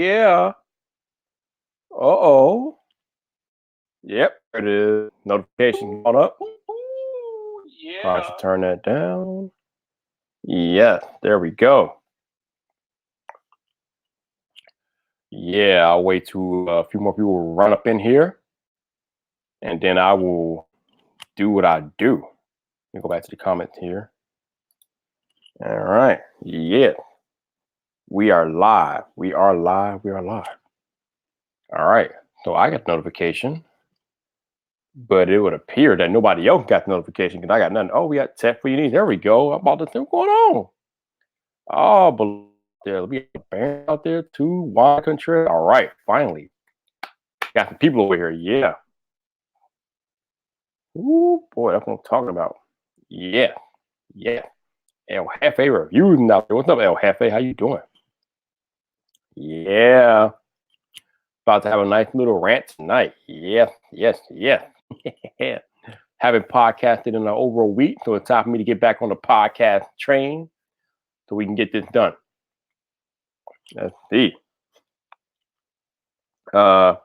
Yeah. Uh-oh. Yep, there it is. Notification going up. I should Yeah. turn that down. Yes, there we go. Yeah, I'll wait till a few more people run up in here, and then I will do what I do. Let me go back to the comments here. All right. Yeah. We are live. We are live. We are live. All right. So I got notification, but it would appear that nobody else got the notification because I got nothing. Oh, we got tech for you need. There we go. I'm about to see what's going on. Oh, but there we got a band out there too. Wine country. All right, finally. Got some people over here. Yeah. Ooh, boy, that's what I'm talking about. Yeah. Yeah. El Jefe reviews out there. What's up, El Jefe? How you doing? Yeah. About to have a nice little rant tonight. Yes, yes, yes. Yeah. Haven't podcasted in over a week, so it's time for me to get back on the podcast train so we can get this done. Let's see. All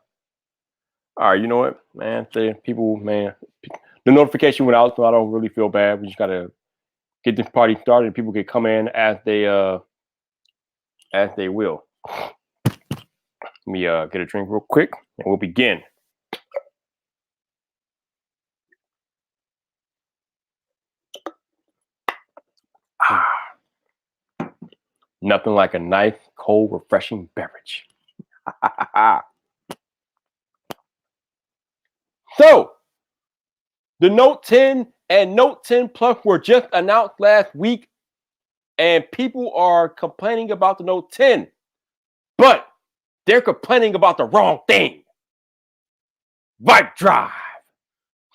right, you know what, man? People, man, the notification went out, so I don't really feel bad. We just gotta get this party started, and people can come in as they will. Let me get a drink real quick, and we'll begin. Nothing like a nice, cold, refreshing beverage. So, the Note 10 and Note 10 Plus were just announced last week, and people are complaining about the Note 10, but they're complaining about the wrong thing. VypDrive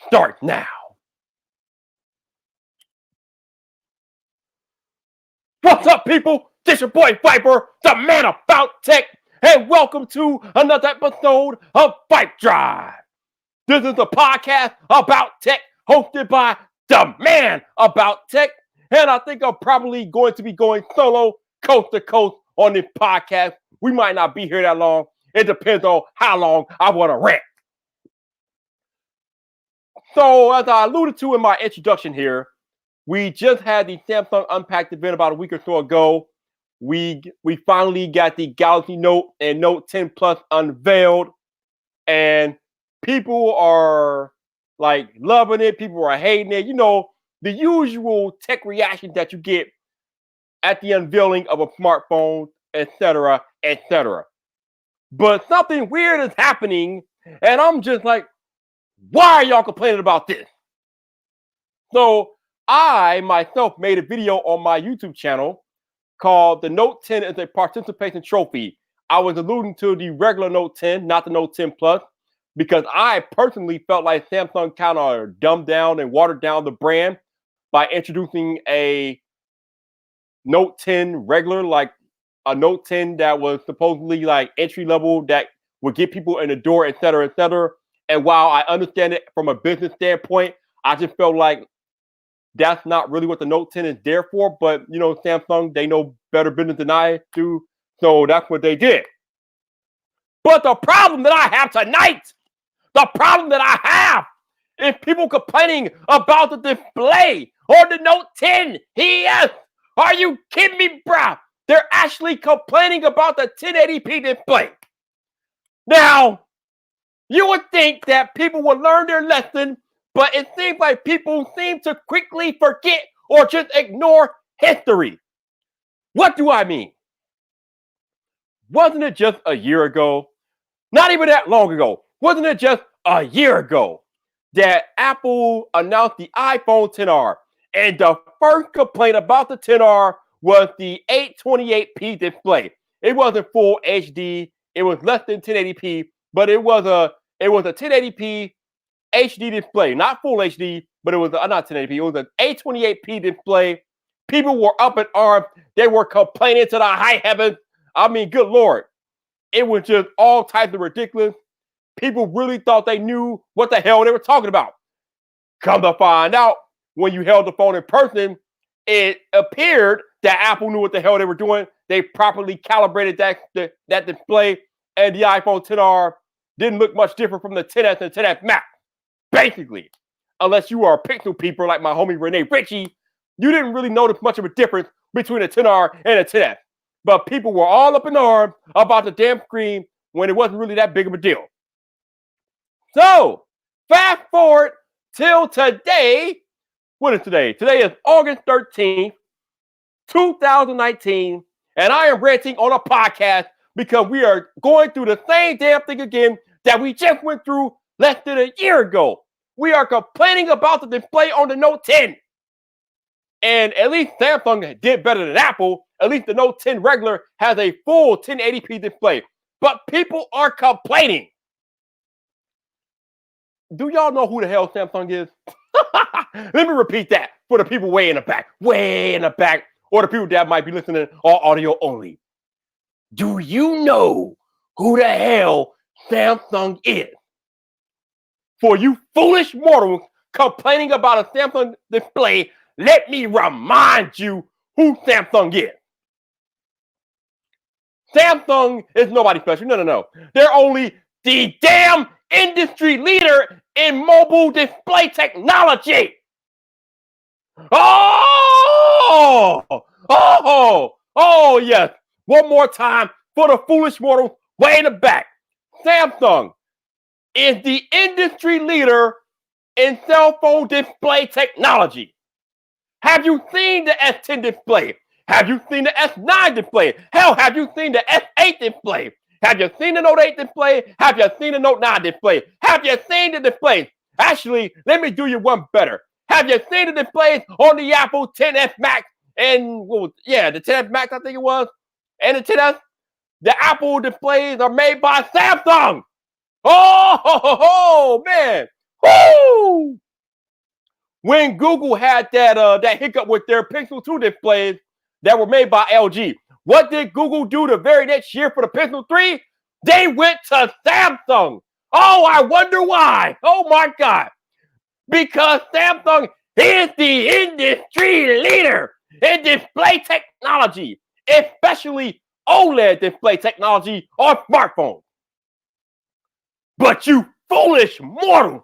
starts now. What's up, people? This your boy Viper, the man about tech, and welcome to another episode of VypDrive. This is a podcast about tech hosted by the man about tech, and I think I'm probably going to be going solo coast to coast on this podcast. We might not be here that long. It depends on how long I want to rant. So, as I alluded to in my introduction here, we just had the Samsung Unpacked event about a week or so ago. We finally got the Galaxy Note and Note 10 Plus unveiled, and people are like loving it. People are hating it. You know, the usual tech reactions that you get at the unveiling of a smartphone, etc., etc. But something weird is happening, and I'm just like, why are y'all complaining about this? So I myself made a video on my YouTube channel called "The Note 10 is a Participation Trophy." I was alluding to the regular Note 10, not the Note 10 Plus, because I personally felt like Samsung kind of dumbed down and watered down the brand by introducing a Note 10 regular, like a Note 10 that was supposedly like entry level that would get people in the door, et cetera, et cetera. And while I understand it from a business standpoint, I just felt like that's not really what the Note 10 is there for. But, you know, Samsung, they know better business than I do. So that's what they did. But the problem that I have tonight, is people complaining about the display on the Note 10. Yes. Are you kidding me, bruh? They're actually complaining about the 1080p display. Now, you would think that people would learn their lesson, but it seems like people seem to quickly forget or just ignore history. What do I mean? Wasn't it just a year ago? Not even that long ago. Wasn't it just a year ago that Apple announced the iPhone XR? And the first complaint about the XR was the 828p display. It wasn't full HD. It was less than 1080p, but it was a 1080p HD display, not full HD, but it was not 1080p. It was an 828p display. People were up in arms. They were complaining to the high heavens. I mean, good Lord. It was just all types of ridiculous. People really thought they knew what the hell they were talking about. Come to find out, when you held the phone in person, it appeared that Apple knew what the hell they were doing. they properly calibrated that display, and the iPhone XR didn't look much different from the XS and XS Max. Basically, unless you are a pixel peeper like my homie Renee Ritchie, you didn't really notice much of a difference between a XR and a XS. But people were all up in arms about the damn screen when it wasn't really that big of a deal. So, fast forward till today. What is today? Today is August 13th, 2019, and I am ranting on a podcast because we are going through the same damn thing again that we just went through less than a year ago. We are complaining about the display on the Note 10. And at least Samsung did better than Apple. At least the Note 10 regular has a full 1080p display. But people are complaining. Do y'all know who the hell Samsung is? Let me repeat that for the people way in the back, or the people that might be listening on audio only. Do you know who the hell Samsung is? For you foolish mortals complaining about a Samsung display, let me remind you who Samsung is. Samsung is nobody special. No. They're only the damn industry leader in mobile display technology. Oh, yes. One more time for the foolish mortals way in the back. Samsung is the industry leader in cell phone display technology. Have you seen the S10 display? Have you seen the S9 display? Hell, have you seen the S8 display? Have you seen the Note 8 display? Have you seen the Note 9 display? Have you seen the displays? Actually, let me do you one better. Have you seen the displays on the Apple XS Max and, the XS Max, I think it was, and the XS? The Apple displays are made by Samsung. Oh, man. Woo! When Google had that hiccup with their Pixel 2 displays that were made by LG, what did Google do the very next year for the Pixel 3? They went to Samsung. Oh, I wonder why. Oh, my God. Because Samsung is the industry leader in display technology, especially OLED display technology on smartphones. But you foolish mortals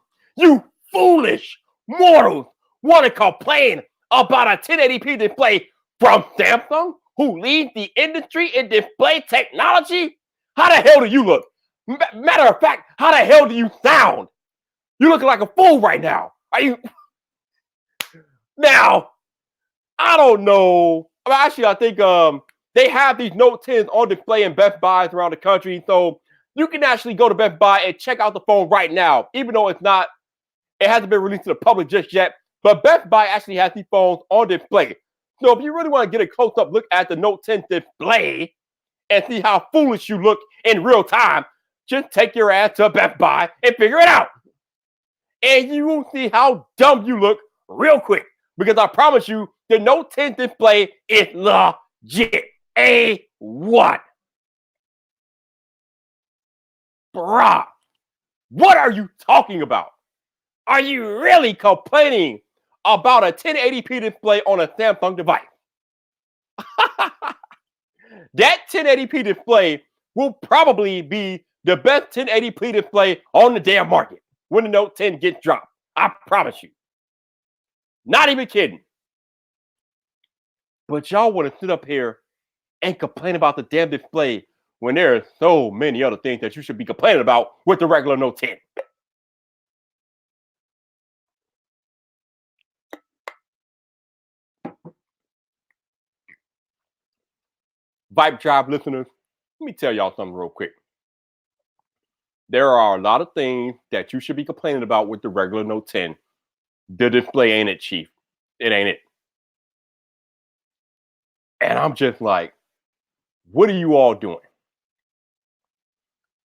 want to complain about a 1080p display from Samsung, who leads the industry in display technology? How the hell do you look? Matter of fact, how the hell do you sound? You looking like a fool right now. Are you? Now, I don't know. I think they have these Note 10s on display in Best Buys around the country, so you can actually go to Best Buy and check out the phone right now, even though it hasn't been released to the public just yet. But Best Buy actually has these phones on display. So if you really want to get a close-up look at the Note 10 display and see how foolish you look in real time, just take your ass to Best Buy and figure it out. And you will see how dumb you look real quick. Because I promise you, the Note 10 display is legit. A1. Bruh, what are you talking about? Are you really complaining about a 1080p display on a Samsung device? That 1080p display will probably be the best 1080p display on the damn market when the Note 10 gets dropped. I promise you. Not even kidding. But y'all want to sit up here and complain about the damn display when there are so many other things that you should be complaining about with the regular Note 10. VypDrive listeners, let me tell y'all something real quick. There are a lot of things that you should be complaining about with the regular Note 10. The display ain't it, chief. It ain't it. And I'm just like, what are you all doing?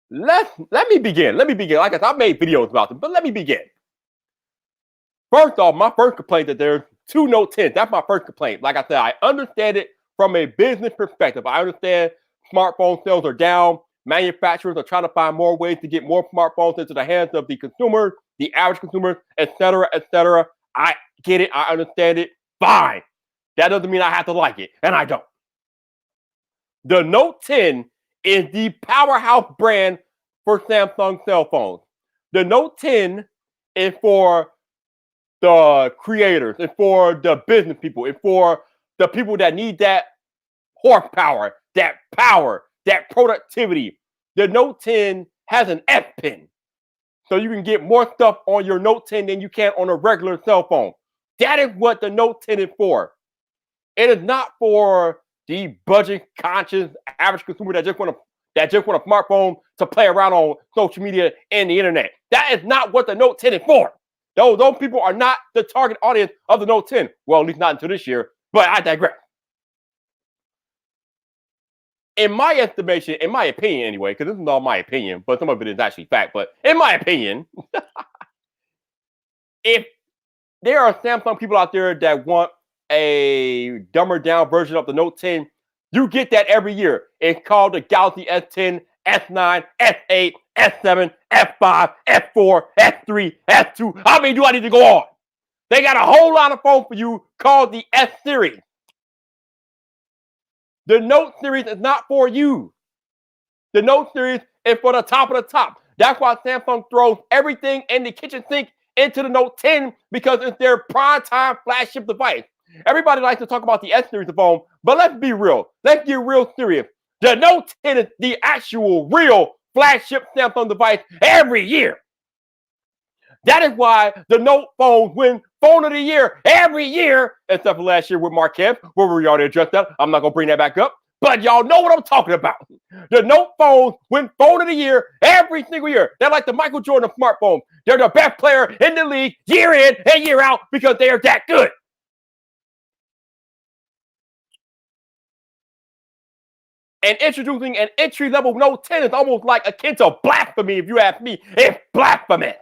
Let me begin. Like I said, I've made videos about them, but let me begin. First off, my first complaint that there's two Note 10s. That's my first complaint. Like I said, I understand it from a business perspective. I understand smartphone sales are down. Manufacturers are trying to find more ways to get more smartphones into the hands of the consumers, the average consumers, etc., etc. I get it. I understand it. Fine. That doesn't mean I have to like it, and I don't. The Note 10 is the powerhouse brand for Samsung cell phones. The Note 10 is for the creators, it's for the business people, it's for the people that need that horsepower, that power, that productivity. The Note 10 has an S Pen, so you can get more stuff on your Note 10 than you can on a regular cell phone. That is what the Note 10 is for. It is not for the budget conscious average consumer that just want a smartphone to play around on social media and the internet. That is not what the Note 10 is for. Those people are not the target audience of the Note 10. Well, at least not until this year, but I digress. In my estimation, in my opinion anyway, because this is all my opinion, but some of it is actually fact, but in my opinion, if there are Samsung people out there that want a dumber down version of the Note 10, you get that every year. It's called the Galaxy S10, S9, S8, S7, S5, S4, S3, S2. How many do I need to go on? They got a whole lot of phones for you called the S series. The Note series is not for you. The Note series is for the top of the top. That's why Samsung throws everything in the kitchen sink into the Note 10 because it's their prime time flagship device. Everybody likes to talk about the S series of phone, but let's be real. Let's get real serious. The Note 10 is the actual real flagship Samsung device every year. That is why the Note phones win Phone of the Year every year, except for last year with Marquez, where we already addressed that. I'm not going to bring that back up, but y'all know what I'm talking about. The Note phones win Phone of the Year every single year. They're like the Michael Jordan of smartphones. They're the best player in the league year in and year out because they are that good. And introducing an entry-level Note 10 is almost like akin to blasphemy, if you ask me. It's blasphemous.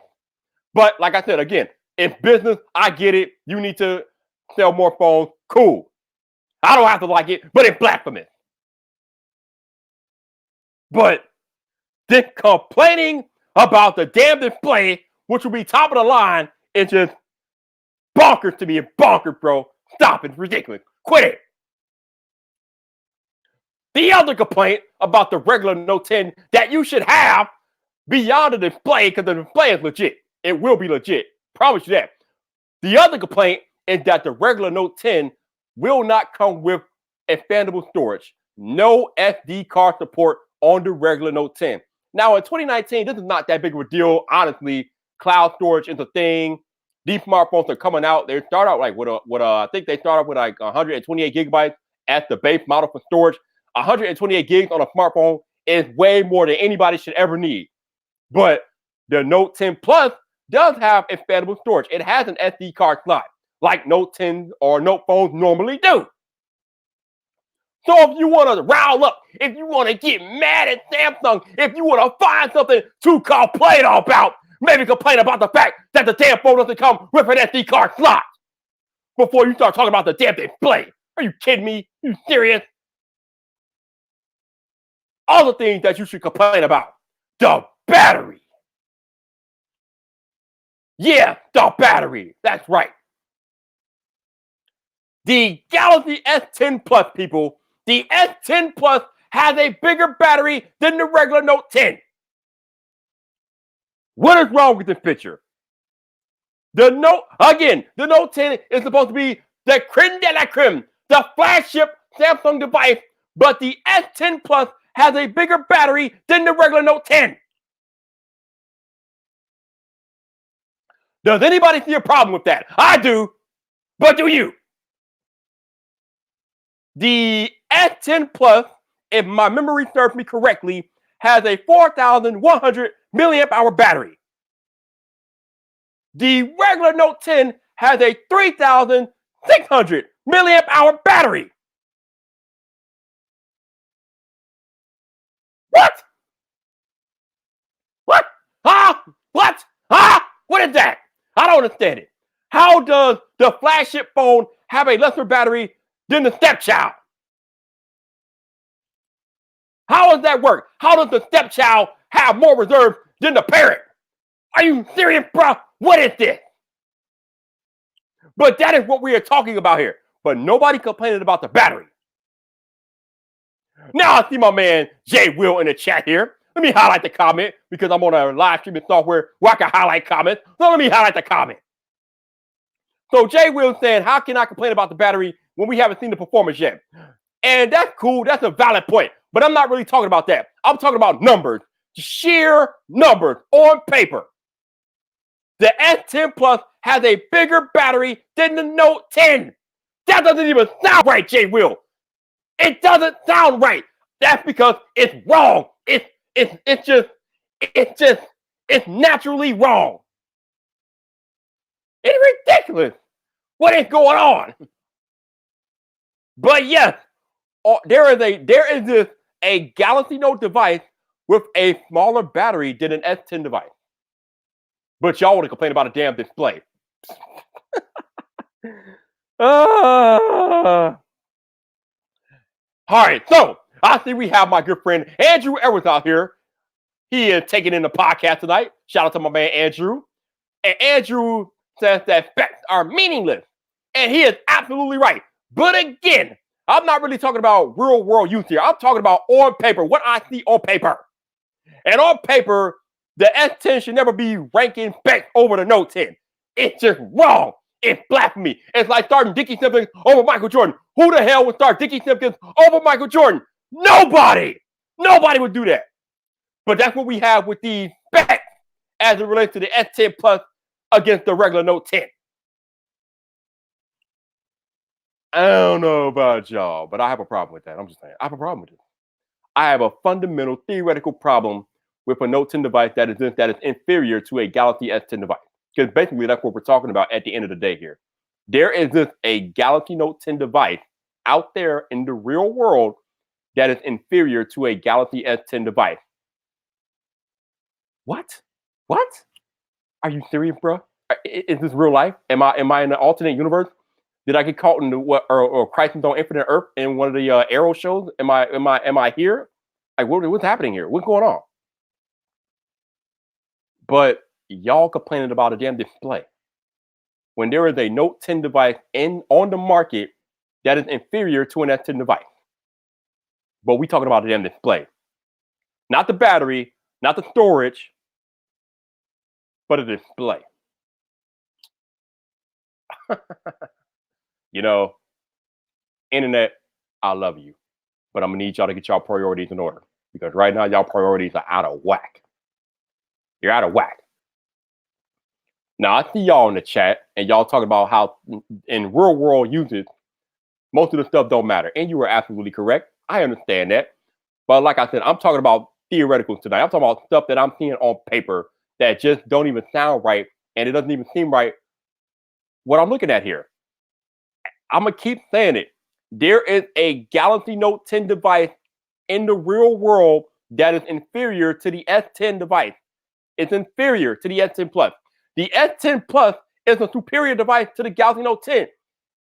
But like I said, again, it's business. I get it. You need to sell more phones. Cool. I don't have to like it, but it's blasphemous. But this complaining about the damn display, which will be top of the line, is just bonkers to me. It's bonkers, bro. Stop it. It's ridiculous. Quit it. The other complaint about the regular Note 10 that you should have beyond the display, because the display is legit. It will be legit. Promise you that. The other complaint is that the regular Note 10 will not come with expandable storage. No SD card support on the regular Note 10. Now, in 2019, this is not that big of a deal. Honestly, cloud storage is a thing. These smartphones are coming out. They start out like I think they start off with like 128 gigabytes as the base model for storage. 128 gigs on a smartphone is way more than anybody should ever need. But the Note 10 Plus does have expandable storage. It has an SD card slot, like Note 10 or Note phones normally do. So if you want to rile up, if you want to get mad at Samsung, if you want to find something to complain about, maybe complain about the fact that the damn phone doesn't come with an SD card slot before you start talking about the damn display. Are you kidding me? Are you serious? Other things that you should complain about. The battery. Yeah, the battery. That's right. The Galaxy S10 Plus, people. The S10 Plus has a bigger battery than the regular Note 10. What is wrong with this picture? The Note 10 is supposed to be the creme de la creme, the flagship Samsung device, but the S10 Plus has a bigger battery than the regular Note 10. Does anybody see a problem with that? I do, but do you? The S10 Plus, if my memory serves me correctly, has a 4,100 milliamp hour battery. The regular Note 10 has a 3,600 milliamp hour battery. What? What? Huh? What? Huh? What is that? I don't understand it. How does the flagship phone have a lesser battery than the stepchild? How does that work? How does the stepchild have more reserve than the parent? Are you serious, bro? What is this? But that is what we are talking about here. But nobody complaining about the battery. Now I see my man Jay Will in the chat here. Let me highlight the comment because I'm on a live streaming software where I can highlight comments. So let me highlight the comment. So Jay Will saying, how can I complain about the battery when we haven't seen the performance yet? And that's cool. That's a valid point. But I'm not really talking about that. I'm talking about numbers. Sheer numbers on paper. The S10 Plus has a bigger battery than the Note 10. That doesn't even sound right, Jay Will. It doesn't sound right. That's because it's wrong. It's naturally wrong. It's ridiculous. What is going on? But yes, there is a Galaxy Note device with a smaller battery than an S10 device. But y'all want to complain about a damn display. All right, so I see we have my good friend Andrew Edwards out here. He is taking in the podcast tonight. Shout out to my man Andrew. And Andrew says that facts are meaningless. And he is absolutely right. But again, I'm not really talking about real world use here. I'm talking about on paper, what I see on paper. And on paper, the S10 should never be ranking specs over the Note 10. It's just wrong. It's blasphemy. It's like starting Dickie Simpkins over Michael Jordan. Who the hell would start Dickie Simpkins over Michael Jordan? Nobody. Nobody would do that. But that's what we have with these specs as it relates to the S10 Plus against the regular Note 10. I don't know about y'all, but I have a problem with that. I'm just saying, I have a problem with it. I have a fundamental theoretical problem with a Note 10 device that is inferior to a Galaxy S10 device. Because basically that's what we're talking about at the end of the day here. There is just a Galaxy Note 10 device out there in the real world that is inferior to a Galaxy S10 device. What? What? Are you serious, bro? Is this real life? Am I in an alternate universe? Did I get caught in the or Crisis on Infinite Earth in one of the Arrow shows? Am I here? Like what's happening here? What's going on? But y'all complaining about a damn display when there is a Note 10 device on the market that is inferior to an S10 device. But we talking about a damn display, not the battery, not the storage, but a display. You know, internet, I love you, but I'm gonna need y'all to get y'all priorities in order because right now y'all priorities are out of whack. You're out of whack. Now I see y'all in the chat and y'all talking about how in real world uses, most of the stuff don't matter. And you were absolutely correct. I understand that. But like I said, I'm talking about theoreticals tonight. I'm talking about stuff that I'm seeing on paper that just don't even sound right. And it doesn't even seem right what I'm looking at here. I'm going to keep saying it. There is a Galaxy Note 10 device in the real world that is inferior to the S10 device. It's inferior to the S10 Plus. The S10 Plus is a superior device to the Galaxy Note 10.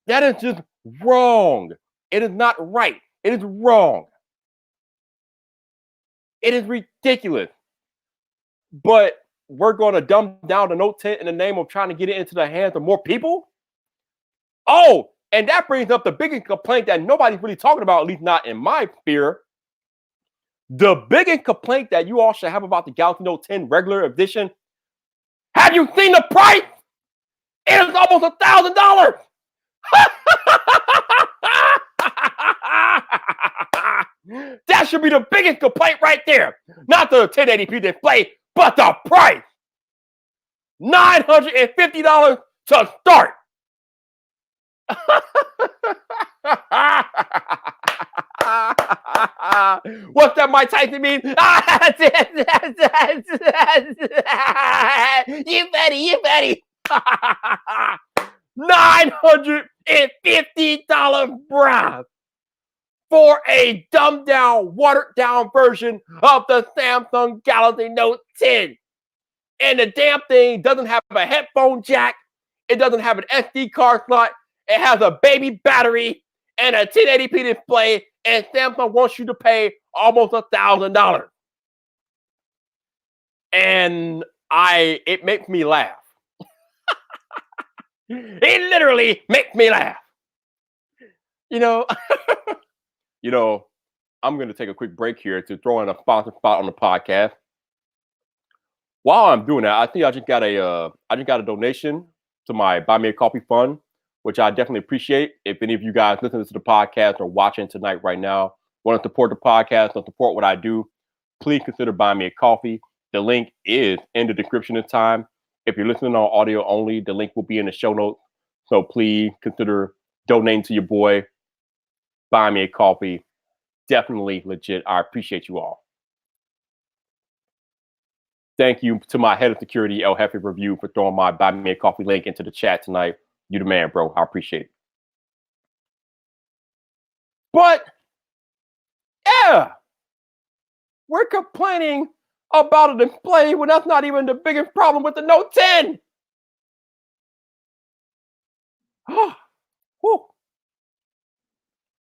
That is just wrong. It is not right. It is wrong. It is ridiculous. But we're going to dumb down the Note 10 in the name of trying to get it into the hands of more people? Oh, and that brings up the biggest complaint that nobody's really talking about, at least not in my sphere. The biggest complaint that you all should have about the Galaxy Note 10 regular edition. Have you seen the price? It is almost $1,000. That should be the biggest complaint right there. Not the 1080p display, but the price. $950 to start. What's that Mike Tyson mean? You betty. $950, bruh, for a dumbed down, watered down version of the Samsung Galaxy Note 10. And the damn thing doesn't have a headphone jack. It doesn't have an SD card slot. It has a baby battery and a 1080p display. And Samsung wants you to pay almost $1,000. And it makes me laugh. It literally makes me laugh. You know, I'm going to take a quick break here to throw in a sponsor spot on the podcast. While I'm doing that, I think I just got a donation to my Buy Me a Coffee fund, which I definitely appreciate. If any of you guys listening to the podcast or watching tonight right now want to support the podcast or support what I do, please consider buying me a coffee. The link is in the description this time. If you're listening on audio only, the link will be in the show notes. So please consider donating to your boy. Buy me a coffee. Definitely legit. I appreciate you all. Thank you to my head of security, El Jefe Review, for throwing my Buy Me a Coffee link into the chat tonight. You the man, bro. I appreciate it. But, yeah, we're complaining about a display when that's not even the biggest problem with the Note 10.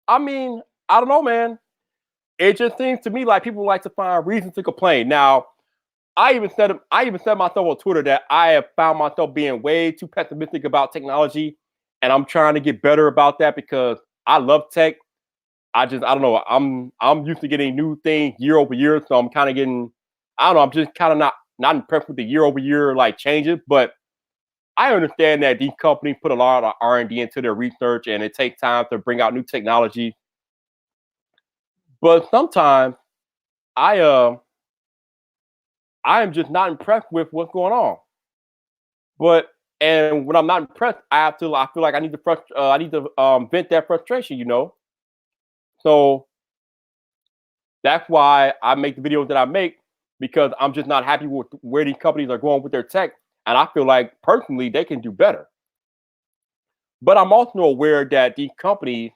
I mean, I don't know, man. It just seems to me like people like to find reasons to complain. Now, I even said myself on Twitter that I have found myself being way too pessimistic about technology, and I'm trying to get better about that because I love tech. I don't know. I'm used to getting new things year over year, so I'm kind of getting, I don't know. I'm just kind of not impressed with the year over year like changes, but I understand that these companies put a lot of R&D into their research, and it takes time to bring out new technology. But sometimes I am just not impressed with what's going on. And when I'm not impressed, I feel like I need to vent that frustration, you know. So that's why I make the videos that I make, because I'm just not happy with where these companies are going with their tech, and I feel like personally they can do better. But I'm also aware that these companies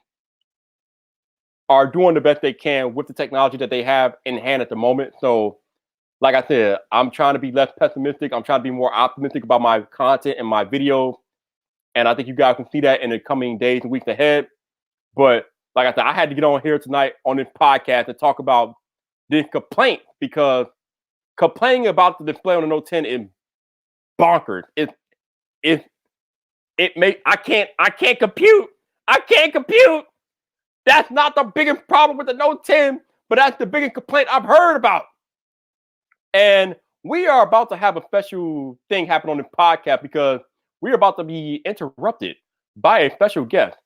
are doing the best they can with the technology that they have in hand at the moment. So, like I said, I'm trying to be less pessimistic. I'm trying to be more optimistic about my content and my videos. And I think you guys can see that in the coming days and weeks ahead. But like I said, I had to get on here tonight on this podcast to talk about this complaint, because complaining about the display on the Note 10 is bonkers. I can't compute. I can't compute. That's not the biggest problem with the Note 10, but that's the biggest complaint I've heard about. And we are about to have a special thing happen on the podcast because we're about to be interrupted by a special guest.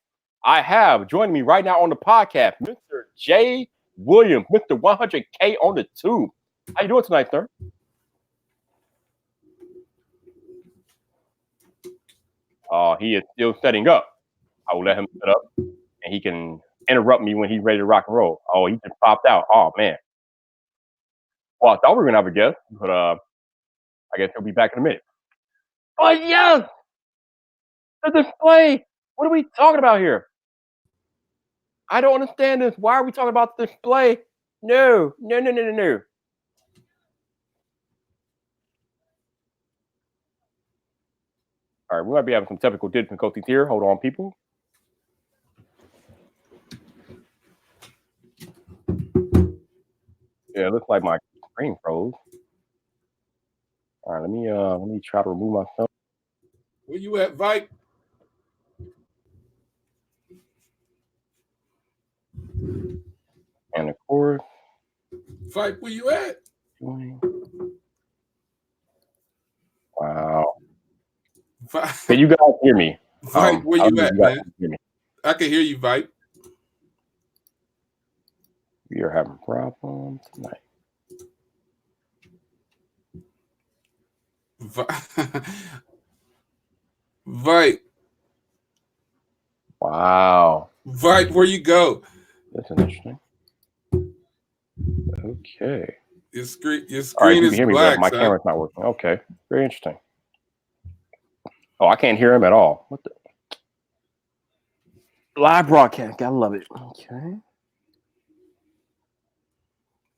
I have joining me right now on the podcast, Mr. J. Williams, Mr. 100K on the tube. How you doing tonight, sir? He is still setting up. I will let him set up, and he can interrupt me when he's ready to rock and roll. Oh, he just popped out. Oh, man. Well, I thought we were going to have a guest, but I guess he'll be back in a minute. Oh, yes! The display! What are we talking about here? I don't understand this. Why are we talking about the display? No. All right, we might be having some technical difficulties here. Hold on, people. Yeah, it looks like my screen froze. All right, let me try to remove myself. Where you at, Vype? And of course, Vype, where you at? Wow. Can you guys hear me? Vype, where you at, man? I can hear you, Vype. We are having problems tonight. Vype. Wow. Vype, where you go? That's interesting. Okay. Your screen right, is black. My camera's not working. Okay. Very interesting. Oh, I can't hear him at all. What the? Live broadcast. Gotta love it. Okay.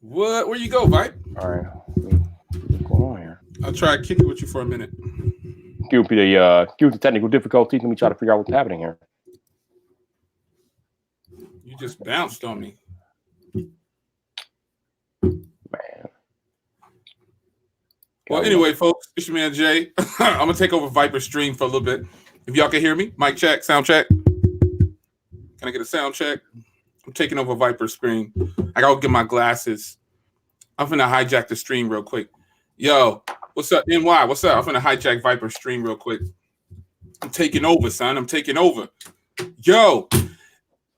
What? Where you go, Vype? All right. What's going on here? I'll try to kick it with you for a minute. Excuse the technical difficulties. Let me try to figure out what's happening here. You just bounced on me. Man. Well, anyway, folks, it's your man Jay. I'm gonna take over Viper's stream for a little bit. If y'all can hear me, mic check, sound check. Can I get a sound check? I'm taking over Viper's screen. I gotta get my glasses. I'm finna hijack the stream real quick. Yo, what's up, NY? What's up? I'm finna hijack Viper's stream real quick. I'm taking over, son. I'm taking over. Yo,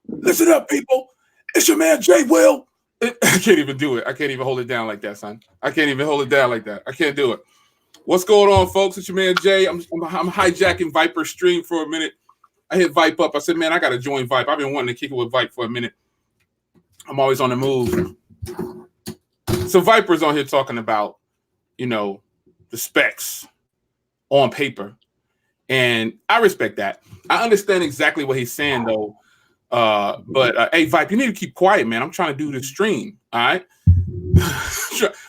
listen up, people. It's your man, Jay Will. I can't even do it. I can't even hold it down like that, son. I can't even hold it down like that. I can't do it. What's going on, folks? It's your man, Jay. I'm hijacking Viper's stream for a minute. I hit Vipe up. I said, man, I got to join Vipe. I've been wanting to kick it with Vipe for a minute. I'm always on the move. So Viper's on here talking about, the specs on paper. And I respect that. I understand exactly what he's saying, though. But hey, Vipe, you need to keep quiet, man. I'm trying to do this stream, all right?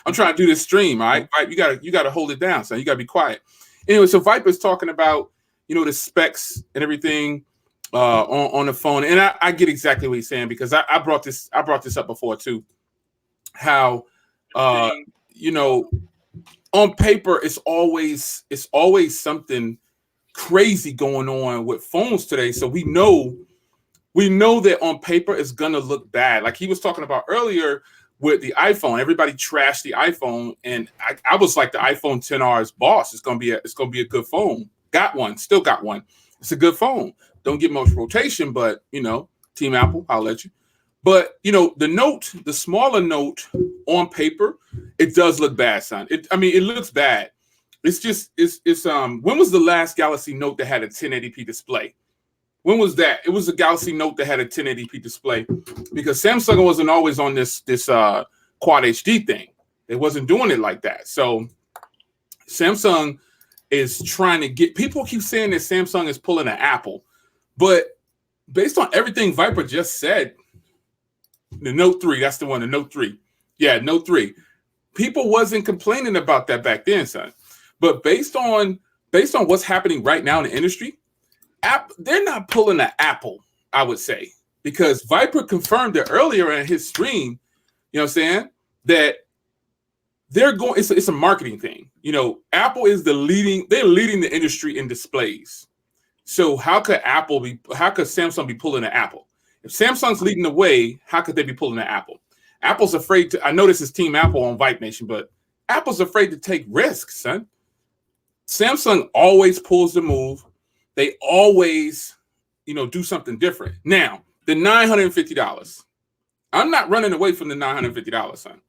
I'm trying to do this stream, all right? Vipe, you gotta hold it down, son. You got to be quiet. Anyway, so Viper's talking about, the specs and everything on the phone, and I get exactly what he's saying because I brought this up before too. How on paper it's always something crazy going on with phones today. So we know that on paper it's gonna look bad. Like he was talking about earlier with the iPhone, everybody trashed the iPhone, and I was like the iPhone XR's boss. It's gonna be a good phone. Got one, still got one. It's a good phone. Don't get much rotation, but Team Apple, I'll let you. But the smaller Note on paper, it does look bad, son. It looks bad. It's when was the last Galaxy Note that had a 1080p display? When was that? It was a Galaxy Note that had a 1080p display because Samsung wasn't always on this Quad HD thing. They wasn't doing it like that. So Samsung is trying to get people keep saying that Samsung is pulling an Apple, but based on everything Viper just said, the Note 3, that's the one, the Note 3. Yeah, Note 3. People wasn't complaining about that back then, son. But based on what's happening right now in the industry, they're not pulling an Apple, I would say, because Viper confirmed it earlier in his stream, that they're going, it's a marketing thing. Apple is they're leading the industry in displays. So how could Samsung be pulling an Apple? If Samsung's leading the way, how could they be pulling an Apple? Apple's afraid to, I know this is Team Apple on Vipe Nation, but Apple's afraid to take risks, son. Samsung always pulls the move. They always, do something different. Now, the $950, I'm not running away from the $950, son.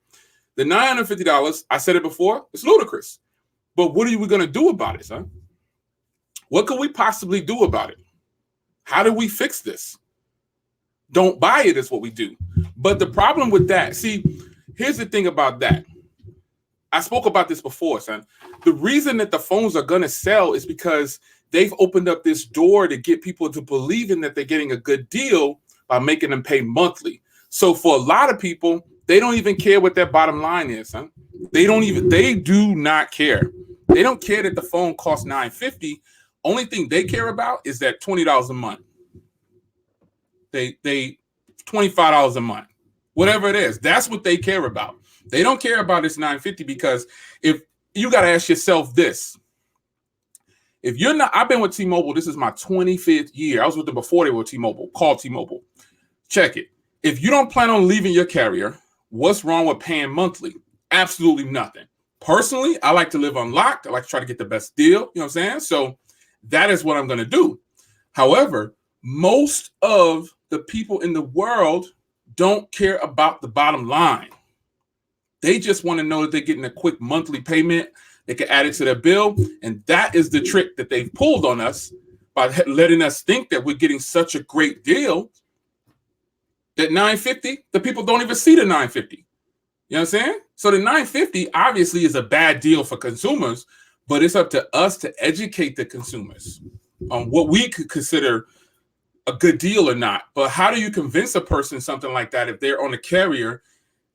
The $950, I said it before, it's ludicrous. But what are we going to do about it, son? What could we possibly do about it? How do we fix this? Don't buy it is what we do. But the problem with that, see, here's the thing about that. I spoke about this before, son. The reason that the phones are going to sell is because they've opened up this door to get people to believe in that they're getting a good deal by making them pay monthly. So for a lot of people, they don't even care what their bottom line is, son. They do not care. They don't care that the phone costs $950. Only thing they care about is that $20 a month. They $25 a month. Whatever it is, that's what they care about. They don't care about this $950 because if you got to ask yourself this. If you're not, I've been with T-Mobile. This is my 25th year. I was with them before they were T-Mobile, called T-Mobile. Check it. If you don't plan on leaving your carrier, what's wrong with paying monthly? Absolutely nothing. Personally, I like to live unlocked. I like to try to get the best deal. You know what I'm saying? So that is what I'm going to do. However, most of the people in the world don't care about the bottom line. They just want to know that they're getting a quick monthly payment. They can add it to their bill. And that is the trick that they've pulled on us by letting us think that we're getting such a great deal that $950, the people don't even see the $950. You know what I'm saying? So the $950 obviously is a bad deal for consumers, but it's up to us to educate the consumers on what we could consider a good deal or not. But how do you convince a person something like that if they're on a carrier?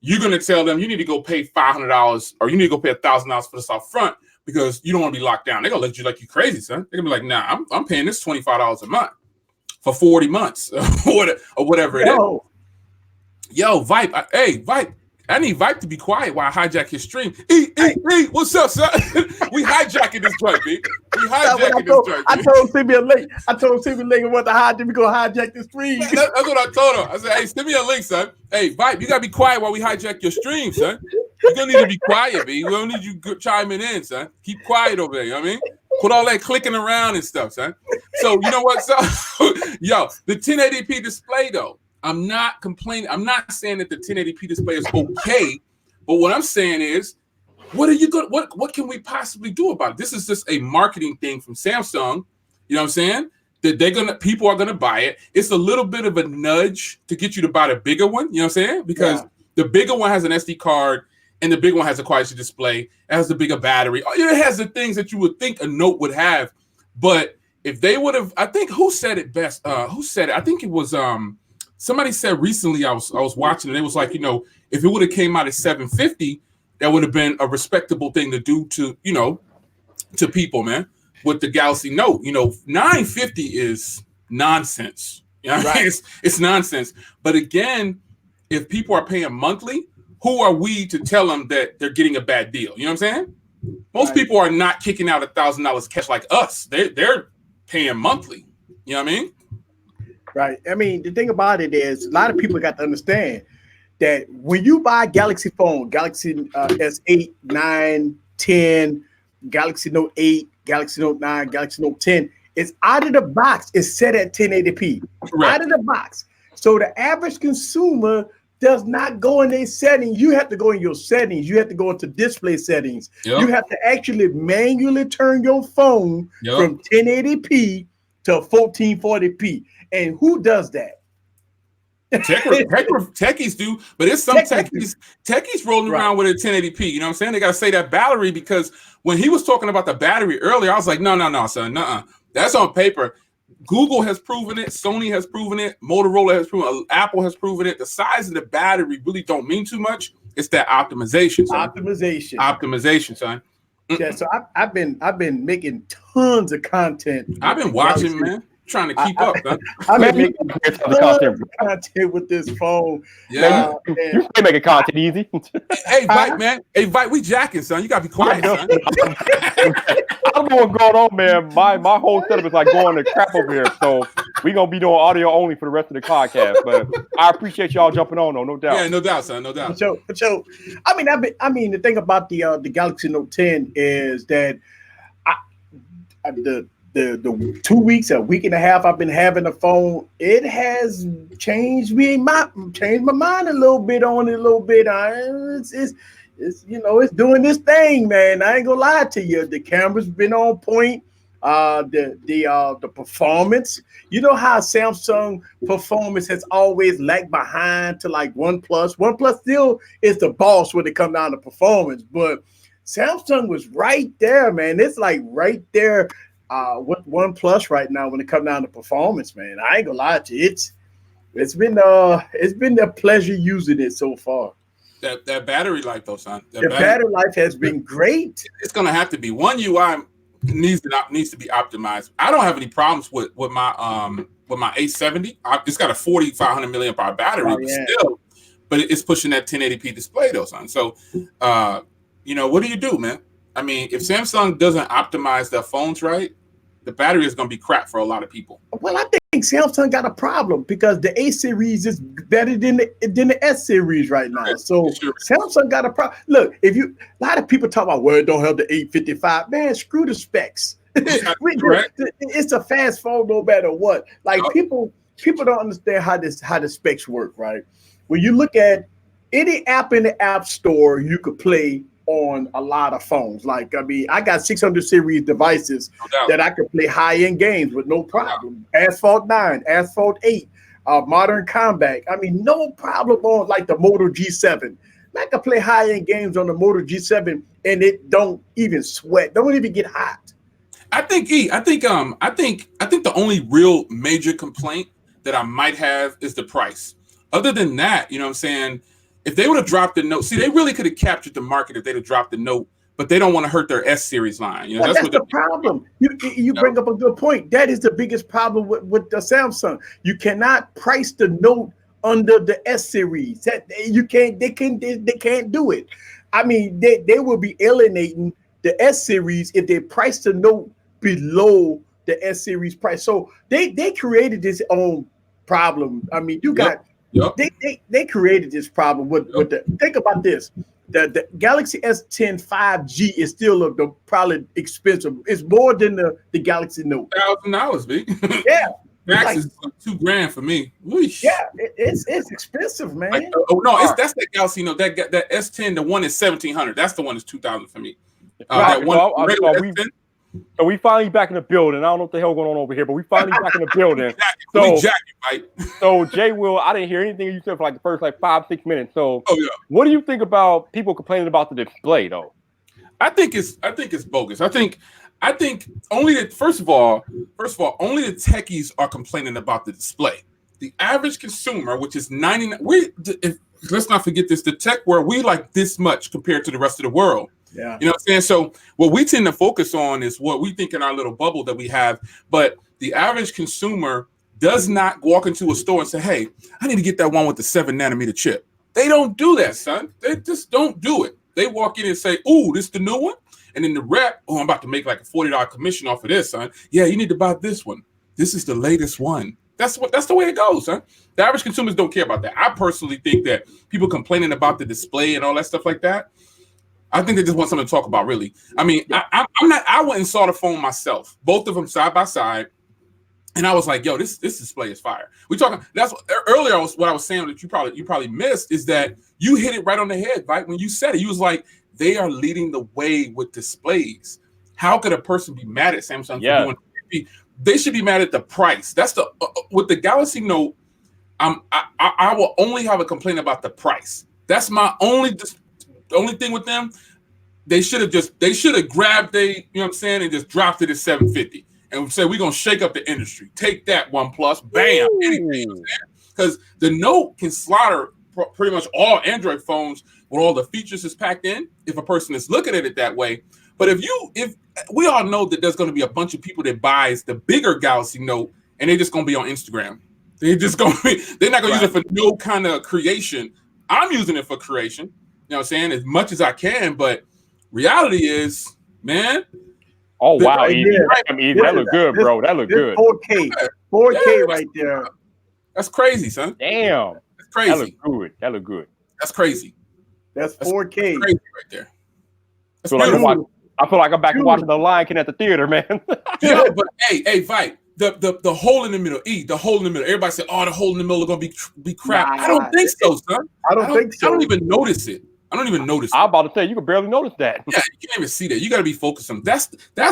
You're going to tell them you need to go pay $500 or you need to go pay $1,000 for this up front because you don't want to be locked down. They're going to look at you like you're crazy, son. They're going to be like, nah, I'm paying this $25 a month for 40 months or whatever it is. Yo, Vipe. Hey, Vipe, I need Vype to be quiet while I hijack his stream. What's up, son? We hijacking this joint, B. We hijacking this joint. I told him send me a link. I told him send me a link and what the hijack. We gonna hijack the stream. That's what I told him. I said, hey, send me a link, son. Hey, Vype, you gotta be quiet while we hijack your stream, son. You're gonna need to be quiet, B. We don't need you chiming in, son. Keep quiet over there. You know what I mean? Put all that clicking around and stuff, son. So you know what? So yo, the 1080p display though. I'm not complaining. I'm not saying that the 1080p display is okay, but what I'm saying is, what are you going? What can we possibly do about it? This is just a marketing thing from Samsung. You know what I'm saying? That people are gonna buy it. It's a little bit of a nudge to get you to buy the bigger one. You know what I'm saying? Because the bigger one has an SD card, and the big one has a quality display. It has the bigger battery. It has the things that you would think a Note would have. But if they would have, I think who said it best? Who said it? I think it was somebody said recently. I was watching it. It was like, you know, if it would have came out at $750, that would have been a respectable thing to do to, you know, to people, man. With the Galaxy Note, you know, $950 is nonsense. You know, right. It's nonsense. But again, if people are paying monthly, who are we to tell them that they're getting a bad deal? You know what I'm saying? Most people are not kicking out $1,000 cash like us. They're paying monthly. You know what I mean? Right. I mean, the thing about it is a lot of people got to understand that when you buy a Galaxy phone, Galaxy S8, 9, 10, Galaxy Note 8, Galaxy Note 9, Galaxy Note 10, it's out of the box. It's set at 1080p. Correct. Out of the box. So the average consumer does not go in their settings. You have to go in your settings. You have to go into display settings. Yep. You have to actually manually turn your phone from 1080p to 1440p. And who does that? Techies do, but it's some techies rolling around with a 1080p. You know what I'm saying? They got to say that battery, because when he was talking about the battery earlier, I was like, no, son, that's on paper. Google has proven it. Sony has proven it. Motorola has proven it. Apple has proven it. The size of the battery really don't mean too much. It's that optimization. Son. Optimization, son. Yeah, so I've been making tons of content. I've been watching, man. Trying to keep up. I've been making content with this phone. Yeah, you can make a content easy. Hey, Vype, man. Hey, Vype, we jacking, son. You gotta be quiet, son. I don't know what's going on, man. My whole setup is like going to crap over here. So we're gonna be doing audio only for the rest of the podcast. But I appreciate y'all jumping on, though, no doubt. Yeah, no doubt, son, no doubt. So I mean, the thing about the Galaxy Note 10 is that the 2 weeks, a week and a half I've been having the phone, it has changed my mind a little bit on it a little bit. It's you know, it's doing this thing, man. I ain't gonna lie to you. The camera's been on point. The performance. You know how Samsung performance has always lagged behind to like OnePlus. OnePlus still is the boss when it comes down to performance, but Samsung was right there, man. It's like right there with OnePlus right now when it comes down to performance, man. I ain't gonna lie to you. It's been a pleasure using it so far. That battery life though, son. The battery life has been great. It's gonna have to be. One UI needs to be optimized. I don't have any problems with my A70. It's got a 4,500 milliamp hour battery, but it's pushing that 1080p display though, son. So you know, what do you do, man? I mean, if Samsung doesn't optimize their phones right, the battery is going to be crap for a lot of people. Well, I think Samsung got a problem because the A series is better than the S series right now. So Samsung got a problem. Look, a lot of people talk about, well, it don't have the 855. Man, screw the specs. It's a fast phone no matter what. Like people don't understand how the specs work, right? When you look at any app in the App Store, you could play on a lot of phones. Like, I mean, I got 600 series devices that I could play high-end games with no problem. Asphalt 9, Asphalt 8, Modern Combat. I mean, no problem on like the Moto G7. I could play high-end games on the Moto G7 and it don't even sweat, don't even get hot. I think the only real major complaint that I might have is the price. Other than that, you know what I'm saying? If they would have dropped the Note, see, they really could have captured the market if they'd have dropped the Note, but they don't want to hurt their S series line. You know, that's the problem. You bring up a good point. That is the biggest problem with the Samsung. You cannot price the Note under the S series. That they can't do it. I mean, they will be alienating the S series if they price the note below the S series price. So they created this own problem. I mean, you got they created this problem with the, think about this. The Galaxy S10 5G is still probably expensive. It's more than the Galaxy Note. $1,000, B. Yeah. Max is $2,000 for me. Weesh. Yeah, it's expensive, man. Like, that's that Galaxy Note. That S10, the one is $1,700. That's the one that's $2,000 for me. Right. That one. So we finally back in the building. I don't know what the hell going on over here, but we finally back in the building. So Jay Will, I didn't hear anything you said for like the first 5-6 minutes. So what do you think about people complaining about the display though? I think it's bogus. I think only first of all, only the techies are complaining about the display. The average consumer, which is 99, let's not forget this, the tech world, we like this much compared to the rest of the world. Yeah. You know what I'm saying? So what we tend to focus on is what we think in our little bubble that we have. But the average consumer does not walk into a store and say, hey, I need to get that one with the 7-nanometer chip. They don't do that, son. They just don't do it. They walk in and say, ooh, this the new one? And then the rep, I'm about to make like a $40 commission off of this, son. Yeah, you need to buy this one. This is the latest one. That's the way it goes, huh? The average consumers don't care about that. I personally think that people complaining about the display and all that stuff like that, I think they just want something to talk about, really. I mean, I went and saw the phone myself, both of them side by side, and I was like, yo, this display is fire. That's earlier what I was saying that you probably missed is that you hit it right on the head, right? When you said it, you was like, they are leading the way with displays. How could a person be mad at Samsung for doing it? They should be mad at the price. That's with the Galaxy Note, I will only have a complaint about the price. That's my only thing with them. They should have grabbed you know what I'm saying, and just dropped it at $750 and said, we're gonna shake up the industry. Take that, OnePlus, bam, anything. Because the Note can slaughter pretty much all Android phones with all the features is packed in, if a person is looking at it that way. But if we all know that there's going to be a bunch of people that buys the bigger Galaxy Note and they're just going to be on Instagram. They're not going to use it for no kind of creation. I'm using it for creation, you know what I'm saying, as much as I can. But reality is, man. Oh, wow. That look good, bro. That look good. 4K right there. That's crazy, son. Damn. That's crazy. That look good. That's crazy. That's 4K. That's crazy right there. That's I feel like I'm back watching The Lion King at the theater, man. Yeah, but hey, Vype, the hole in the middle, the hole in the middle. Everybody said, oh, the hole in the middle is gonna be crap. Nah, I don't think so, son. I don't think so. I don't even notice it. I'm about to say you can barely notice that. Yeah, you can't even see that. You got to be focused on. That's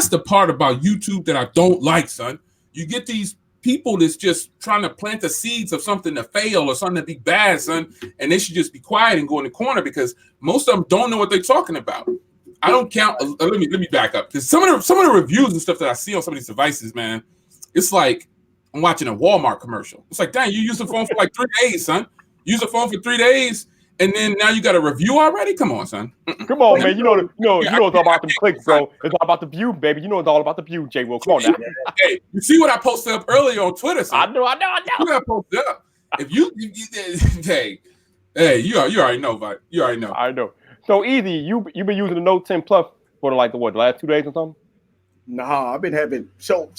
the part about YouTube that I don't like, son. You get these people that's just trying to plant the seeds of something to fail or something to be bad, son, and they should just be quiet and go in the corner because most of them don't know what they're talking about. I don't count. Let me back up because some of the reviews and stuff that I see on some of these devices, man, it's like I'm watching a Walmart commercial. It's like, dang, you use the phone for like 3 days, son. Use the phone for 3 days, and then now you got a review already. Come on, son. Come on, man. You know it's all about the clicks, bro. It's all about the view, baby. You know it's all about the view, Jay Will. Come on now. Hey, you see what I posted up earlier on Twitter? Son? I know. What I posted up. If you hey, you already know, Vype. You already know. I know. So easy. You've been using the Note 10 Plus for the last 2 days or something? Nah, I've been having so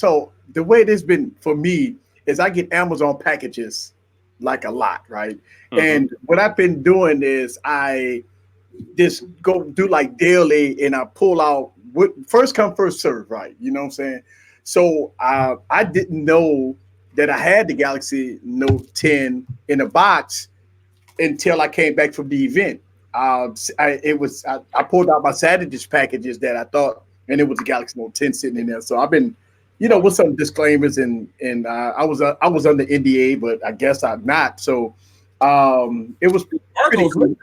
the way it has been for me is I get Amazon packages like a lot, right? Mm-hmm. And what I've been doing is I just go do like daily and I pull out what first come, first serve, right? You know what I'm saying? So I didn't know that I had the Galaxy Note 10 in a box until I came back from the event. I pulled out my Saturdays packages that I thought, and it was the Galaxy Note 10 sitting in there. So I've been, with some disclaimers and I was under NDA, but I guess I'm not. So it was pretty good.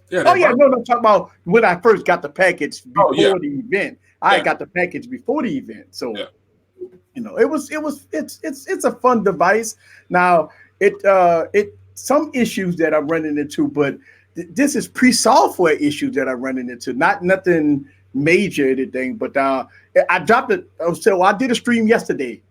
Yeah, I'm talking about when I first got the package before the event. I got the package before the event, so it's a fun device. Now it some issues that I'm running into, but this is pre-software issues that I'm running into, nothing major anything. But I dropped it. So I did a stream yesterday.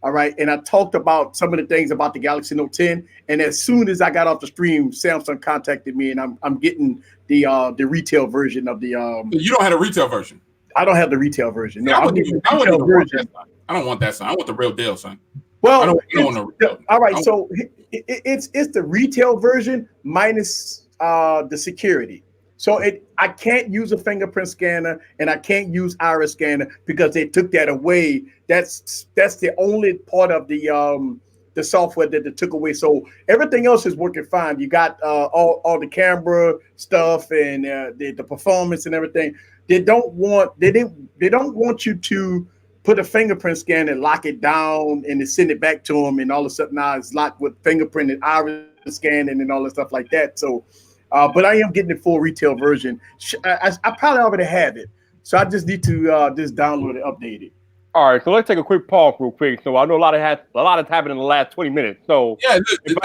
All right, and I talked about some of the things about the Galaxy Note 10. And as soon as I got off the stream, Samsung contacted me, and I'm getting the retail version of the. You don't have a retail version. I don't have the retail version. No, Yeah, I'm getting the retail version. I don't want that, son. I want the real deal, son. Well, I don't want no retail. All right, so it's the retail version minus the security. So I can't use a fingerprint scanner and I can't use iris scanner because they took that away. That's the only part of the software that they took away. So everything else is working fine. You got all the camera stuff and the performance and everything. They don't want you to put a fingerprint scan and lock it down and then send it back to them, and all of a sudden now it's locked with fingerprint and iris scanning and all that stuff like that. So. But I am getting the full retail version. I probably already have it, so I just need to just download it, update it. All right, so let's take a quick pause real quick. So I know a lot has happened in the last 20 minutes. So yeah, if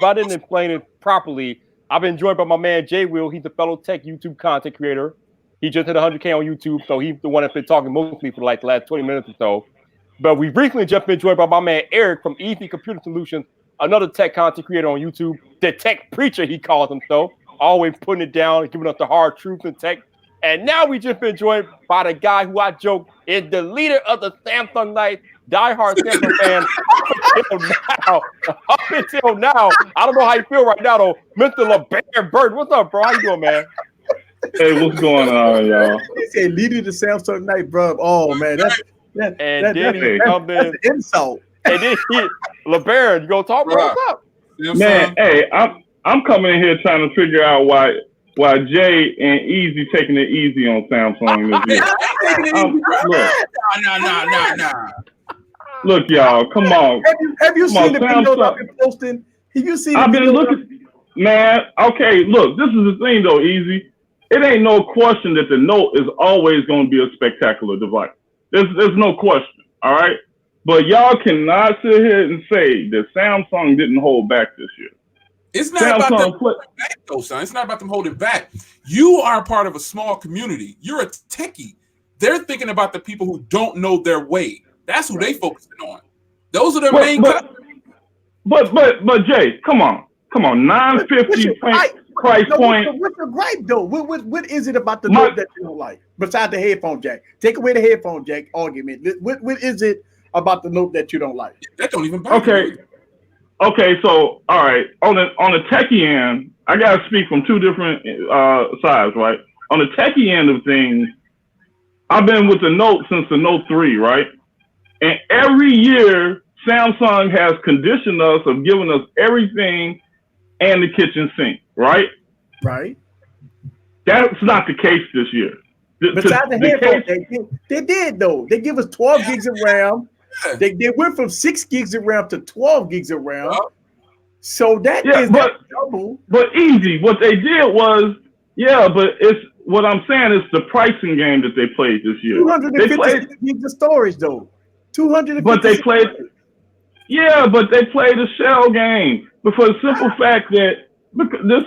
I didn't explain it properly, I've been joined by my man Jay Will. He's a fellow tech YouTube content creator. He just hit 100K on YouTube, so he's the one that's been talking mostly for like the last 20 minutes or so. But we've recently just been joined by my man Eric from Easy Computer Solutions, another tech content creator on YouTube, the tech preacher, he calls himself, always putting it down, giving us the hard truth in tech. And now we just been joined by the guy who I joke is the leader of the Samsung Knights, diehard Samsung fan. Up until now, I don't know how you feel right now though, Mr. LeBaron Bird. What's up, bro? How you doing, man? Hey, what's going on, y'all? He said leader of the Samsung Knight, bro. Oh man, that's an insult. And then LeBaron, you gonna talk, bro? What's up? Man, hey, I'm coming in here trying to figure out why Jay and Easy taking it easy on Samsung this year. No. Look, y'all, come on. Have you seen the videos I've been posting? Have you seen? I've been looking, man. Okay, look, this is the thing though, Easy. It ain't no question that the Note is always going to be a spectacular device. There's no question. All right. But y'all cannot sit here and say that Samsung didn't hold back this year. It's not about them holding back, though, son. It's not about them holding back. You are part of a small community. You're a techie. They're thinking about the people who don't know their way. That's who they focusing on. Those are their main customers. But Jay, come on, $950 price point. What's your gripe though? What is it about the Note that you don't like? Besides the headphone jack, take away the headphone jack argument. What is it about the Note that you don't like? That don't even bother me. Okay. So all right, on the techie end, I gotta speak from two different sides, right? On the techie end of things, I've been with the Note since the Note 3, right? And every year, Samsung has conditioned us of giving us everything and the kitchen sink, right? Right. That's not the case this year. Besides the headphones, they did though. They give us 12 gigs of RAM. They went from 6 gigs of RAM to 12 gigs of RAM. So that is double. But Easy, what they did was, but it's what I'm saying is the pricing game that they played this year. 256 gigs of storage though. 250. But they played. Yeah, but they played a shell game. But for the simple fact that this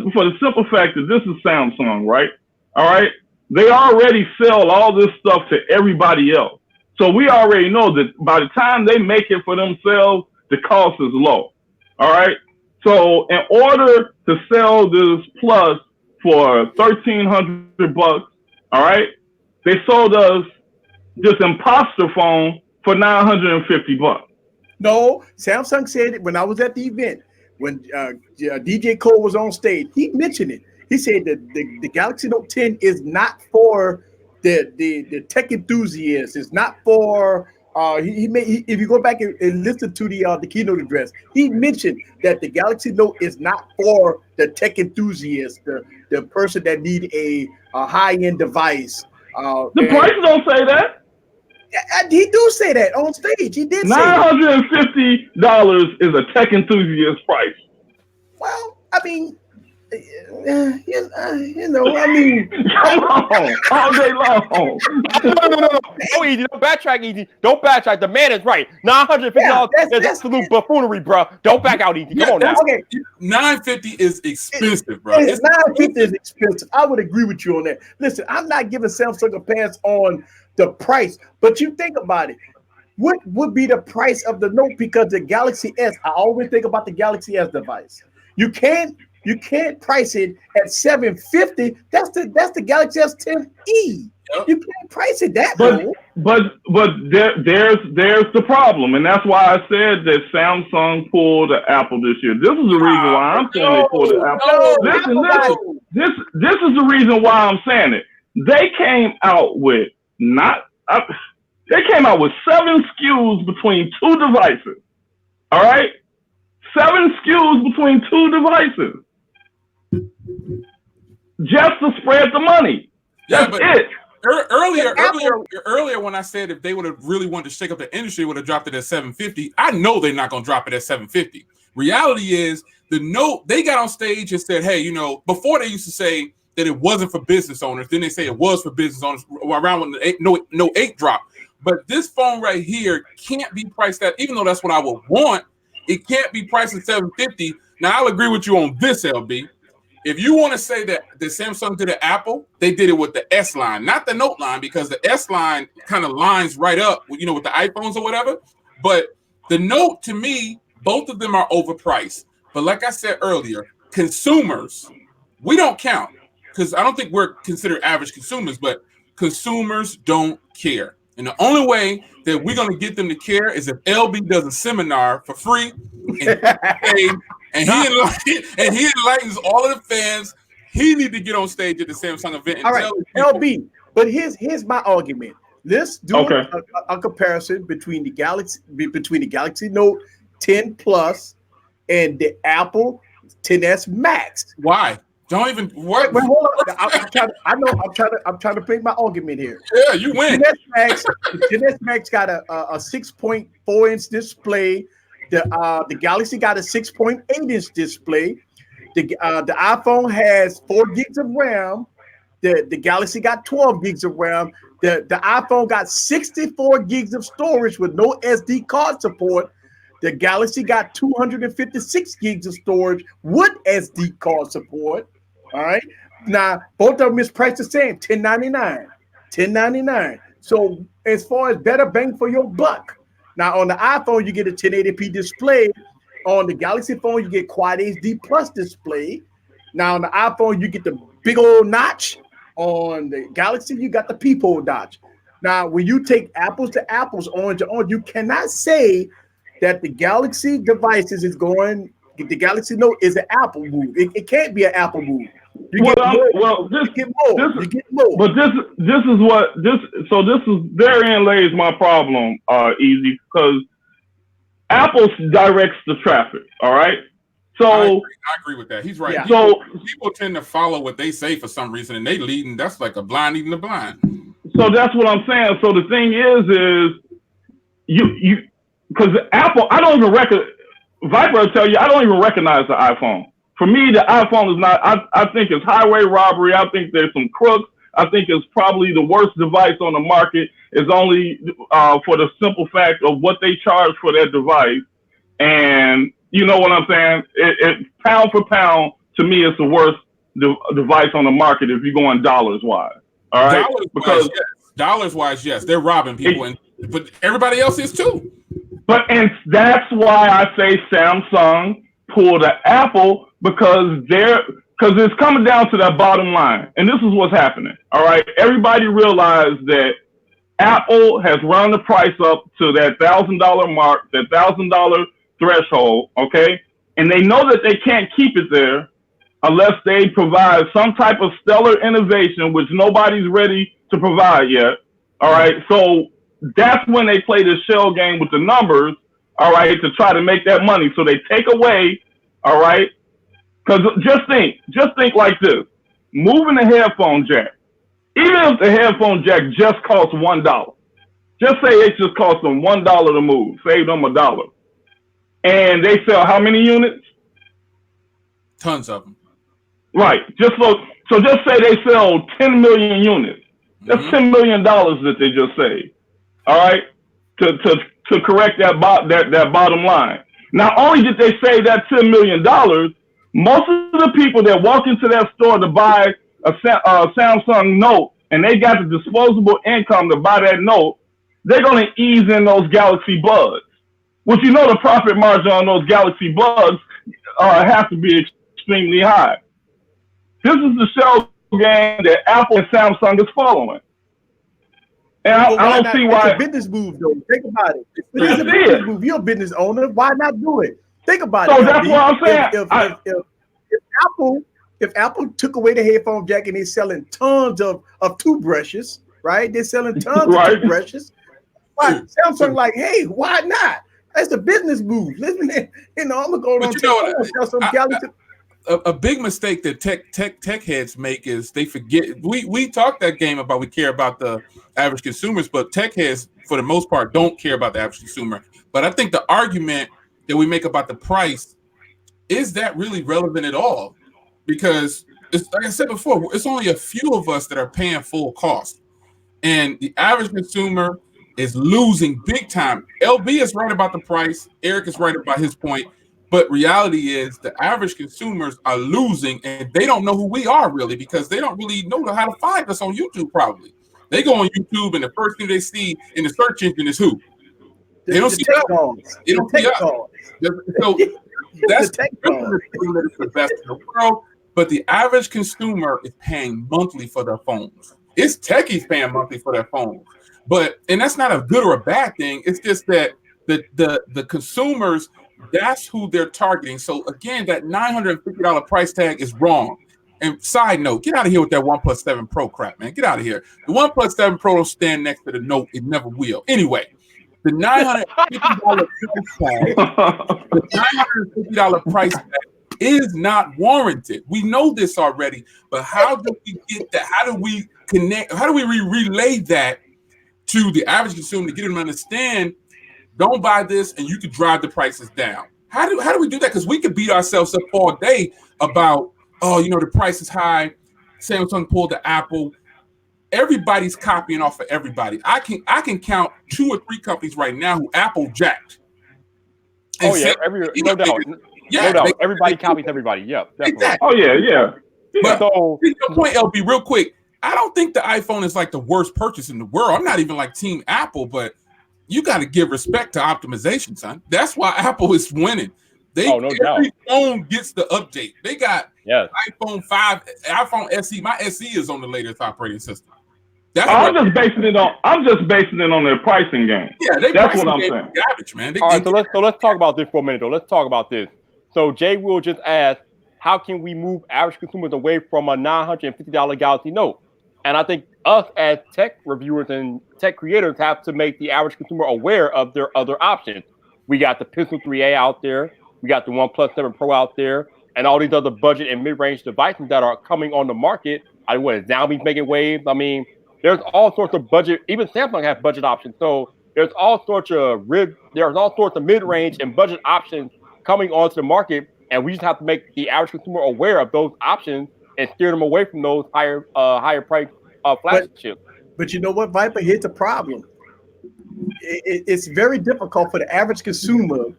is Samsung, right? All right. They already sell all this stuff to everybody else. So we already know that by the time they make it for themselves, the cost is low. All right. So in order to sell this Plus for $1,300, all right, they sold us this imposter phone for $950. No, Samsung said it when I was at the event. When DJ Cole was on stage, he mentioned it. He said that the Galaxy Note 10 is not for the tech enthusiasts. It's not for if you go back and listen to the keynote address, he mentioned that the Galaxy Note is not for the tech enthusiast, the person that need a high-end device. The price don't say that. He do say that on stage. He did. $950 is a tech enthusiast price. Well, I mean, you know, I mean, come on, all day long. No, Easy. Don't backtrack, Easy. Don't backtrack. The man is right. $950 is absolute buffoonery, bro. Don't back out, Easy. Come on now. Okay. $950 is expensive, bro. $950 is expensive. I would agree with you on that. Listen, I'm not giving Samsung a pass on the price, but you think about it. what would be the price of the Note? Because the Galaxy S, I always think about the Galaxy S device. You can't price it at $750. That's the Galaxy S10e. Yep. You can't price it that low. But there's the problem, and that's why I said that Samsung pulled the Apple this year. This is the reason why I'm saying they pulled the Apple. Listen. This is the reason why I'm saying it. They came out with They came out with 7 SKUs between 2 devices. All right? 7 SKUs between 2 devices. Just to spread the money. That's it. Earlier, when I said if they would have really wanted to shake up the industry, would have dropped it at $750. I know they're not going to drop it at $750. Reality is, the Note, they got on stage and said, hey, before they used to say that it wasn't for business owners. Then they say it was for business owners around when the Note 8 dropped. But this phone right here can't be priced at, even though that's what I would want, it can't be priced at $750. Now, I'll agree with you on this, LB. If you want to say that the Samsung did it Apple, they did it with the S line, not the Note line, because the S line kind of lines right up, with the iPhones or whatever. But the Note, to me, both of them are overpriced. But like I said earlier, consumers, we don't count, because I don't think we're considered average consumers, but consumers don't care. And the only way that we're going to get them to care is if LB does a seminar for free and he enlightens all of the fans. He need to get on stage at the Samsung event. And all right, LB. But here's my argument. Let's do a comparison between the Galaxy Note 10 Plus and the Apple 10s Max. Why? Don't even what? Wait, hold on. I'm trying to bring my argument here. Yeah, you win. The 10s Max got a 6.4 inch display. The Galaxy got a 6.8 inch display. The iPhone has 4 gigs of RAM. The Galaxy got 12 gigs of RAM. The iPhone got 64 gigs of storage with no SD card support. The Galaxy got 256 gigs of storage with SD card support. All right. Now, both of them is priced the same, $1099. So as far as better bang for your buck. Now, on the iPhone, you get a 1080p display. On the Galaxy phone, you get Quad HD Plus display. Now, on the iPhone, you get the big old notch. On the Galaxy, you got the peephole notch. Now, when you take apples to apples, orange to orange, you cannot say that the Galaxy devices the Galaxy Note is an Apple move. It can't be an Apple move. You get more. But therein lays my problem, Easy, because Apple directs the traffic. All right. So I agree with that. He's right. Yeah. So people tend to follow what they say for some reason, and they lead, and that's like a blind leading the blind. So that's what I'm saying. So the thing is you because Apple, I don't even Viper will tell you, I don't even recognize the iPhone. For me, the iPhone is not, I think it's highway robbery. I think there's some crooks. I think it's probably the worst device on the market. It's only for the simple fact of what they charge for that device. And you know what I'm saying? It pound for pound, to me, it's the worst device on the market if you're going dollars-wise. All right? Dollars-wise, yes. They're robbing people, but everybody else is too. And that's why I say Samsung pulled the Apple, because it's coming down to that bottom line. And this is what's happening. All right. Everybody realized that Apple has run the price up to that $1,000 mark, that $1,000 threshold. Okay. And they know that they can't keep it there unless they provide some type of stellar innovation, which nobody's ready to provide yet. All right. So that's when they play this shell game with the numbers, all right, to try to make that money. So they take away, all right, because just think like this. Moving the headphone jack, even if the headphone jack just costs $1, just say it just costs them $1 to move, save them $1. And they sell how many units? Tons of them. Right. So just say they sell 10 million units. That's $10 million that they just saved. All right, to correct that bottom line. Not only did they save that $10 million, most of the people that walk into that store to buy a Samsung Note, and they got the disposable income to buy that Note, they're going to ease in those Galaxy Buds, which you know the profit margin on those Galaxy Buds has to be extremely high. This is the shell game that Apple and Samsung is following. And I don't see why. It's a business move, though. Think about it. It's a business move. You're a business owner. Why not do it? Think about it. So that's what I'm saying. If Apple took away the headphone jack and they're selling tons of toothbrushes, right? They're selling tons of toothbrushes. Why? Samsung like, hey, why not? That's the business move. Listen, I'm gonna go on some Galaxy. A big mistake that tech heads make is they forget. We talk that game about we care about the average consumers, but tech heads for the most part don't care about the average consumer. But I think the argument that we make about the price, is that really relevant at all? Because it's like I said before, it's only a few of us that are paying full cost, and the average consumer is losing big time. LB is right about the price. Eric is right about his point. But reality is the average consumers are losing, and they don't know who we are really, because they don't really know how to find us on YouTube. Probably they go on YouTube and the first thing they see in the search engine is who. They don't see us. They don't see us. So that's the best in the world. But the average consumer is paying monthly for their phones. It's techies paying monthly for their phones. And that's not a good or a bad thing. It's just that the consumers, that's who they're targeting. So again, that $950 price tag is wrong. And side note, get out of here with that OnePlus 7 Pro crap, man. Get out of here. The OnePlus 7 Pro don't stand next to the Note. It never will. Anyway, the $950 price tag is not warranted. We know this already, but how do we get that? How do we connect? How do we relay that to the average consumer to get them to understand? Don't buy this, and you can drive the prices down. How do we do that? Because we could beat ourselves up all day about, the price is high. Samsung pulled the Apple. Everybody's copying off of everybody. I can count 2 or 3 companies right now who Apple jacked. No doubt. No doubt. Everybody copies everybody. Yeah, definitely. Exactly. Oh yeah. But to your point, LB, real quick, I don't think the iPhone is like the worst purchase in the world. I'm not even like Team Apple, but you got to give respect to optimization, son. That's why Apple is winning. Every phone gets the update. They got iPhone 5, iPhone SE. My SE is on the latest operating system. I'm just basing it on their pricing game. Yeah, that's what I'm saying. Garbage, man. All right, so let's talk about this for a minute, though. Let's talk about this. So Jay Will just asked, how can we move average consumers away from a $950 Galaxy Note? And I think us as tech reviewers and tech creators have to make the average consumer aware of their other options. We got the Pixel 3a out there. We got the OnePlus 7 Pro out there, and all these other budget and mid-range devices that are coming on the market. Xiaomi's making waves. I mean, there's all sorts of budget. Even Samsung has budget options. So there's all sorts of mid-range and budget options coming onto the market, and we just have to make the average consumer aware of those options and steer them away from those higher price flagships. But you know what, Viper? Here's the problem. It's very difficult for the average consumer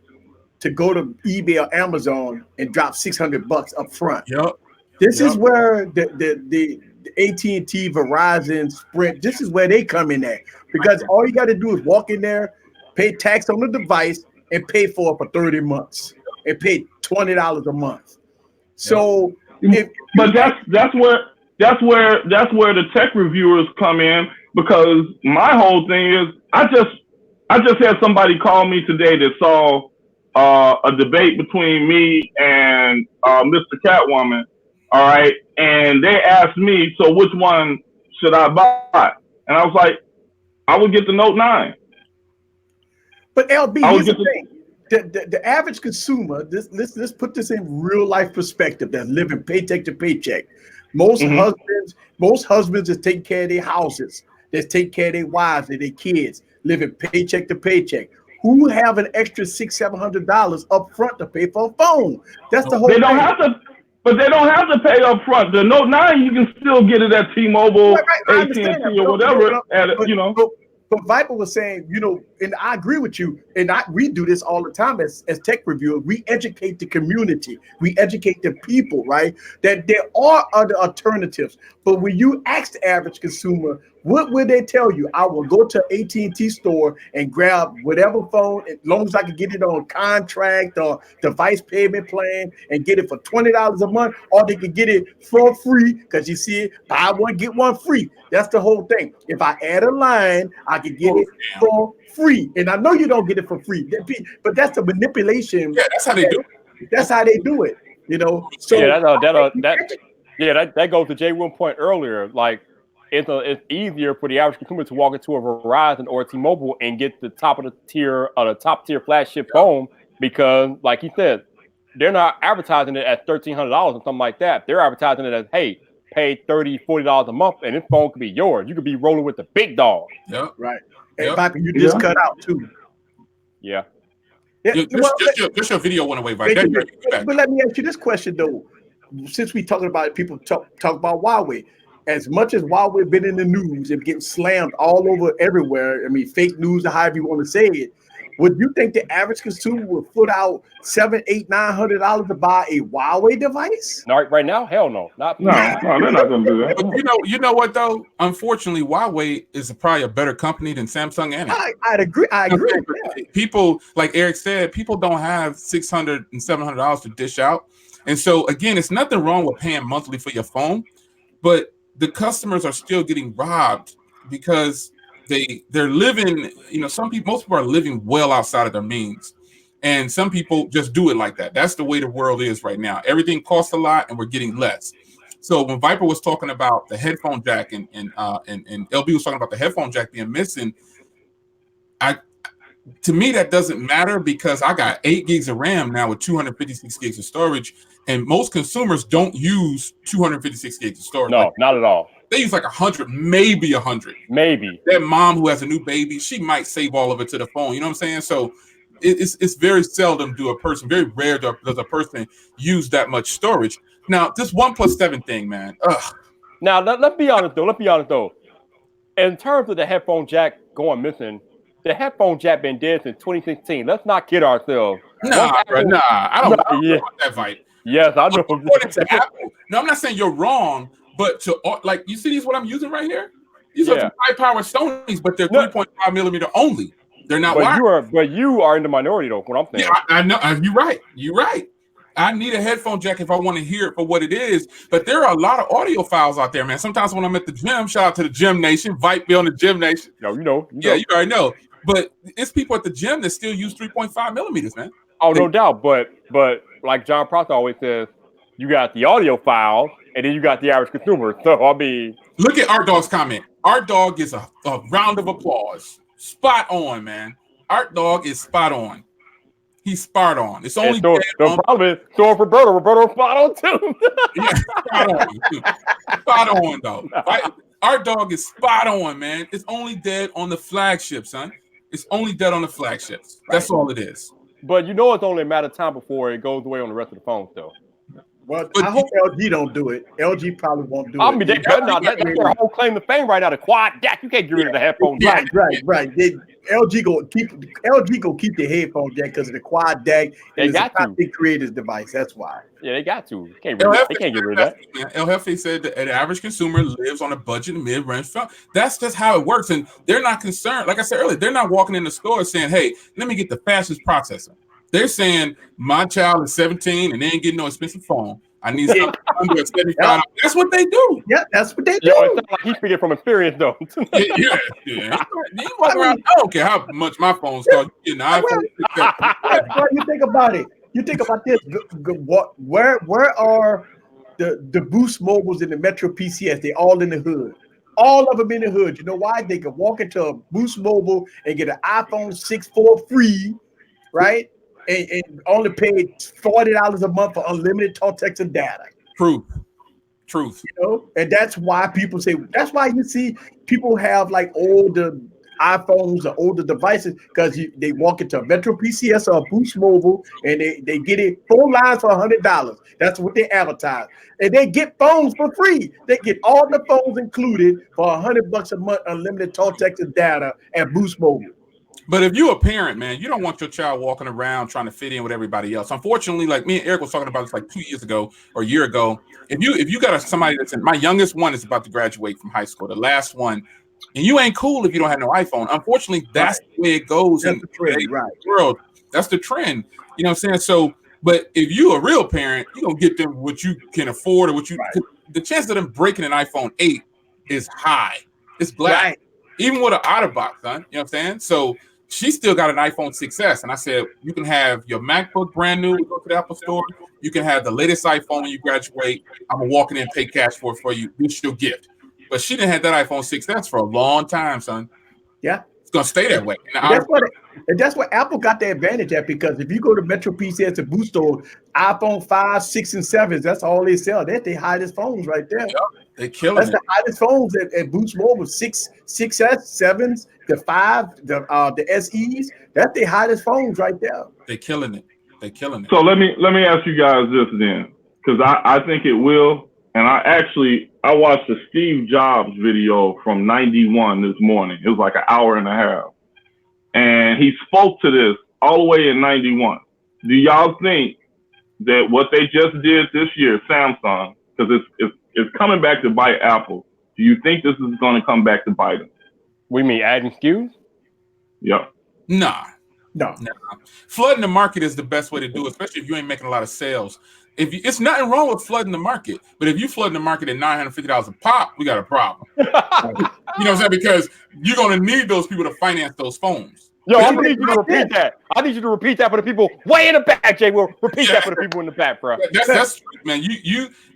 to go to eBay or Amazon and drop $600 up front. Yep. This is where the AT&T, Verizon, Sprint, this is where they come in at. Because all you got to do is walk in there, pay tax on the device, and pay for it for 30 months and pay $20 a month. So, but that's where the tech reviewers come in, because my whole thing is I just had somebody call me today that saw a debate between me and Mr. Catwoman. All right, and they asked me, so which one should I buy? And I was like, I would get the Note 9. But LB, here's the thing. The average consumer, let's put this in real life perspective, that's living paycheck to paycheck. Most husbands is taking care of their houses, that's taking care of their wives and their kids, living paycheck to paycheck. Who have an extra $600-700 up front to pay for a phone? That's the whole thing. But they don't have to pay up front. The Note 9, you can still get it at T-Mobile, AT&T, or whatever. But Viper was saying, and I agree with you, and we do this all the time as tech reviewers. We educate the community. We educate the people, right? That there are other alternatives. But when you ask the average consumer, What will they tell you? I will go to AT&T store and grab whatever phone, as long as I can get it on contract or device payment plan, and get it for $20 a month, or they can get it for free because you see it, buy one get one free. That's the whole thing. If I add a line, I can get it for free, and I know you don't get it for free, but that's the manipulation. Yeah, that's how they do it. That's how they do it. You know. So that goes to Jay Will's point earlier. Like, it's easier for the average consumer to walk into a Verizon or a T-Mobile and get the top tier flagship phone, because, like he said, they're not advertising it at $1,300 or something like that. They're advertising it as, hey, pay $30, $40 a month, and this phone could be yours. You could be rolling with the big dog. Yeah, right. And Viper, you just cut out too. Yeah. Just your video went away, Viper. But let me ask you this question though. Since we talking about it, people talk about Huawei. As much as Huawei been in the news and getting slammed all over everywhere, I mean, fake news or however you want to say it, would you think the average consumer would put out $700, $800, $900 to buy a Huawei device? Not right now, hell no. No, they're not gonna do that. But you know what though? Unfortunately, Huawei is probably a better company than Samsung and Apple. I'd agree. I agree. Yeah. People, like Eric said, people don't have $600 and $700 to dish out. And so again, it's nothing wrong with paying monthly for your phone, but the customers are still getting robbed because they're living, most people are living well outside of their means. And some people just do it like that. That's the way the world is right now. Everything costs a lot and we're getting less. So when Viper was talking about the headphone jack and LB was talking about the headphone jack being missing, to me, that doesn't matter because I got 8 gigs of RAM now with 256 gigs of storage, and most consumers don't use 256 gigs of storage. No, not at all. They use like 100, maybe 100. Maybe. That mom who has a new baby, she might save all of it to the phone. You know what I'm saying? So it's very seldom very rare does a person use that much storage. Now, this OnePlus 7 thing, man. Ugh. Now, let's be honest though. In terms of the headphone jack going missing, the headphone jack been dead since 2016. Let's not kid ourselves. Nah, I don't know about that fight. Yes, I know. According to Apple. No, I'm not saying you're wrong, but you see these what I'm using right here? These are high power Sonys, but they're 3.5 millimeter only. They're not wired. But you are in the minority though. What I'm saying. Yeah, I know. You're right. I need a headphone jack if I want to hear it for what it is. But there are a lot of audio files out there, man. Sometimes when I'm at the gym, shout out to the Gym Nation, Vype be on the Gym Nation. No, you know. Yeah, you already know. But it's people at the gym that still use 3.5 millimeters, man. Oh, no doubt. But like John Proctor always says, you got the audio file and then you got the average consumer. So I mean, look at Art Dog's comment. Art Dog is a round of applause. Spot on, man. Art Dog is spot on. He's spot on. It's only probably so for Roberto. Roberto spot on too. Yeah, spot on though. Right? Art Dog is spot on, man. It's only dead on the flagship, son. It's only dead on the flagships. That's all it is. But you know it's only a matter of time before it goes away on the rest of the phones, though. Well, I hope LG don't do it. LG probably won't do it. I mean, they better not. That's their whole claim to fame right now. The quad jack. You can't get rid of the headphone jack. Right. LG go keep the headphone jack because of the quad jack. They got to. They created this device. That's why. Yeah, they got to. They can't get rid of that. El Jefe said that an average consumer lives on a budget mid-range phone. That's just how it works, and they're not concerned. Like I said earlier, they're not walking in the store saying, "Hey, let me get the fastest processor." They're saying, "My child is 17 and they ain't getting no expensive phone. I need something under $75." That's what they do. Yeah, that's what they do. It sounds like he's speaking from experience, though. yeah. You walk around, I don't care how much my phone's cost. You know, well, you think about it. You think about this. Where are the Boost Mobiles and the Metro PCS? They all in the hood. All of them in the hood. You know why? They could walk into a Boost Mobile and get an iPhone 6 for free, right? And only paid $40 a month for unlimited talk, text, and data. Truth. You know, and that's why people say. That's why you see people have like older iPhones or older devices because they walk into a Metro PCS or a Boost Mobile and they get it 4 lines for $100. That's what they advertise, and they get phones for free. They get all the phones included for $100 a month, unlimited talk, text, and data at Boost Mobile. But if you're a parent, man, you don't want your child walking around trying to fit in with everybody else. Unfortunately, like me and Eric was talking about this like 2 years ago or a year ago. If you got somebody that's my youngest one is about to graduate from high school. The last one And you ain't cool if you don't have no iPhone. Unfortunately, that's the way it goes in the world. That's the trend. You know what I'm saying? So, but if you a real parent, you gonna get them what you can afford or what you. The chance of them breaking an iPhone 8 is high. It's black, even with an out of box, son. You know what I'm saying? So she still got an iPhone 6S, and I said you can have your MacBook brand new. We go to the Apple Store. You can have the latest iPhone when you graduate. I'm gonna walk in and pay cash for it for you. It's your gift. But she didn't have that iPhone 6S for a long time, son. Yeah. It's going to stay that way. And that's what Apple got the advantage at, because if you go to Metro PCS and Boot Store, iPhone 5, 6, and 7s, that's all they sell. That's the hottest phones right there. Yep. They're killing That's the hottest phones at Boost Mobile. 6S, 7s, the 5, the SEs. That's the hottest phones right there. They're killing it. They're killing it. So let me ask you guys this then, because I think it will. And I watched a Steve Jobs video from 91 this morning. It was like an hour and a half. And he spoke to this all the way in 91. Do y'all think that what they just did this year, Samsung, because it's coming back to bite Apple, do you think this is going to come back to bite them? We mean adding SKUs? Yep. Nah. No. Flooding the market is the best way to do it, especially if you ain't making a lot of sales. It's nothing wrong with flooding the market, but if you flooding the market at $950 a pop, we got a problem. You know what I'm saying? Because you're going to need those people to finance those phones. Yo, I'm gonna need you to repeat that. I need you to repeat that for the people way in the back, Jay. Will repeat that for the people in the back, bro. That's man.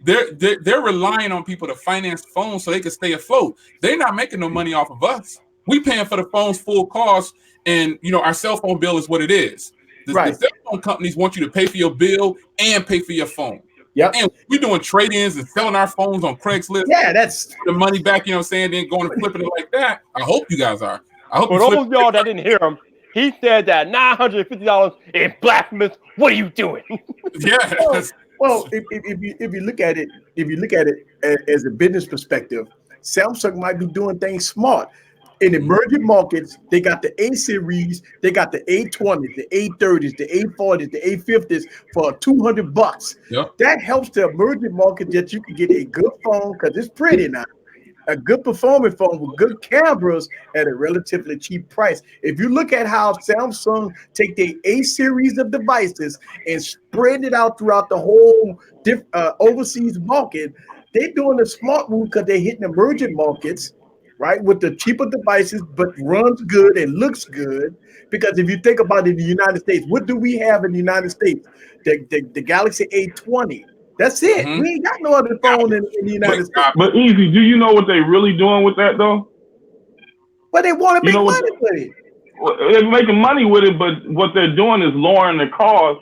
They're relying on people to finance phones so they can stay afloat. They're not making no money off of us. We paying for the phones full cost, and our cell phone bill is what it is. The cell phone companies want you to pay for your bill and pay for your phone. Yep. And we're doing trade-ins and selling our phones on Craigslist. Yeah, that's the money back, you know what I'm saying? Then going and flipping it like that. I hope you guys are. I hope for those y'all that didn't hear him, he said that $950 is blasphemous. What are you doing? Yeah. Well, if you look at it, as a business perspective, Samsung might be doing things smart. In emerging markets, they got the A series, they got the A20s, the A30s, the A40s, the A50s for $200. Yep. That helps the emerging market that you can get a good phone because it's pretty now. A good performing phone with good cameras at a relatively cheap price. If you look at how Samsung take the A series of devices and spread it out throughout the whole overseas market, they're doing a smart move because they're hitting emerging markets, right, with the cheaper devices, but runs good and looks good. Because if you think about it, in the United States, what do we have in the United States? The Galaxy A20. That's it. We ain't got no other phone in the United States. But Easy, do you know what they really doing with that though? But they want to make money with it. Well, they're making money with it, but what they're doing is lowering the cost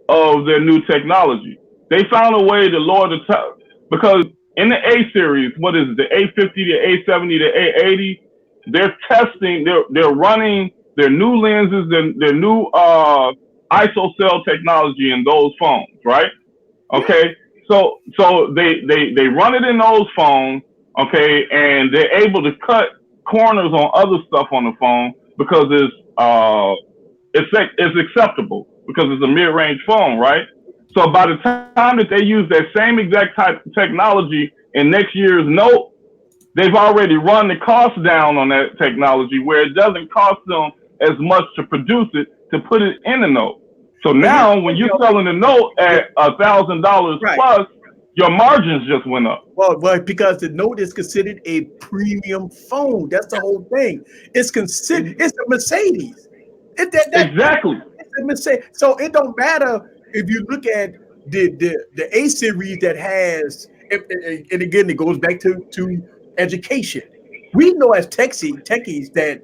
of their new technology. They found a way to lower the because in the A series, what is it? The A50, the A70, the A80, they're testing, they're running their new lenses, their new ISO cell technology in those phones, right? Okay, so they run it in those phones, okay, and they're able to cut corners on other stuff on the phone because it's acceptable because it's a mid-range phone, right? So by the time that they use that same exact type of technology in next year's Note, they've already run the cost down on that technology where it doesn't cost them as much to produce it to put it in the Note. So now when you're selling the Note at $1,000 plus, your margins just went up. Well, because the Note is considered a premium phone. That's the whole thing. It's a Mercedes. Exactly. It's a Mercedes. So it don't matter if you look at the A series that has, and again, it goes back to education. We know as techies that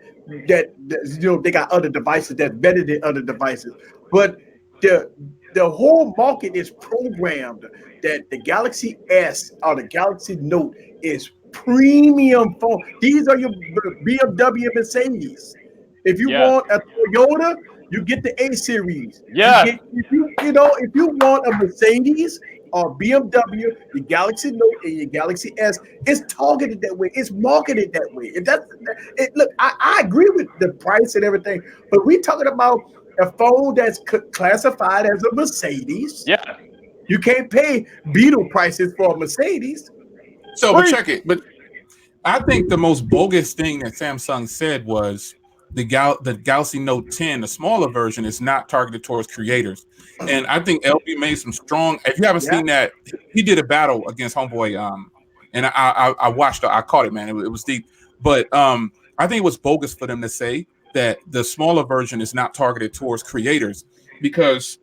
they got other devices that's better than other devices, but the whole market is programmed that the Galaxy S or the Galaxy Note is premium phone. These are your BMW and Mercedes. If you want a Toyota, you get the A series. Yeah. If you want a Mercedes or BMW, the Galaxy Note and your Galaxy S, it's targeted that way. It's marketed that way. Look, I agree with the price and everything, but we're talking about a phone that's classified as a Mercedes. Yeah. You can't pay Beetle prices for a Mercedes. So, but check it. But I think the most bogus thing that Samsung said was the Galaxy Note 10, the smaller version, is not targeted towards creators. And I think LB made some strong. If you haven't seen that, he did a battle against Homeboy. And I watched it. I caught it, man. It was deep. But I think it was bogus for them to say that the smaller version is not targeted towards creators, because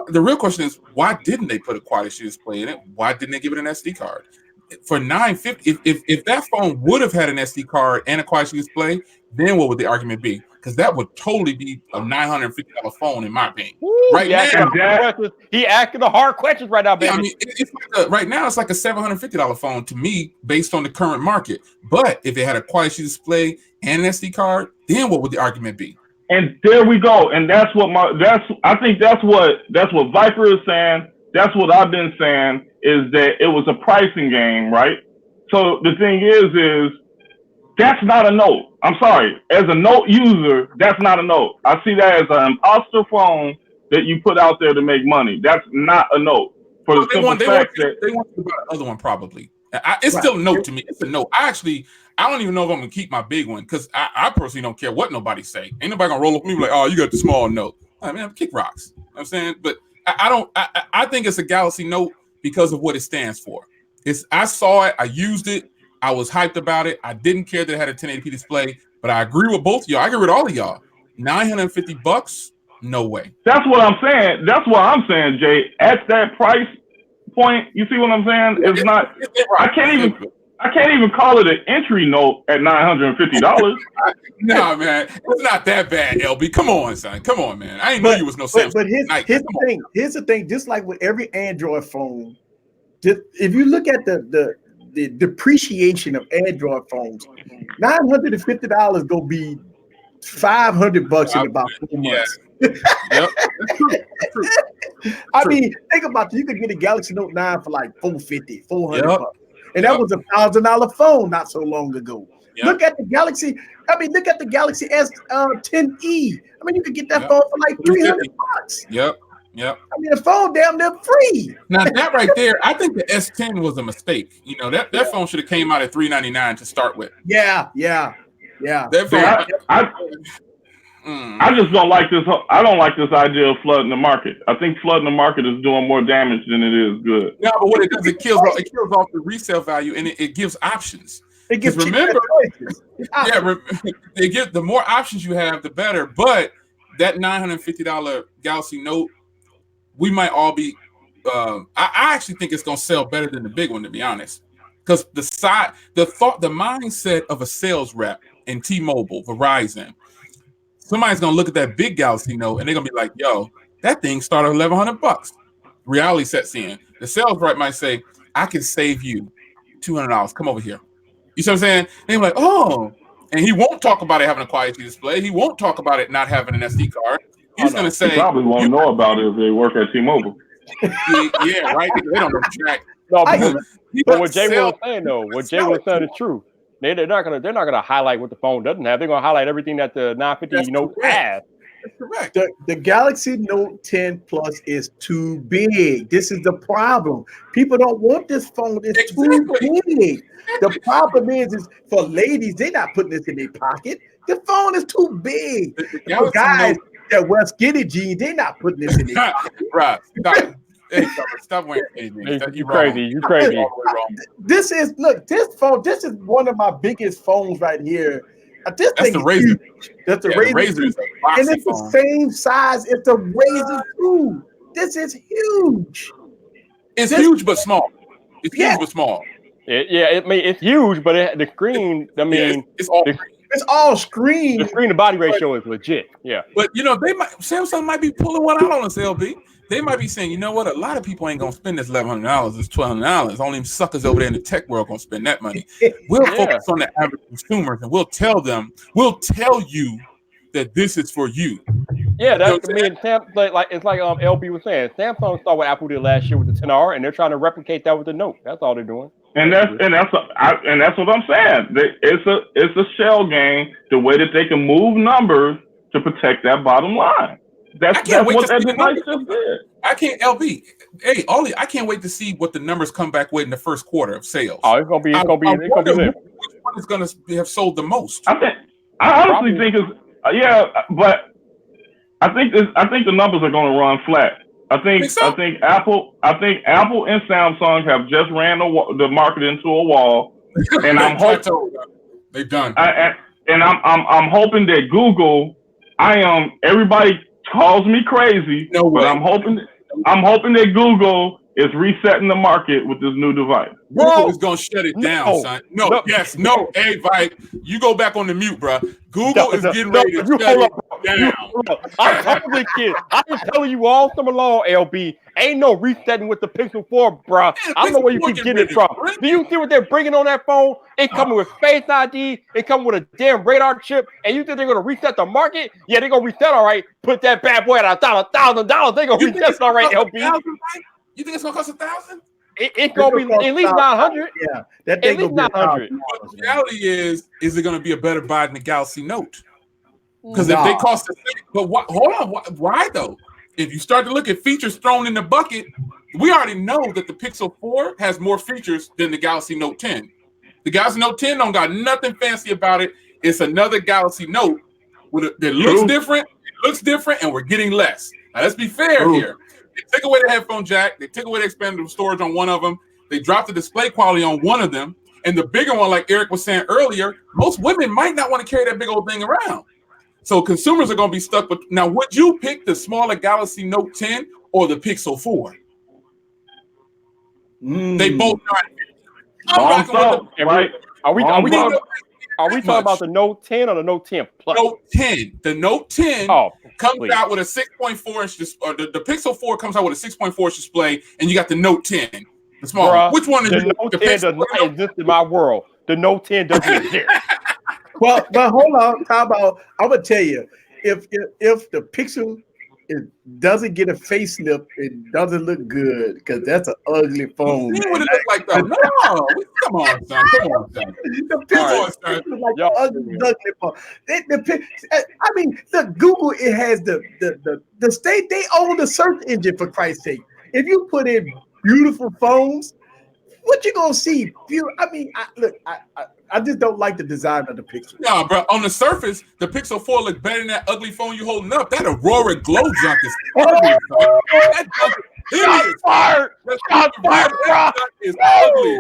the real question is, why didn't they put a Quad HD display in it? Why didn't they give it an SD card? For $950, if that phone would have had an SD card and a Quad HD display, then what would the argument be? Because that would totally be a $950 phone, in my opinion. Woo, right now, he asking the hard questions right now, baby. Yeah, I mean, it's like right now it's like a $750 phone to me, based on the current market. But if it had a Quad HD display and an SD card, then what would the argument be? And there we go. And that's what I think that's what Viper is saying. That's what I've been saying, is that it was a pricing game, right? So the thing is that's not a note. I'm sorry. As a note user, that's not a note. I see that as an imposter phone that you put out there to make money. That's not a note. For the simple fact that they want to buy the other one, probably. It's still a note to me. It's a note. I don't even know if I'm gonna keep my big one, because I personally don't care what nobody say. Ain't nobody gonna roll up with me like, oh, you got the small note. I mean, kick rocks. You know what I'm saying? But I think it's a Galaxy Note because of what it stands for. I saw it, I used it, I was hyped about it. I didn't care that it had a 1080p display, but I agree with both of y'all. I agree with all of y'all. $950, no way. That's what I'm saying. That's what I'm saying, Jay. At that price point, you see what I'm saying? It's not. I can't even call it an entry note at $950. No, man, it's not that bad, LB. Come on, son. Come on, man. I didn't know you was no Samsung. But here's the thing. Just like with every Android phone, if you look at the depreciation of Android phones, $950 gonna be $500 in about 4 months. Yep, that's true. That's true. I mean, think about it. You could get a Galaxy Note 9 for like $400. And that was $1,000 phone not so long ago. Yep. Look at the Galaxy S10e. I mean, you could get that phone for like $300. Yep. I mean, the phone damn near free. Now that right there, I think the S10 was a mistake. You know, that phone should have came out at $399 to start with. Yeah. That phone, I just don't like this. I don't like this idea of flooding the market. I think flooding the market is doing more damage than it is good. No, but what it does, it kills off the resale value, and it gives options. It gives choices. They give the more options you have, the better. But that $950 Galaxy Note, we might all be. I actually think it's gonna sell better than the big one, to be honest, because the mindset of a sales rep in T-Mobile, Verizon. Somebody's gonna look at that big Galaxy Note and they're gonna be like, "Yo, that thing started $1,100." Reality sets in. The sales rep might say, "I can save you $200. Come over here." You see what I'm saying? And they're like, "Oh," and he won't talk about it having a Quad HD display. He won't talk about it not having an SD card. He's gonna say, he probably won't know about it if they work at T-Mobile. Yeah, right. They don't know jack. No, but what Jay was saying is true. They're not gonna highlight what the phone doesn't have. They're gonna highlight everything that the 950 Note has. That's correct. The Galaxy Note 10 Plus is too big. This is the problem. People don't want this phone. It's too big. The problem is for ladies, they're not putting this in their pocket. The phone is too big. For guys that wear skinny jeans, they're not putting this in their pocket. Right. Stop wearing You crazy. This is phone. This is one of my biggest phones right here. This That's the Razor. Huge. That's the Razor. And it's the same size as the Razor 2. This is huge. It's huge but small. It's huge but small. It's huge, but the screen. I mean, it's all. It's all screen. The screen to body ratio is legit. Yeah. But Samsung might be pulling one out on us, LB. They might be saying, you know what? A lot of people ain't gonna spend this $1,100. It's $1,200. Only suckers over there in the tech world gonna spend that money. We'll focus on the average consumers, and we'll tell you that this is for you. Yeah, that's it's like LB was saying. Samsung saw what Apple did last year with the 10R, and they're trying to replicate that with the Note. That's all they're doing. And that's what I'm saying. It's a shell game. The way that they can move numbers to protect that bottom line. That's what that device just did. I can't, LB. Hey, Ollie, I can't wait to see what the numbers come back with in the first quarter of sales. Oh, it's gonna be lit. Which one is gonna have sold the most? I honestly think but I think the numbers are gonna run flat. I think Apple and Samsung have just ran the market into a wall, and I'm hoping they've done. And I'm hoping that Google. Everybody calls me crazy, but I'm hoping that Google is resetting the market with this new device. Google is gonna shut it down, son. No. Hey, Vipe, you go back on the mute, bro. Google is getting ready to shut it down. I'm telling this kid. I've been telling you all summer long, LB. Ain't no resetting with the Pixel 4, bro. I don't know where you keep getting it from. Do you see what they're bringing on that phone? It coming with Face ID. It coming with a damn radar chip. And you think they're gonna reset the market? Yeah, they're gonna reset all right. Put that bad boy at $1,000. They're gonna reset it all right, LB. You think it's gonna cost $1,000? It's gonna be at least 900. Yeah, that at least 900. But the reality is it going to be a better buy than the Galaxy Note? Because if they cost the same, but hold on, why though? If you start to look at features thrown in the bucket, we already know that the Pixel 4 has more features than the Galaxy Note 10. The Galaxy Note 10 don't got nothing fancy about it. It's another Galaxy Note that looks different. It looks different, and we're getting less. Now let's be fair here. They took away the headphone jack. They took away the expandable storage on one of them. They dropped the display quality on one of them. And the bigger one, like Eric was saying earlier, most women might not want to carry that big old thing around. So consumers are going to be stuck with. Now, would you pick the smaller Galaxy Note 10 or the Pixel 4? They both not. Right? Are we talking about the Note 10 or the Note 10 Plus? Note 10. The Note 10 comes out with a 6.4 inch, or the Pixel 4 comes out with a 6.4 inch display, and you got the Note 10, the small. Bruh, which one is the Note 10 does not exist in my world. The Note 10 doesn't exist. Well, but hold on. How about I'm gonna tell you, if the Pixel doesn't get a facelift, it doesn't look good because that's an ugly phone. See what it look like though? No, come on, son. The Pixel is like an ugly phone. I mean, look, Google. It has the state. They own the search engine, for Christ's sake. If you put in beautiful phones, what you gonna see? I mean, I just don't like the design of the Pixel. No, bro. On the surface, the Pixel 4 looks better than that ugly phone you holding up. That Aurora Glow junk is ugly. That junk is fired. Shots fired, bro. Is ugly.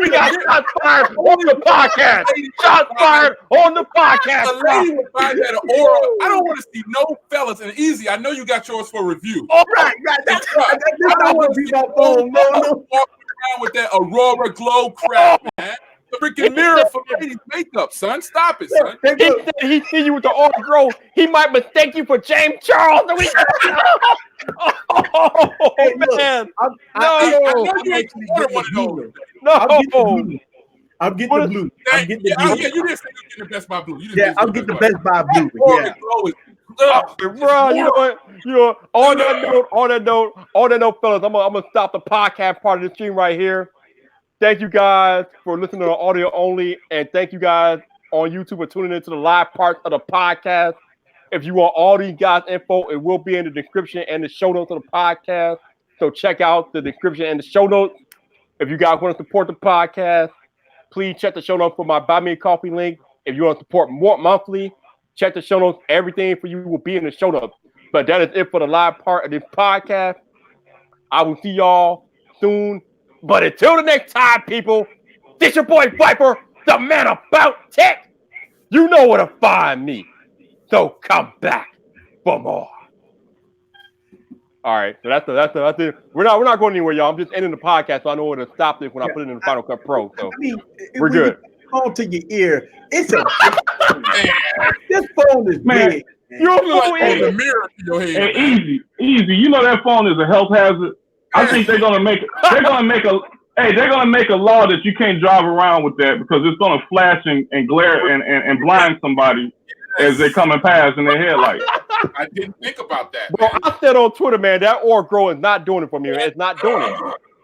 We got shots fired on the podcast. Shots fired on the podcast. A lady would buy that Aurora. I don't want to see no fellas. And Easy, I know you got yours for review. All right. That's right. I don't want to be my phone. No. Walking around with that Aurora Glow crap, man. The freaking mirror for ladies' makeup, son. Stop it, son. He said he see you with the Aura Glow. He might mistake you for James Charles. Hey, man. I know you ain't ordered one of those. No. I'm getting the blue. Yeah, you didn't say you getting the Best Buy blue. I'm getting the Best Buy blue. Yeah. Bro, you know what? On that note, fellas, I'm gonna stop the podcast part of the stream right here. Thank you guys for listening to audio only, and thank you guys on YouTube for tuning into the live parts of the podcast. If you want all these guys' info, it will be in the description and the show notes of the podcast. So check out the description and the show notes. If you guys want to support the podcast, please check the show notes for my Buy Me a Coffee link. If you want to support more monthly, check the show notes. Everything for you will be in the show notes. But that is it for the live part of this podcast. I will see y'all soon. But until the next time, people, this your boy Viper, the man about tech. You know where to find me. So come back for more. All right, so that's it. We're not going anywhere, y'all. I'm just ending the podcast, so I know where to stop this when I put it in the Final Cut Pro. So we're good. Call to your ear. It's a this phone is big. You're like the mirror to your head. Hey, easy. You know that phone is a health hazard. I think they're gonna make a law that you can't drive around with that because it's gonna flash and glare and blind somebody as they coming past in their headlights. I didn't think about that. Bro, I said on Twitter, man, that Aura Glow is not doing it for me. It's not doing it.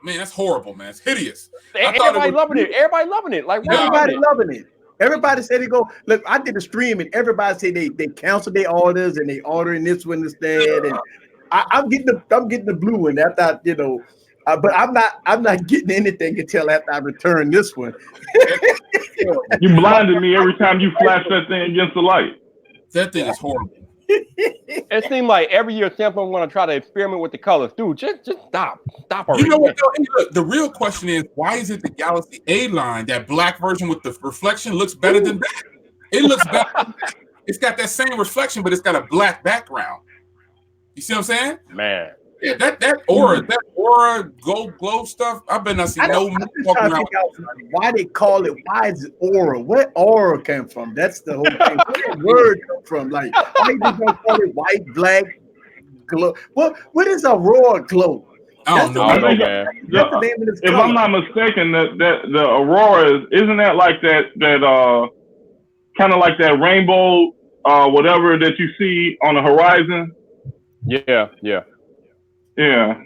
Man, that's horrible, man. It's hideous. Everybody loving it. Everybody loving it. Like everybody loving it. Everybody said they go. Look, I did a stream and everybody said they canceled their orders and they ordering this one instead. And I'm getting the blue one after but I'm not getting anything until after I return this one. You blinded me every time you flash that thing against the light. That thing is horrible. It seemed like every year Samsung want to try to experiment with the colors. Dude, just stop already. You know what though? Hey, look, the real question is, why is it the Galaxy A line, that black version with the reflection, looks better than that? It looks better than that. It's got that same reflection, but it's got a black background. You see what I'm saying? Man. Yeah, that aura gold glow stuff. I bet not see no walking around. Why they call it? Why is it aura? Where aura came from? That's the whole thing. Where the word come from? Like, why they gonna call it white, black, glow? What is aurora glow? I don't know, man. If I'm not mistaken, that the aurora isn't that like that kind of like that rainbow, whatever that you see on the horizon? Yeah. Yeah,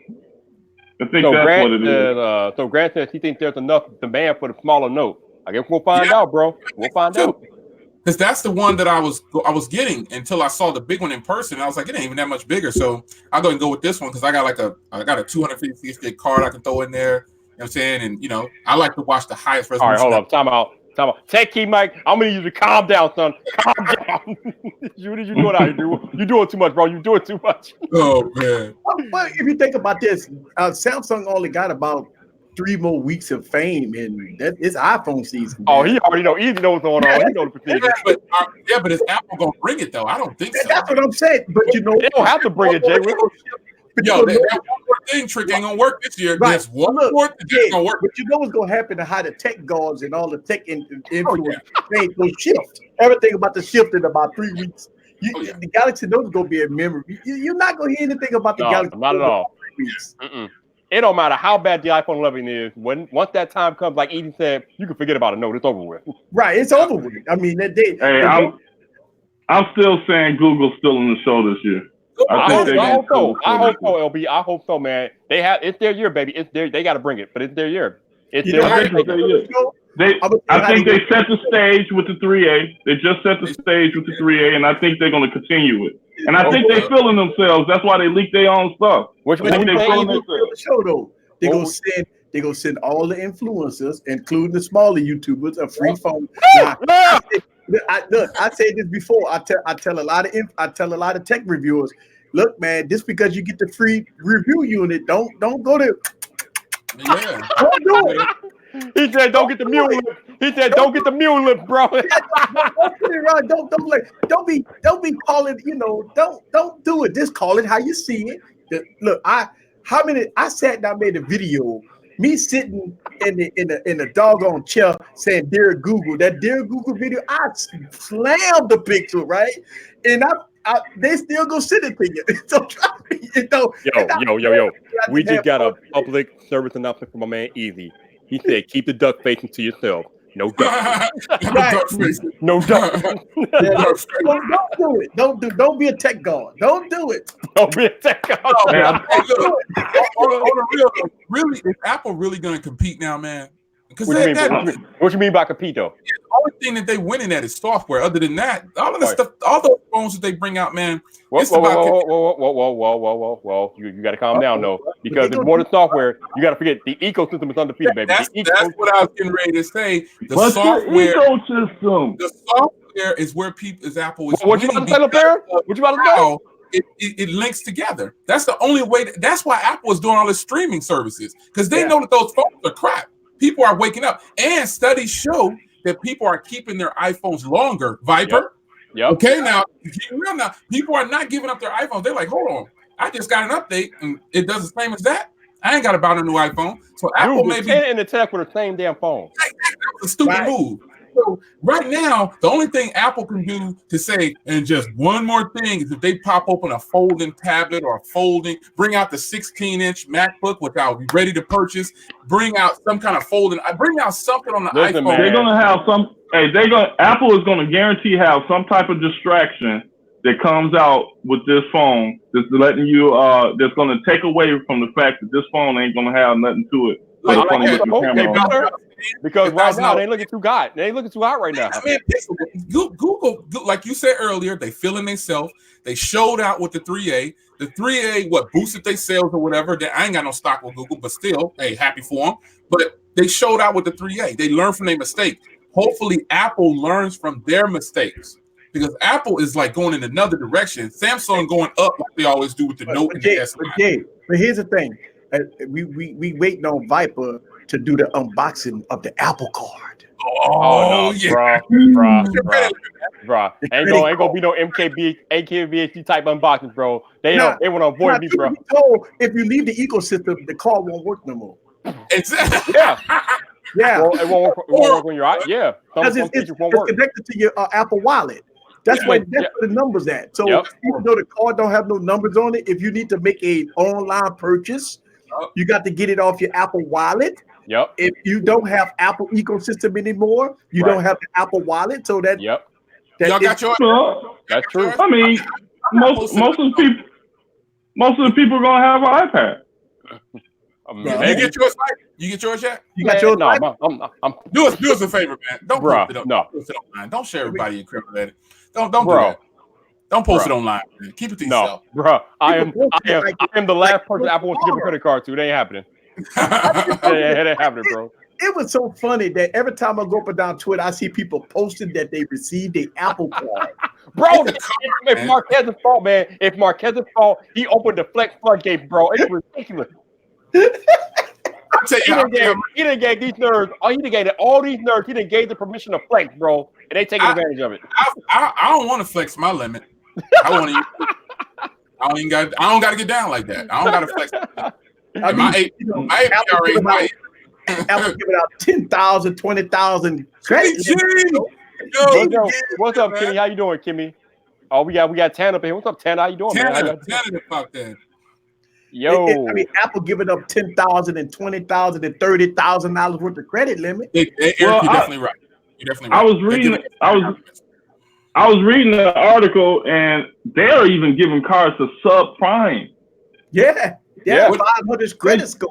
I think that's what it is. So Grant says he thinks there's enough demand for the smaller note. I guess we'll find out, bro. We'll find out. Because that's the one that I was getting until I saw the big one in person. I was like, it ain't even that much bigger. So I'll go and go with this one because I got a 256 gig card I can throw in there. You know what I'm saying? And I like to watch the highest resolution. All right, hold up. Time out. Tech key, Mike. I'm gonna need you to calm down, son. Calm down. You doing out here? You're doing too much, bro. You're doing too much. Oh man. Well, if you think about this, Samsung only got about 3 more weeks of fame, and that is iPhone season. Oh, he already know. He knows what's going on. He knows the procedure. But is Apple gonna bring it though? I don't think so. That's what I'm saying. But they don't have to bring it, Jay. Yo, that one more thing trick ain't gonna work this year. Right. There's one more thing gonna work. But you know what's gonna happen to how the tech gods and all the tech influence things will shift. Everything about to shift in about 3 weeks. The Galaxy Note is gonna be a memory. You're not gonna hear anything about the Galaxy Note. Not at all. It don't matter how bad the iPhone 11 is. Once that time comes, like Edie said, you can forget about a Note. It's over with. Right, it's over with. I mean, that day. Hey, I'm still saying Google's still in the show this year. I hope so, LB. I hope so, man. It's their year, baby. It's they got to bring it, but it's their year. It's their year. I think they set the stage with the 3A. They just set the stage with the 3A, and I think they're going to continue it. And I think they're feeling themselves. That's why they leak their own stuff. Which I think they're feeling themselves. They're gonna send all the influencers, including the smaller YouTubers, a free phone. I said this before. I tell a lot of tech reviewers, look, man, just because you get the free review unit, don't go to. Yeah. Don't do it. He said, "Don't get the mule lip." He said, "Don't get the mule lip, bro." Don't be calling. Don't do it. Just call it how you see it. Look, I sat down, made a video. Me sitting in the doggone chair saying "Dear Google," that "Dear Google" video, I slammed the picture, right? And they still go send it to you. So yo. We just got a public service announcement from my man Easy. He said, "Keep the duck facing to yourself. No duck. No duck. Don't do it. Don't be a tech god. Don't do it. Don't be a tech god." On the real, really, is Apple really going to compete now, man? Because what you mean by compete, though? The only thing that they winning at is software. Other than that, all of the stuff, all those phones that they bring out, man. Whoa. You got to calm down, though, because it's more than software. You got to forget the ecosystem is undefeated, baby. That's what I was getting ready to say. The software is where Apple is. What you about to say, LePair? What you about to know? It links together. That's the only way. That's why Apple is doing all the streaming services, because they know that those phones are crap. People are waking up, and studies show that people are keeping their iPhones longer. Viper. Yep. Okay, now people are not giving up their iPhones. They're like, hold on, I just got an update, and it does the same as that. I ain't got to buy a new iPhone. So Apple maybe 10 and the tech with the same damn phone. That's a stupid move. So right now, the only thing Apple can do to say, and just one more thing, is if they pop open a folding tablet or bring out the 16-inch MacBook, which I'll be ready to purchase, bring out some kind of bring out something on the iPhone. Man. They're gonna have some. Apple is gonna guarantee have some type of distraction that comes out with this phone that's letting you that's gonna take away from the fact that this phone ain't gonna have nothing to it. because right now they ain't looking too hot. They ain't looking too hot right now. I mean, Google, like you said earlier, they feeling themselves. They showed out with the 3A. The 3A, boosted their sales or whatever. I ain't got no stock with Google, but still, hey, happy for them. But they showed out with the 3A. They learned from their mistakes. Hopefully, Apple learns from their mistakes. Because Apple is like going in another direction. Samsung going up like they always do with the Note and the S. But here's the thing. We waiting on Viper to do the unboxing of the Apple Card. Oh no, yeah, bro. Ain't gonna be no MKBHD type unboxing, bro. They want to avoid me, bro. If you leave the ecosystem, the card won't work no more. Exactly. Yeah. Well, it won't work when you're out. Yeah, it's connected to your Apple Wallet. That's where the numbers at. So even though the card don't have no numbers on it, if you need to make a online purchase, you got to get it off your Apple Wallet. Yep. If you don't have Apple ecosystem anymore, you don't have the Apple Wallet. So that y'all got your. That's true. I mean, most of the people are gonna have an iPad. You get yours, Mike? You get yours yet? You got yours? No, I'm do us a favor, man. Don't post it online. Don't share everybody your credit letter. Don't do that. Don't post it online, man. Keep it to yourself. Bro. I am the last person Apple wants to give a credit card to. It ain't happening. It ain't happening, bro. It was so funny that every time I go up and down Twitter, I see people posting that they received an Apple Card. Bro, if Marquez's fault, man. If Marquez's fault, he opened the Flex floodgate, bro. It's ridiculous. I'll tell you, he didn't give these nerds. He didn't give all these nerds. He didn't give the permission to flex, bro, and they taking advantage of it. I don't want to flex my limit. I don't got to get down like that. I don't got to flex. My APR Apple giving out 10,000, 20,000 credits. What's up, Kimmy? How you doing, Kimmy? Oh, we got Tan up here. What's up, Tan? How you doing, man? Tanner about that. Yo, Apple giving up 10,000 and 20,000 and $30,000 worth of credit limit. You're definitely right. You're definitely right. I was reading the article, and they're even giving cards to subprime. Yeah. 500 credit score.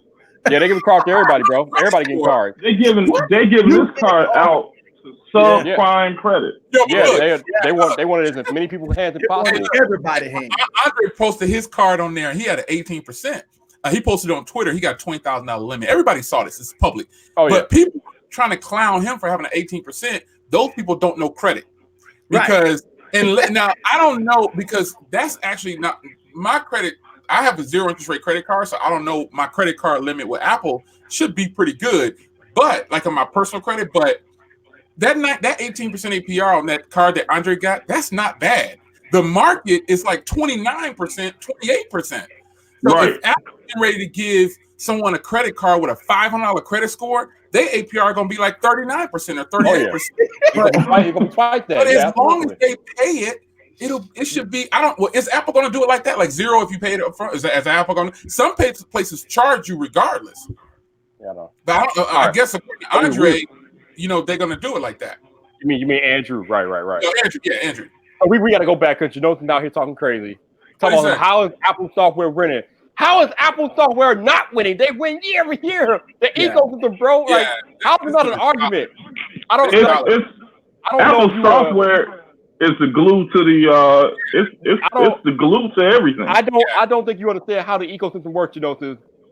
Yeah, they giving cards to everybody, bro. Everybody getting cards. They giving this card out to subprime credit. They want it in as many people's hands as possible. Everybody hands. Andre posted his card on there, and he had an 18%. He posted it on Twitter. He got a $20,000 limit. Everybody saw this. It's public. But people trying to clown him for having an 18%. Those people don't know credit because now I don't know because that's actually not my credit. I have a 0 interest rate credit card, so I don't know my credit card limit with Apple should be pretty good. But like on my personal credit, but that 18% APR on that card that Andre got, that's not bad. The market is like 29%, 28%. So if Apple is ready to give someone a credit card with a $500 credit score, their APR are going to be like 39% or 38%. You're going to fight that. But as long as they pay it, it should be. Is Apple going to do it like that? Like 0 if you pay it up front? Is Apple going to? Some places charge you regardless. Yeah, no. But I guess according to Andre, they're going to do it like that. You mean Andrew? Right. Andrew. Oh, we got to go back because out here talking crazy. Talking about how is Apple software winning? How is Apple software not winning? They win every year. The ecosystem, bro. Like, how is not an argument? I don't know. Apple software is the glue to the. It's the glue to everything. I don't think you understand how the ecosystem works.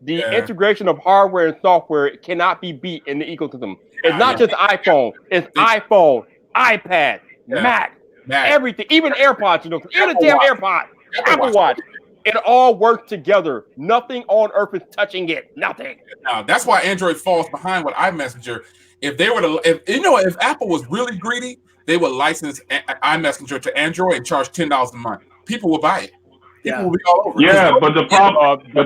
The integration of hardware and software cannot be beat in the ecosystem. It's not just iPhone. It's iPhone, iPad, Mac, everything. Even AirPods. Even the damn AirPods, Apple Watch. It all works together. Nothing on earth is touching it. Nothing. That's why Android falls behind with iMessenger. If they were to, if Apple was really greedy, they would license iMessenger to Android and charge $10 a month. People will buy it. People will be all over. Yeah, but the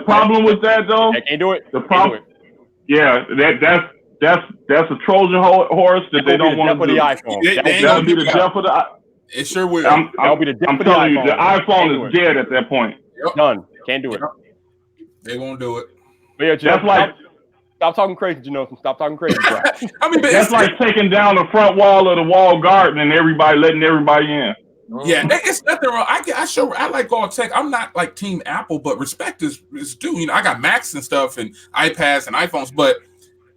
problem with that though, they can't do it. The problem, that's a Trojan horse that they don't want to do. The iPhone. That'll be the death of the. It sure will. That'll be the death I'm of the telling iPhone. you, the iPhone is dead at that point. Done. Can't do it. They won't do it. But yeah, that's like. Stop talking crazy, Stop talking crazy, bro. That's like taking down the front wall of the walled garden and letting everybody in. Yeah, it's nothing wrong. I like all tech. I'm not like Team Apple, but respect is due. I got Macs and stuff and iPads and iPhones, but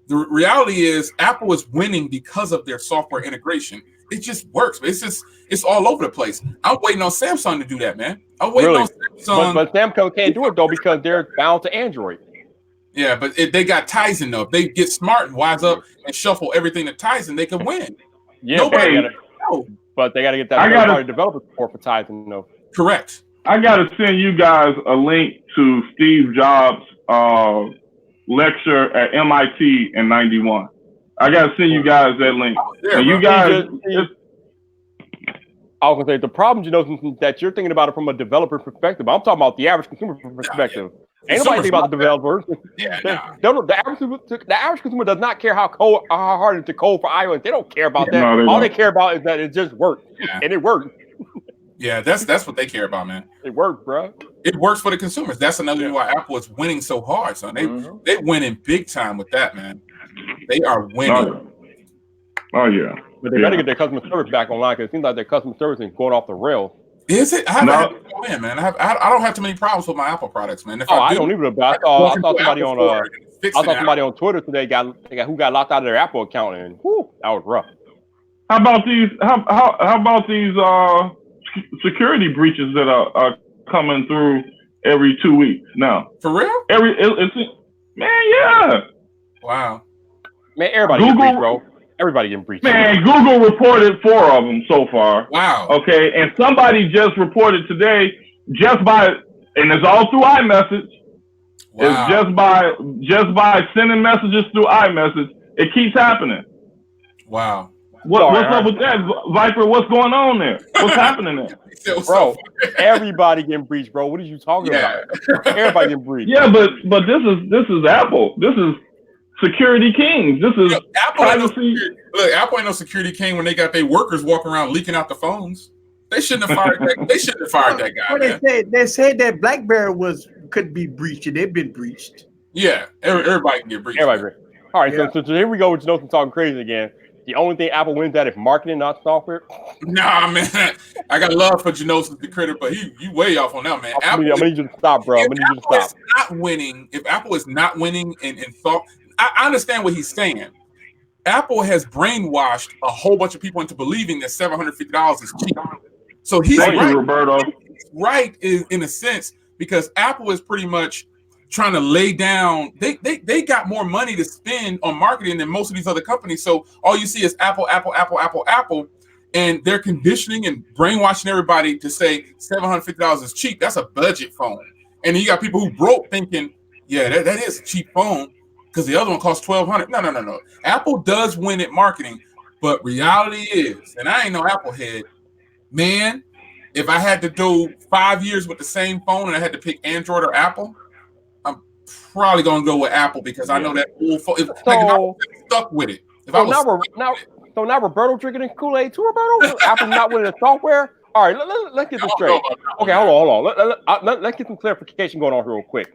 The reality is Apple is winning because of their software integration. It just works. It's all over the place. I'm waiting on Samsung to do that, man. I'm waiting on Samsung. But Samsung can't do it though because they're bound to Android. Yeah, but they got Tizen though. If they get smart and wise up and shuffle everything to Tizen, they can win. Yeah, but they got to get that third-party developer support for Tizen though. Correct. I got to send you guys a link to Steve Jobs' lecture at MIT in '91. I got to send you guys that link. And you guys, I was gonna say the problem, that you're thinking about it from a developer perspective. I'm talking about the average consumer perspective. Ain't nobody thinking about the developers. The average consumer does not care how hard it is to code for iOS. They don't care about that. All they care about is that it just works, and it works. Yeah, that's what they care about, man. It works, bro. It works for the consumers. That's another reason why Apple is winning so hard. So they winning big time with that, man. They are winning. Oh yeah. But they better get their customer service back online because it seems like their customer service is going off the rails. Is it? I don't have too many problems with my Apple products, man. I don't either. But I saw somebody on Twitter today who got locked out of their Apple account, and that was rough. How about these? How about these security breaches that are coming through every 2 weeks now? For real? Yeah. Wow. Man, everybody getting breached, bro. Everybody getting breached. Man, Google reported 4 of them so far. Wow. Okay, and somebody just reported today, and it's all through iMessage. Wow. It's just by sending messages through iMessage. It keeps happening. Wow. What's up with that, Viper? What's going on there? What's happening there? Bro, everybody getting breached, bro. What are you talking about? Everybody getting breached. Yeah, but this is Apple. This is security kings. This is privacy. Apple ain't no security king when they got their workers walking around leaking out the phones. They shouldn't have fired that. They shouldn't have fired that guy. Well, they said that BlackBerry could be breached, and they've been breached. Yeah, everybody can get breached. Everybody. All right, so here we go with Janosen talking crazy again. The only thing Apple wins at is marketing, not software. Nah, man. I got love for Janosen, the critic, but you way off on that, man. I'm gonna need you to stop, bro. I'm gonna need you to stop. If Apple is not winning in thought, I understand what he's saying. Apple has brainwashed a whole bunch of people into believing that $750 is cheap. So he's right. Roberto. He's right in a sense because Apple is pretty much trying to lay down. They got more money to spend on marketing than most of these other companies. So all you see is Apple, and they're conditioning and brainwashing everybody to say $750 is cheap. That's a budget phone. And then you got people who broke thinking, yeah, that is a cheap phone because the other one costs $1,200. No. Apple does win at marketing, but reality is, and I ain't no Apple head, man. If I had to do 5 years with the same phone and I had to pick Android or Apple, I'm probably gonna go with Apple because I know that old phone. If I was stuck with it, so now Roberto drinking the Kool-Aid too, Roberto. Apple's not winning the software. All right, let's get this straight. Okay, hold on. Let's get some clarification going on here real quick.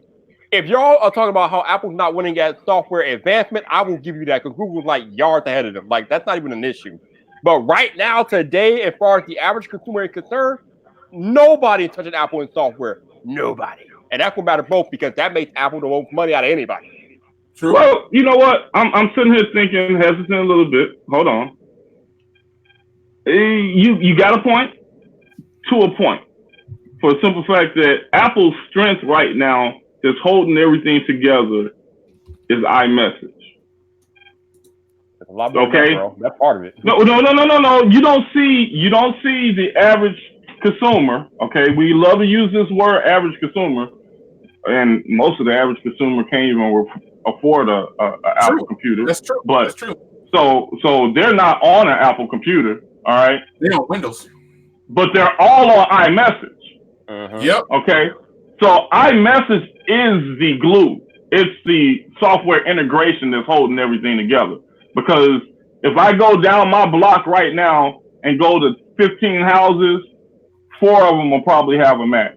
If y'all are talking about how Apple's not winning at software advancement, I will give you that because Google's like yards ahead of them. Like that's not even an issue. But right now, today, as far as the average consumer is concerned, nobody is touching Apple in software. Nobody. And that's what matters both because that makes Apple the most money out of anybody. True. Well, you know what? I'm sitting here thinking, hesitant a little bit. Hold on. You got a point to a point for the simple fact that Apple's strength right now is holding everything together is iMessage. That's a lot more okay, bro. That's part of it. No. You don't see the average consumer. Okay, we love to use this word, average consumer, and most of the average consumer can't even afford a Apple computer. That's true. But that's true. So they're not on an Apple computer. All right, they're on Windows, but they're all on iMessage. Yep. Okay. So iMessage is the glue. It's the software integration that's holding everything together. Because if I go down my block right now and go to 15 houses, 4 of them will probably have a Mac.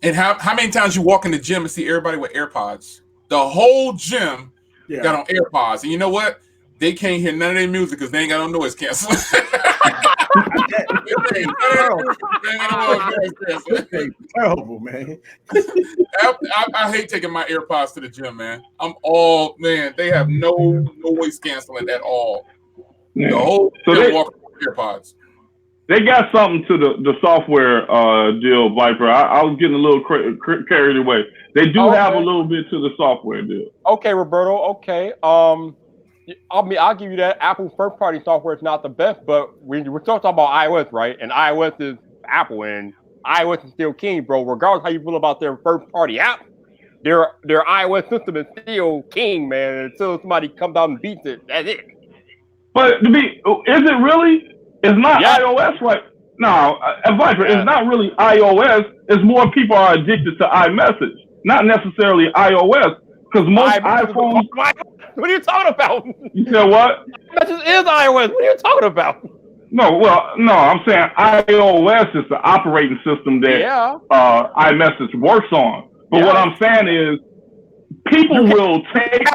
And how many times you walk in the gym and see everybody with AirPods? The whole gym got on AirPods. And you know what? They can't hear none of their music because they ain't got no noise canceling. Terrible, man. I hate taking my AirPods to the gym, man. They have no noise canceling at all. Yeah. The whole So they walk with AirPods. They got something to the software deal, Viper. I was getting a little carried away. They do have a little bit to the software deal. Okay, Roberto. Okay. I'll give you that. Apple first-party software is not the best, but we're talking about iOS, right? And iOS is Apple, and iOS is still king, bro. Regardless how you feel about their first-party app, their iOS system is still king, man. Until somebody comes out and beats it, that's it. But is it really? It's not iOS, right? No, Viper, it's not really iOS. It's more people are addicted to iMessage, not necessarily iOS, because most iPhones. What are you talking about? You said what? iMessage is iOS. What are you talking about? No, I'm saying iOS is the operating system that iMessage works on. But what I'm saying is, people will take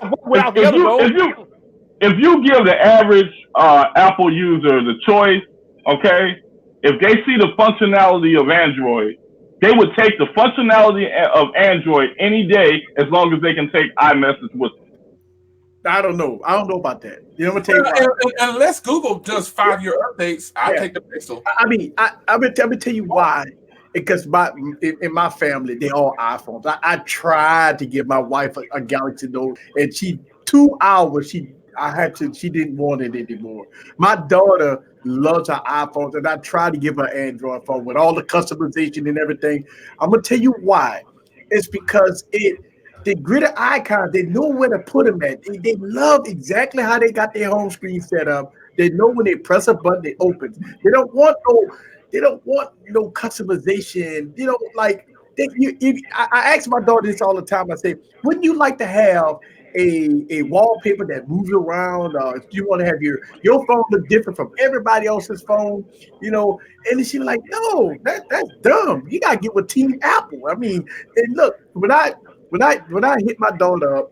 if you give the average Apple user the choice, okay, if they see the functionality of Android, they would take the functionality of Android any day as long as they can take iMessage with them. I don't know about that. You know what I'm telling you? Unless Google does 5-year updates, I take the Pixel. I mean, I'm gonna tell you why. Because in my family, they all iPhones. I tried to give my wife a Galaxy Note, and 2 hours she didn't want it anymore. My daughter loves her iPhones, and I tried to give her an Android phone with all the customization and everything. I'm gonna tell you why. It's because the gridded icons, they know where to put them at. They love exactly how they got their home screen set up. They know when they press a button, it opens. They don't want no customization. You know, like I ask my daughter this all the time. I say, wouldn't you like to have a wallpaper that moves around? If you want to have your phone look different from everybody else's phone, you know? And she's like, no, that's dumb. You gotta get with Team Apple. I mean, and look, when I hit my daughter up,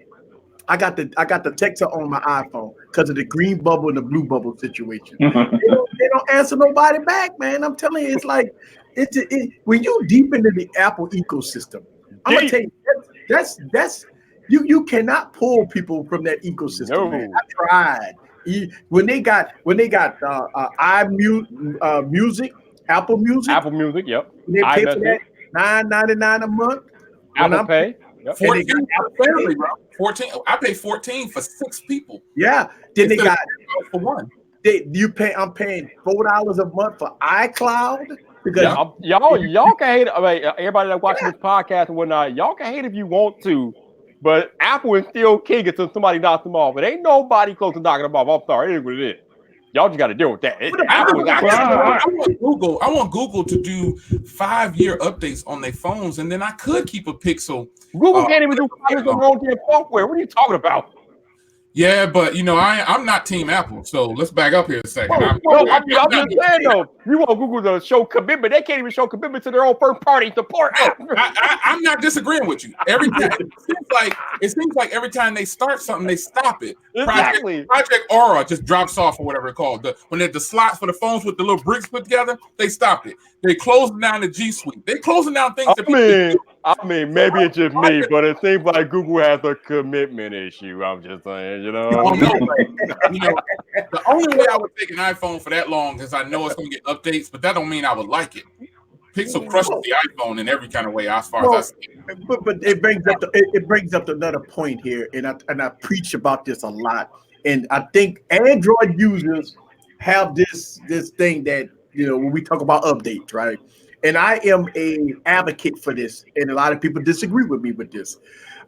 I got the text on my iPhone because of the green bubble and the blue bubble situation. They don't answer nobody back, man. I'm telling you, it's like when you deep into the Apple ecosystem, I'm gonna tell you that's you cannot pull people from that ecosystem. No. Man. I tried. When they got music, Apple Music, yep. They pay for that $9.99 a month. Apple Pay. Yep. 14, bro. 14. I pay 14 for 6 people. Yeah. Then they got for one. I'm paying $4 a month for iCloud because y'all can hate. I mean, everybody that watching this podcast and whatnot, y'all can hate if you want to, but Apple is still king until somebody knocks them off. But ain't nobody close to knocking them off. I'm sorry, it is what it is. Y'all just got to deal with that. I want Google to do 5-year updates on their phones, and then I could keep a Pixel. Google can't even do 5 years of their own damn software. What are you talking about? Yeah, but I'm not Team Apple, so let's back up here a second. I'm just saying though, you want Google to show commitment? They can't even show commitment to their own first-party support. I'm not disagreeing with you. Every time it seems like every time they start something, they stop it. Exactly. Project Aura just drops off or whatever it's called. When the slots for the phones with the little bricks put together, they stopped it. They closing down the G Suite. They closing down things. I mean, maybe it's just me, but it seems like Google has a commitment issue. I'm just saying, you know. The only way I would take an iPhone for that long is I know it's going to get updates, but that don't mean I would like it. Pixel crushes the iPhone in every kind of way, as far as I see it. But it brings up another point here, and I preach about this a lot. And I think Android users have this thing that, you know, when we talk about updates, right? And I am an advocate for this, and a lot of people disagree with me with this.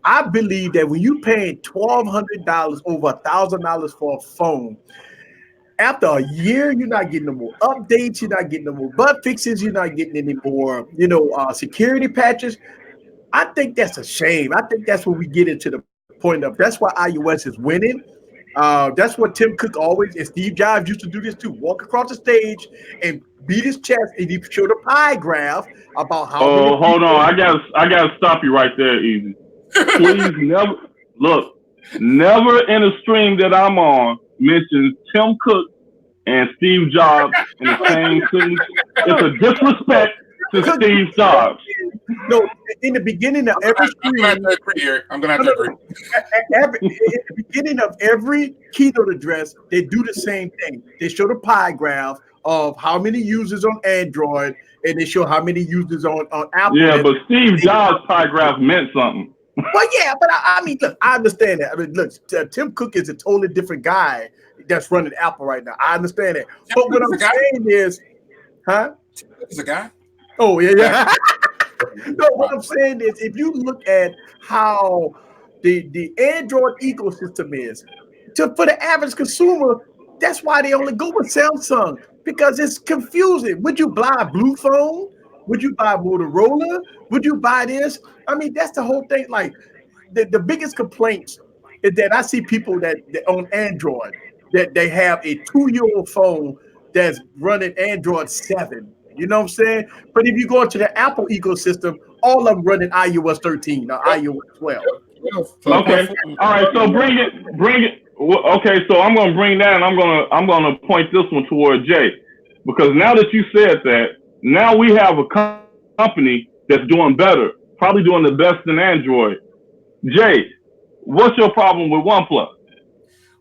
I believe that when you paying $1,200, over $1,000 for a phone, after a year, you're not getting no more updates, you're not getting no more bug fixes, you're not getting any more, security patches. I think that's a shame. I think that's where we get into the point of that's why iOS is winning. That's what Tim Cook always and Steve Jobs used to do this too. Walk across the stage and beat his chest, and he showed a pie graph about how. Oh, hold on! I gotta stop you right there, Easy. Please never in a stream that I'm on mentions Tim Cook and Steve Jobs in the same sentence. It's a disrespect to Steve Jobs. No, in the beginning of every I'm gonna have to agree. in the beginning of every keynote address, they do the same thing. They show the pie graph of how many users on Android, and they show how many users on Apple. Yeah, but Steve Jobs' pie graph meant something. Well, yeah, but I mean, look, I understand that. I mean, look, Tim Cook is a totally different guy that's running Apple right now. I understand that. But what I'm saying is, He's a guy. Oh, yeah. No, what I'm saying is, if you look at how the Android ecosystem is, for the average consumer, that's why they only go with Samsung, because it's confusing. Would you buy a blue phone? Would you buy Motorola? Would you buy this? I mean, that's the whole thing. Like, the biggest complaints is that I see people that on Android, that they have a 2-year-old phone that's running Android 7. You know what I'm saying? But if you go into the Apple ecosystem, all of them running iOS 13 or iOS 12. Okay. All right. So bring it. Okay. So I'm going to bring that, and I'm going to point this one toward Jay, because now that you said that, now we have a company that's doing better, probably doing the best in Android. Jay, what's your problem with OnePlus?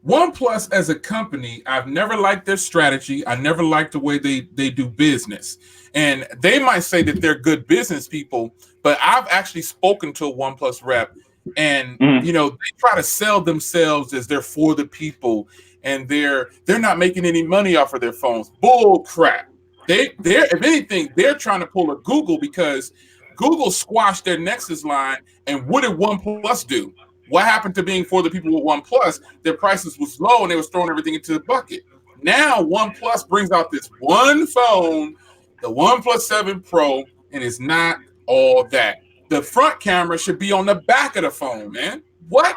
OnePlus as a company, I've never liked their strategy. I never liked the way they do business. And they might say that they're good business people, but I've actually spoken to a OnePlus rep, and you know, they try to sell themselves as they're for the people, and they're not making any money off of their phones. Bull crap. They're if anything, they're trying to pull a Google, because Google squashed their Nexus line, and what did OnePlus do? What happened to being for the people with OnePlus? Their prices was low, and they was throwing everything into the bucket. Now OnePlus brings out this one phone, the OnePlus 7 Pro, and it's not all that. The front camera should be on the back of the phone, man. What?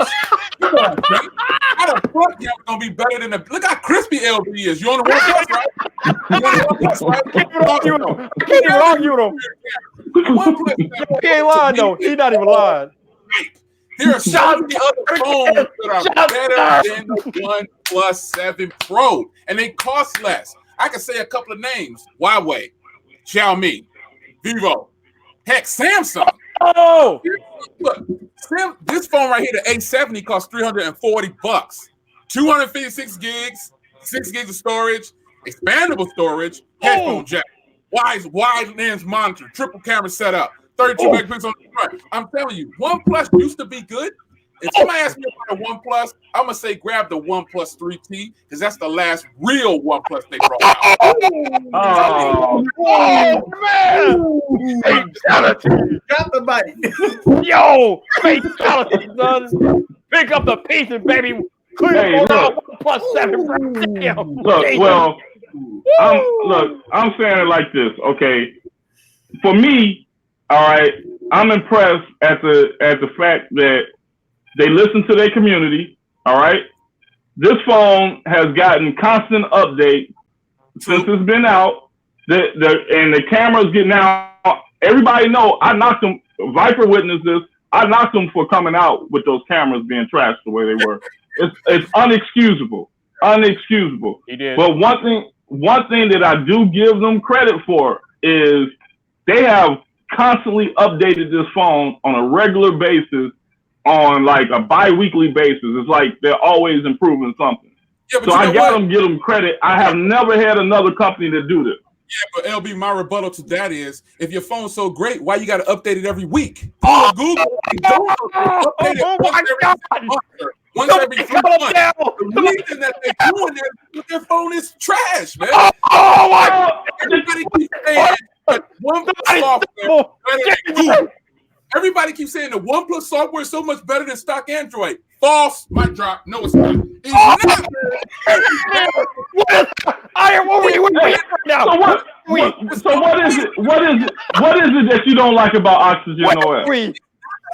Come on, man. How the front camera gonna be better than the? Look how crispy LB is. You on the OnePlus, right? You on the OnePlus, right? I can't even argue with him. He ain't lying though. He's not even lying. There are so many other phones that are better than the OnePlus 7 Pro, and they cost less. I can say a couple of names: Huawei, Xiaomi, Vivo, heck, Samsung. Oh, look, this phone right here, the A70, costs $340. 256 gigs, 6 gigs of storage, expandable storage, headphone jack, wide lens monitor, triple camera setup. 32 megapixels on the front. I'm telling you, OnePlus used to be good. If somebody asks me about a OnePlus, I'm going to say grab the OnePlus 3T, because that's the last real OnePlus they brought out. Man! Fatality! Got the mic. Yo! Fatality, son! Pick up the pieces, baby! Clear OnePlus 7. Damn! I'm saying it like this, okay? For me, all right, I'm impressed at the fact that they listen to their community. All right, this phone has gotten constant update since it's been out. And the cameras getting out. Everybody know I knocked them. Viper witnessed this. I knocked them for coming out with those cameras being trashed the way they were. It's unexcusable. He did. But one thing that I do give them credit for is they have constantly updated this phone on a regular basis, on like a bi-weekly basis. It's like they're always improving something. Yeah, so I gotta give them credit. I have never had another company to do this. Yeah, but LB, my rebuttal to that is, if your phone's so great, why you got to update it every week? Google, update it once every 3 months. The reason that they're doing that is their phone is trash, man. Oh my! Everybody keeps saying that OnePlus software better than Google. Everybody keeps saying the OnePlus software is so much better than stock Android. False. Mic drop. No, it's not. It's not. So what is it? What is it that you don't like about Oxygen OS?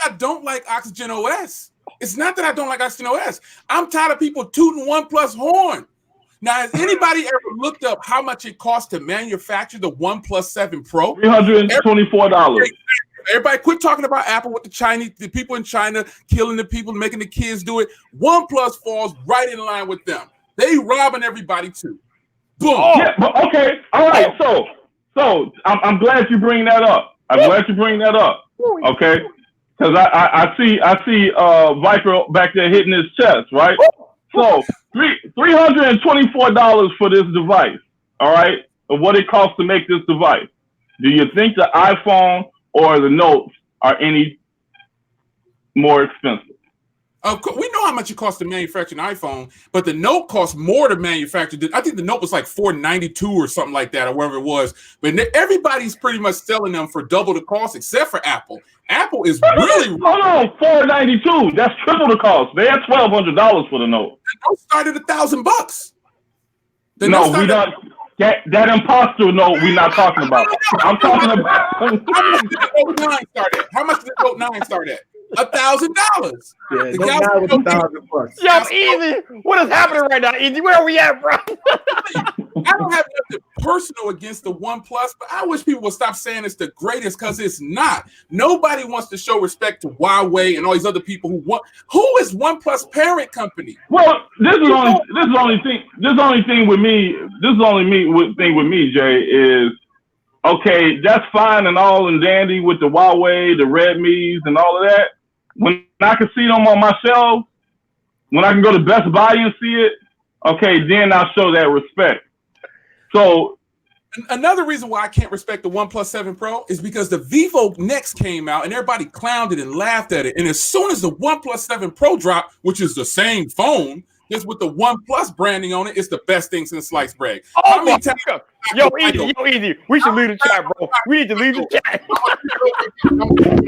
I don't like Oxygen OS. It's not that I don't like Oxygen OS. I'm tired of people tooting OnePlus horn. Now, has anybody ever looked up how much it costs to manufacture the OnePlus 7 Pro? $324. Everybody quit talking about Apple with the people in China killing the people, making the kids do it. OnePlus falls right in line with them. They robbing everybody too. Boom. Oh. Yeah, but okay, all right. So I'm glad you bring that up. Okay, because I see Viper back there hitting his chest, right? So $324 for this device. All right, of what it costs to make this device. Do you think the iPhone or the Notes are any more expensive? Of course, we know how much it costs to manufacture an iPhone, but the Note costs more to manufacture. I think the Note was like $492 or something like that, or whatever it was. But everybody's pretty much selling them for double the cost, except for Apple. Apple is really no, $492. That's triple the cost. They had $1,200 for the Note. The Note started $1,000. No, we don't. That imposter Note we're not talking about. I'm talking about. How much did the Note 9 start at? How much did the Note 9 start at? $1,000. Yeah, the guy was $1,000. Yo, Easy, what is happening right now, Easy? Where are we at, bro? I don't have nothing personal against the OnePlus, but I wish people would stop saying it's the greatest because it's not. Nobody wants to show respect to Huawei and all these other people who want. Who is OnePlus parent company? Well, this is the only thing with me, Jay, is okay, that's fine and all and dandy with the Huawei, the Redmis, and all of that. When I can see them on my shelf, when I can go to Best Buy and see it, okay, then I'll show that respect. So another reason why I can't respect the OnePlus 7 Pro is because the Vivo Next came out and everybody clowned it and laughed at it. And as soon as the OnePlus 7 Pro dropped, which is the same phone, just with the OnePlus branding on it, it's the best thing since sliced bread. Oh my God. Yo, Easy. We should leave the chat, bro. We need to leave the chat. I'm gonna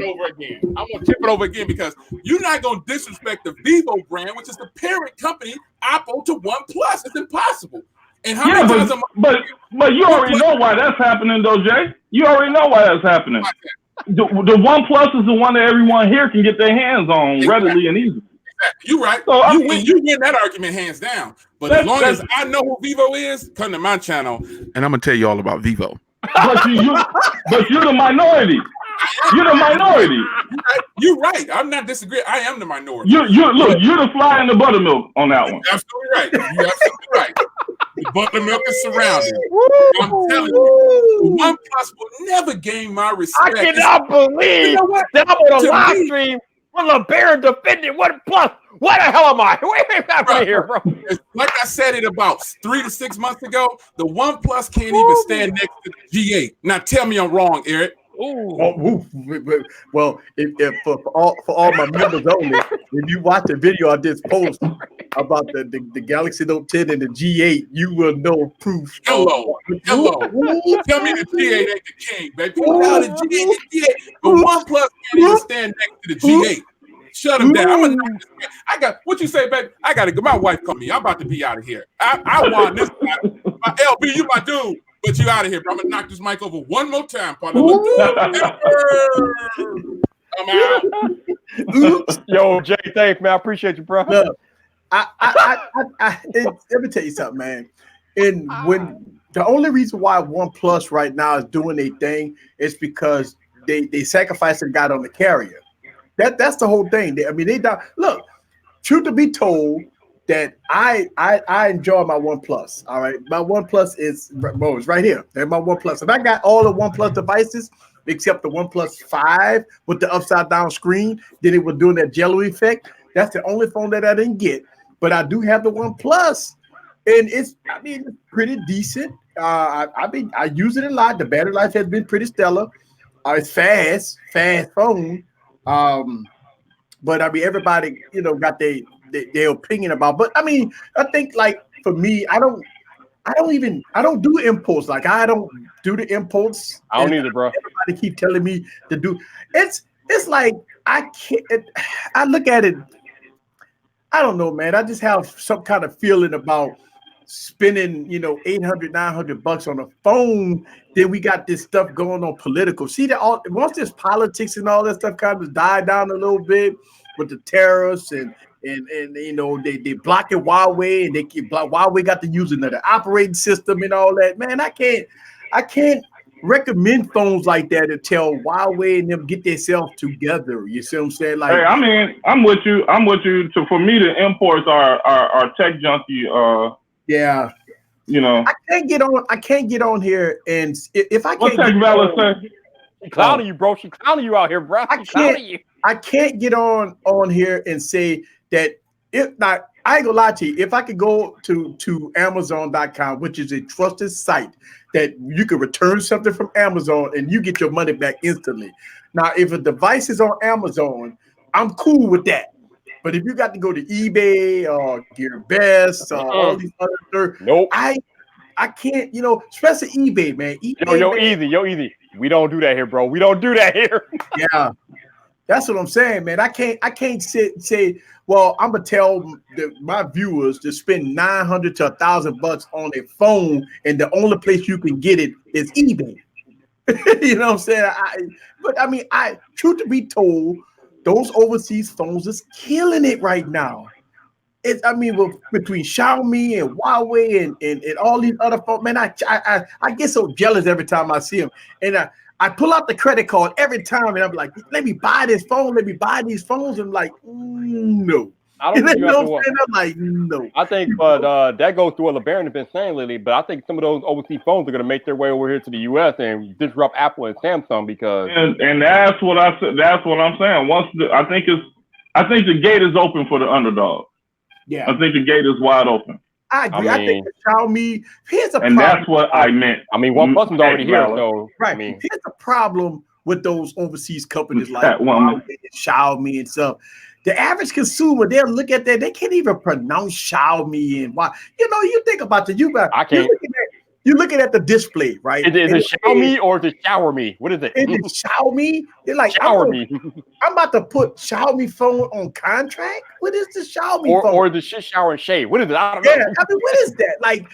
tip it over again because you're not gonna disrespect the Vivo brand, which is the parent company, Apple to OnePlus. It's impossible. And how many times but you already know why that's happening, though, Jay. You already know why that's happening. The OnePlus is the one that everyone here can get their hands on readily and easily. You're right. So, you win that argument hands down. But as long as I know who Vivo is, come to my channel and I'm gonna tell you all about Vivo. But you're the minority. You're the minority. You're right. I'm not disagreeing. I am the minority. You're the fly in the buttermilk on that one. Absolutely right. You're absolutely right. The buttermilk is surrounded. I'm telling you, OnePlus will never gain my respect. I cannot believe that I'm on a live stream with LeBaron defending OnePlus. What the hell am I? Wait happening here, bro? Like I said it about 3 to 6 months ago, the OnePlus can't even stand next to the G8. Now tell me I'm wrong, Eric. Well, if for all my members only, if you watch the video I just posted about the Galaxy Note 10 and the G8, you will know proof. Hello. Tell me the G8 ain't the king, baby. Now the G8, the OnePlus can't even stand next to the G8. Shut him down. I got what you say, baby. I gotta go. My wife called me. I'm about to be out of here. I won this. My LB, you my dude. But you out of here, bro. I'm gonna knock this mic over one more time, partner. I'm out. Yo, Jay, thanks, man. I appreciate you, bro. Look, let me tell you something, man. And when the only reason why OnePlus right now is doing a thing is because they sacrificed and got on the carrier. That's the whole thing. They don't look. Truth to be told, that I enjoy my OnePlus. All right, my OnePlus is right here. There's my OnePlus. And I got all the OnePlus devices except the OnePlus 5 with the upside down screen. Then it was doing that jello effect. That's the only phone that I didn't get. But I do have the OnePlus, and it's pretty decent. I use it a lot. The battery life has been pretty stellar. It's fast phone. But everybody got their opinion about, but I think like for me, I don't do imports. Like I don't do the imports. I don't either, bro. Everybody keep telling me to do. It's like I can't. I look at it. I don't know, man. I just have some kind of feeling about spending, $800, $900 on a phone. Then we got this stuff going on political. See that once this politics and all that stuff kind of died down a little bit with the tariffs and they blocking Huawei and they keep Huawei got to use another operating system and all that. Man, I can't recommend phones like that until Huawei and them get themselves together. You see what I'm saying? Like, hey, I'm with you. For me, the imports are tech junkie. Yeah. You know, I can't get on here, and if I what can't. Tech Valor say? She clowning you, bro. She clowning you out here, bro. She clowning you. I can't get on here and say that if not. I ain't gonna lie to you. If I could go to Amazon.com, which is a trusted site that you can return something from Amazon and you get your money back instantly. Now, if a device is on Amazon, I'm cool with that. But if you got to go to eBay or GearBest or all these other, nope. I can't, especially eBay, man. eBay, yo, easy. We don't do that here, bro. We don't do that here. Yeah. That's what I'm saying, man. I can't sit and say, well, I'm gonna tell my viewers to spend $900 to $1,000 on a phone, and the only place you can get it is eBay. You know what I'm saying? But truth to be told, those overseas phones is killing it right now. Between Xiaomi and Huawei and all these other phones, man, I get so jealous every time I see them, and I pull out the credit card every time, and I'm like, let me buy this phone. Let me buy these phones. I'm like, no. I don't think you have to. I'm like, no. I think, but that goes through what LeBaron has been saying lately. But I think some of those overseas phones are going to make their way over here to the U.S. and disrupt Apple and Samsung because. And that's what I said. That's what I'm saying. I think the gate is open for the underdog. Yeah, I think the gate is wide open. I agree. I think the Xiaomi. Here's a and problem. That's what I meant. OnePlus is already here, so right. Here's the problem with those overseas companies like Huawei and Xiaomi and stuff. The average consumer, they'll look at that. They can't even pronounce Xiaomi and why. You think about it. I can't. You're looking at the display, right? Is it Xiaomi or is it Shower Me? What is it? Is it Xiaomi? They're like, Shower Me. I'm about to put Xiaomi phone on contract. What is the Xiaomi phone? Or the shit shower and shade. What is it? I don't know. Yeah, what is that?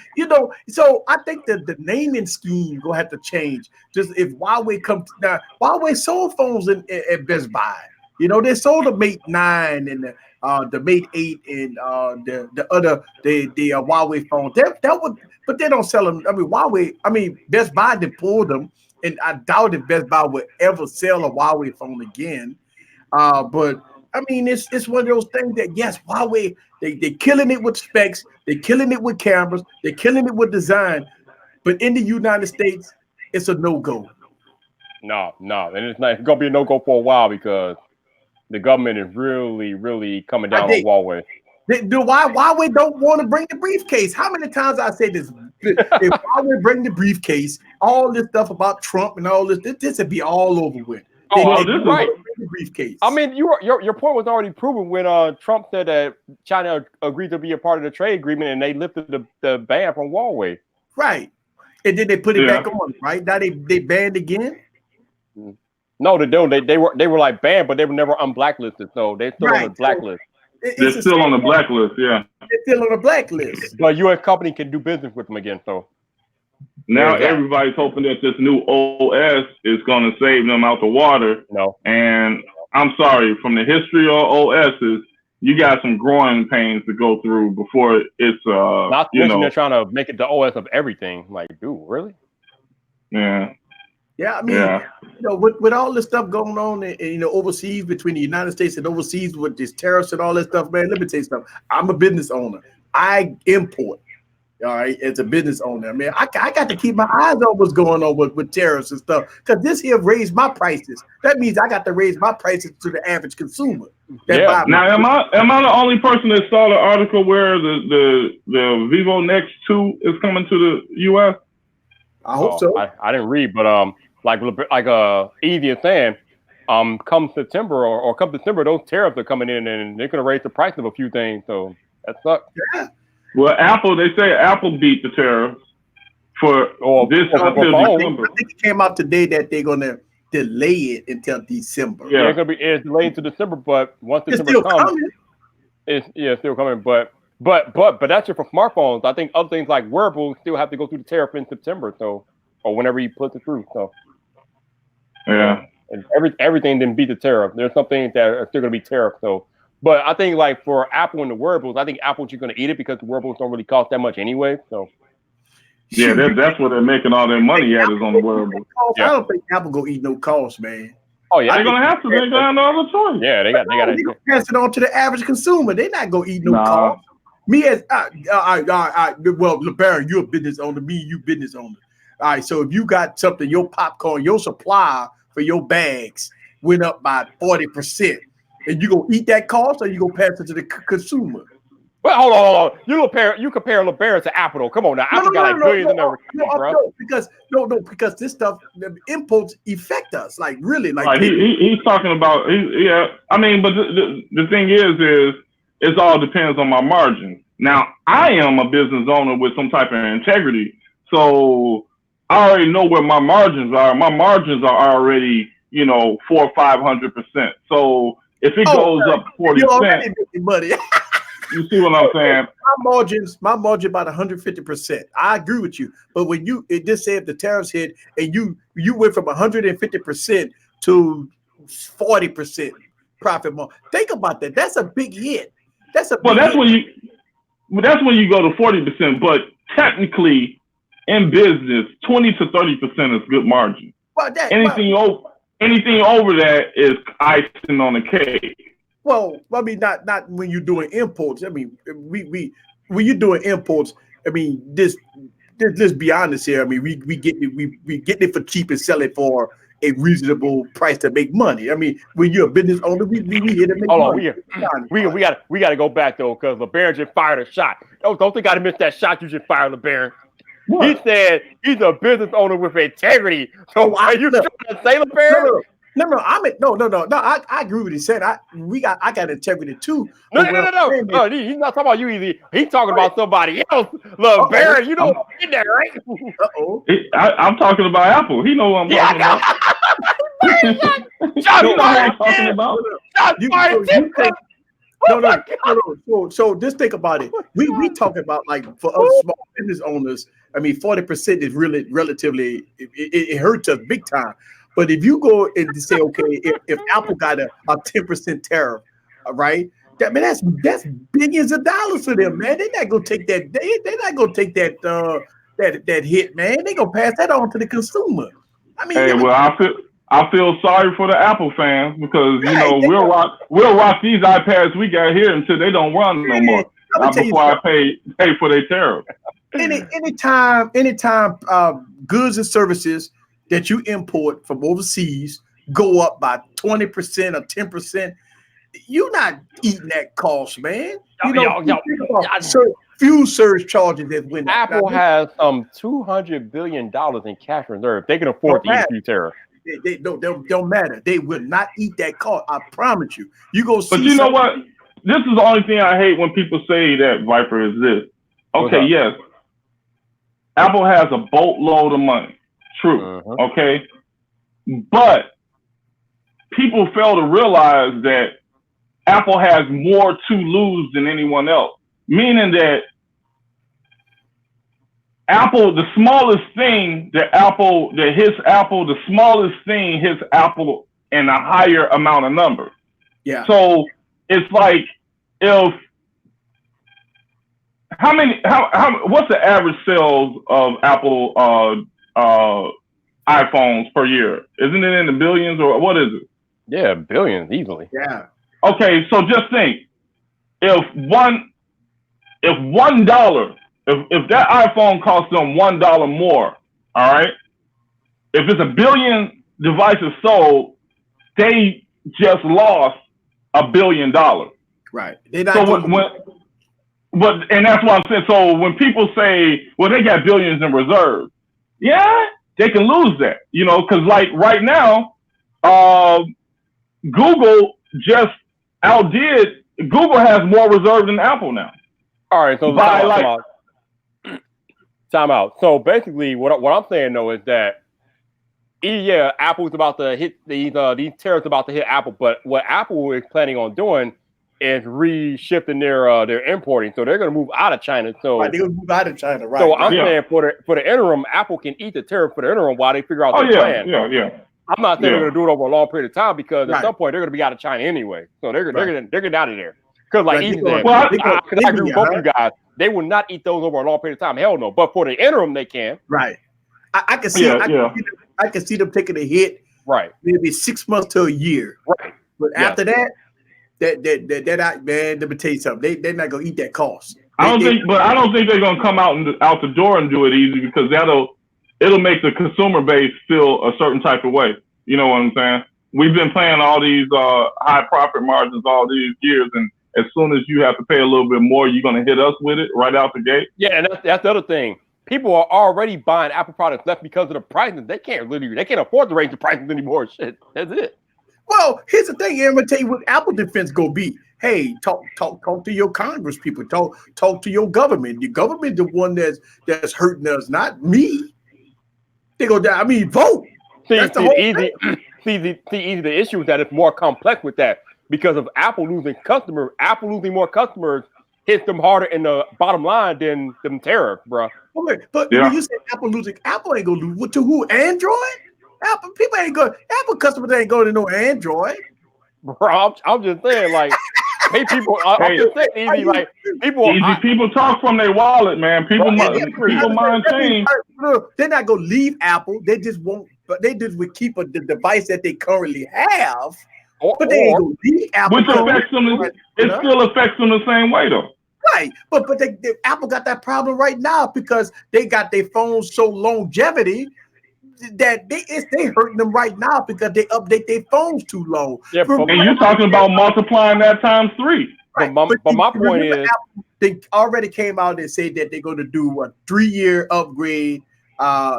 So I think that the naming scheme gonna have to change. Just if Huawei comes now, Huawei sold phones at Best Buy. They sold the Mate 9 and the Mate 8 and the other Huawei phone. But they don't sell them. Best Buy did pull them, and I doubt if Best Buy would ever sell a Huawei phone again. But it's one of those things that yes, Huawei they're killing it with specs, they're killing it with cameras, they're killing it with design. But in the United States, it's a no-go. No, and it's gonna be a no-go for a while because the government is really, really coming down on Huawei. Why Huawei don't want to bring the briefcase? How many times I say this? If Huawei bring the briefcase, all this stuff about Trump and all this would be all over with. This is right. The briefcase. Your point was already proven when Trump said that China agreed to be a part of the trade agreement and they lifted the ban from Huawei. Right, and then they put it back on. Right now they banned again. No, they don't. They were like banned, but they were never unblacklisted, so they're still on the blacklist. They're still on the blacklist, yeah. They're still on the blacklist. But U.S. company can do business with them again, so. Now everybody's hoping that this new OS is going to save them out the water. No. And I'm sorry, from the history of OSs, you got some growing pains to go through before it's not to mention they're trying to make it the OS of everything. Like, dude, really? Yeah. Yeah, with all this stuff going on, and overseas between the United States and overseas with these tariffs and all that stuff, man. Let me tell you something. I'm a business owner. I import. All right, as a business owner, man, I got to keep my eyes on what's going on with tariffs and stuff because this here raised my prices. That means I got to raise my prices to the average consumer. Now, am I the only person that saw the article where the Vivo Next 2 is coming to the U.S.? I hope so. I didn't read, but like Evie is saying, come September or come December, those tariffs are coming in and they're going to raise the price of a few things. So that sucks. Yeah. Well, they say Apple beat the tariffs for this until December. I think it came out today that they're going to delay it until December. Yeah, it's delayed to December, but once December comes, it's still coming. But that's just for smartphones. I think other things like wearables still have to go through the tariff in September, or whenever you put it through. So yeah, and everything didn't beat the tariff. There's some things that are still going to be tariff. So, but I think like for Apple and the wearables, I think Apple's just going to eat it because the wearables don't really cost that much anyway. So yeah, that's where they're making all their money at is on the wearables. I don't think Apple gonna eat no cost, man. Oh yeah, they're gonna have to. They got no other choice. Yeah, they got to pass it on to the average consumer. They're not gonna eat no cost. Me as well, LeBaron, you're a business owner. Me, you business owner. All right. So if you got something, your popcorn, your supply for your bags went up by 40%, and you gonna eat that cost, or you gonna pass it to the consumer? Well, hold on. You compare LeBaron to Apple, though. Come on now. Apple got like billions in their bro. Because this stuff, the imports affect us. Like really, like right. He's talking about. Yeah. I mean, but the thing is it all depends on my margin. Now, I am a business owner with some type of integrity, so I already know where my margins are. My margins are already, 400% or 500%. So if it goes up 40%, money. You see what I'm saying? My margin about 150%. I agree with you. But when it just said the tariffs hit and you went from 150% to 40% profit margin. Think about that. That's a big hit. That's when you go to 40%. But technically, in business, 20 to 30% is good margin. Well, anything over that is icing on the cake. Well, I mean, not when you're doing imports. I mean, when you're doing imports, I mean, let's be honest here. I mean, we get it for cheap and sell it for a reasonable price to make money. I mean, when you're a business owner, we here to make money. We got to go back though, because LeBaron just fired a shot. Don't think I missed that shot you just fired, LeBaron. What? He said he's a business owner with integrity. So are you trying to say, LeBaron? No. I agree with what he said. I got integrity too. No. He's not talking about you either. He's talking about somebody else. Look, Barry, you know what in there, right? I'm talking about Apple. He knows what I'm talking about. So just think about it. We talking about, like, for us small business owners. I mean, 40% is really relatively. It hurts us big time. But if you go and say, okay, if Apple got a 10% tariff, right? That's billions of dollars for them, man. They're not gonna take that. They're not gonna take that hit, man. They're gonna pass that on to the consumer. I mean, I feel sorry for the Apple fans, because we'll rock these iPads we got here until they don't run no more. Not before I pay for their tariff. Anytime goods and services that you import from overseas go up by 20% or 10%, you're not eating that cost, man. Fuel surge charges that went up. Apple has $200 billion in cash reserve. They can afford to eat a few tariffs. They don't matter. They will not eat that cost. I promise you. You go see. But you know what? This is the only thing I hate when people say that Viper is this. Okay, yes. Apple has a boatload of money. True. Okay. But people fail to realize that Apple has more to lose than anyone else. Meaning that Apple, the smallest thing hits Apple in a higher amount of number. Yeah. So it's like, what's the average sales of Apple iPhones per year? Isn't it in the billions, or what is it? Yeah, billions easily. Yeah. Okay, so just think, if that iPhone costs them $1 more, all right? If it's 1 billion devices sold, they just lost $1 billion. Right. And that's what I'm saying. So when people say, well, they got billions in reserve, yeah, they can lose that, because like right now, Google just outdid. Google has more reserve than Apple now. All right, so time out. So basically, what I'm saying though is that, Apple's about to hit these tariffs about to hit Apple, but what Apple is planning on doing is reshifting their importing. So they're going to move out of China. So they're going to move out of China, right? So I'm saying for the interim, Apple can eat the tariff for the interim while they figure out their plan. Yeah. I'm not saying they're going to do it over a long period of time, because at some point they're going to be out of China anyway. So they're going to get out of there. Because like Ethan said, I agree with both of you guys. They will not eat those over a long period of time. Hell no. But for the interim, they can. Right. I can see. I can see them taking a hit. Right. Maybe 6 months to a year. Right. But after that, man, let me tell you something. They're not gonna eat that cost. I don't think they're gonna come out the door and do it easy, because it'll make the consumer base feel a certain type of way. You know what I'm saying? We've been paying all these high profit margins all these years, and as soon as you have to pay a little bit more, you're gonna hit us with it right out the gate. Yeah, and that's the other thing. People are already buying Apple products left because of the prices. They can't afford to raise the prices anymore. Shit, that's it. Well, here's the thing. I'm gonna tell you what Apple defense go be. Hey, talk to your Congress people. Talk to your government. Your government, the one that's hurting us, not me. They go down. I mean, vote. That's the whole thing. The issue is that it's more complex with that, because of Apple losing more customers hits them harder in the bottom line than them tariffs, bro. Okay, but when you say Apple losing, Apple ain't gonna lose. What, to who? Android? Apple people ain't going. Apple customers ain't going to no Android. Bro, I'm just saying, like, hey, people. I'm just saying, Easy, like, people talk from their wallet, man. People mind change. They're not gonna leave Apple. They just won't. But they just would keep the device that they currently have. But they ain't gonna leave Apple. Which affects them. It still affects them the same way, though. Right, but Apple got that problem right now because they got their phones so longevity that they hurting them right now because they update their phones too long. Yeah, and you're talking about multiplying that times 3. Right. But my point is, Apple, they already came out and said that they're going to do a 3-year upgrade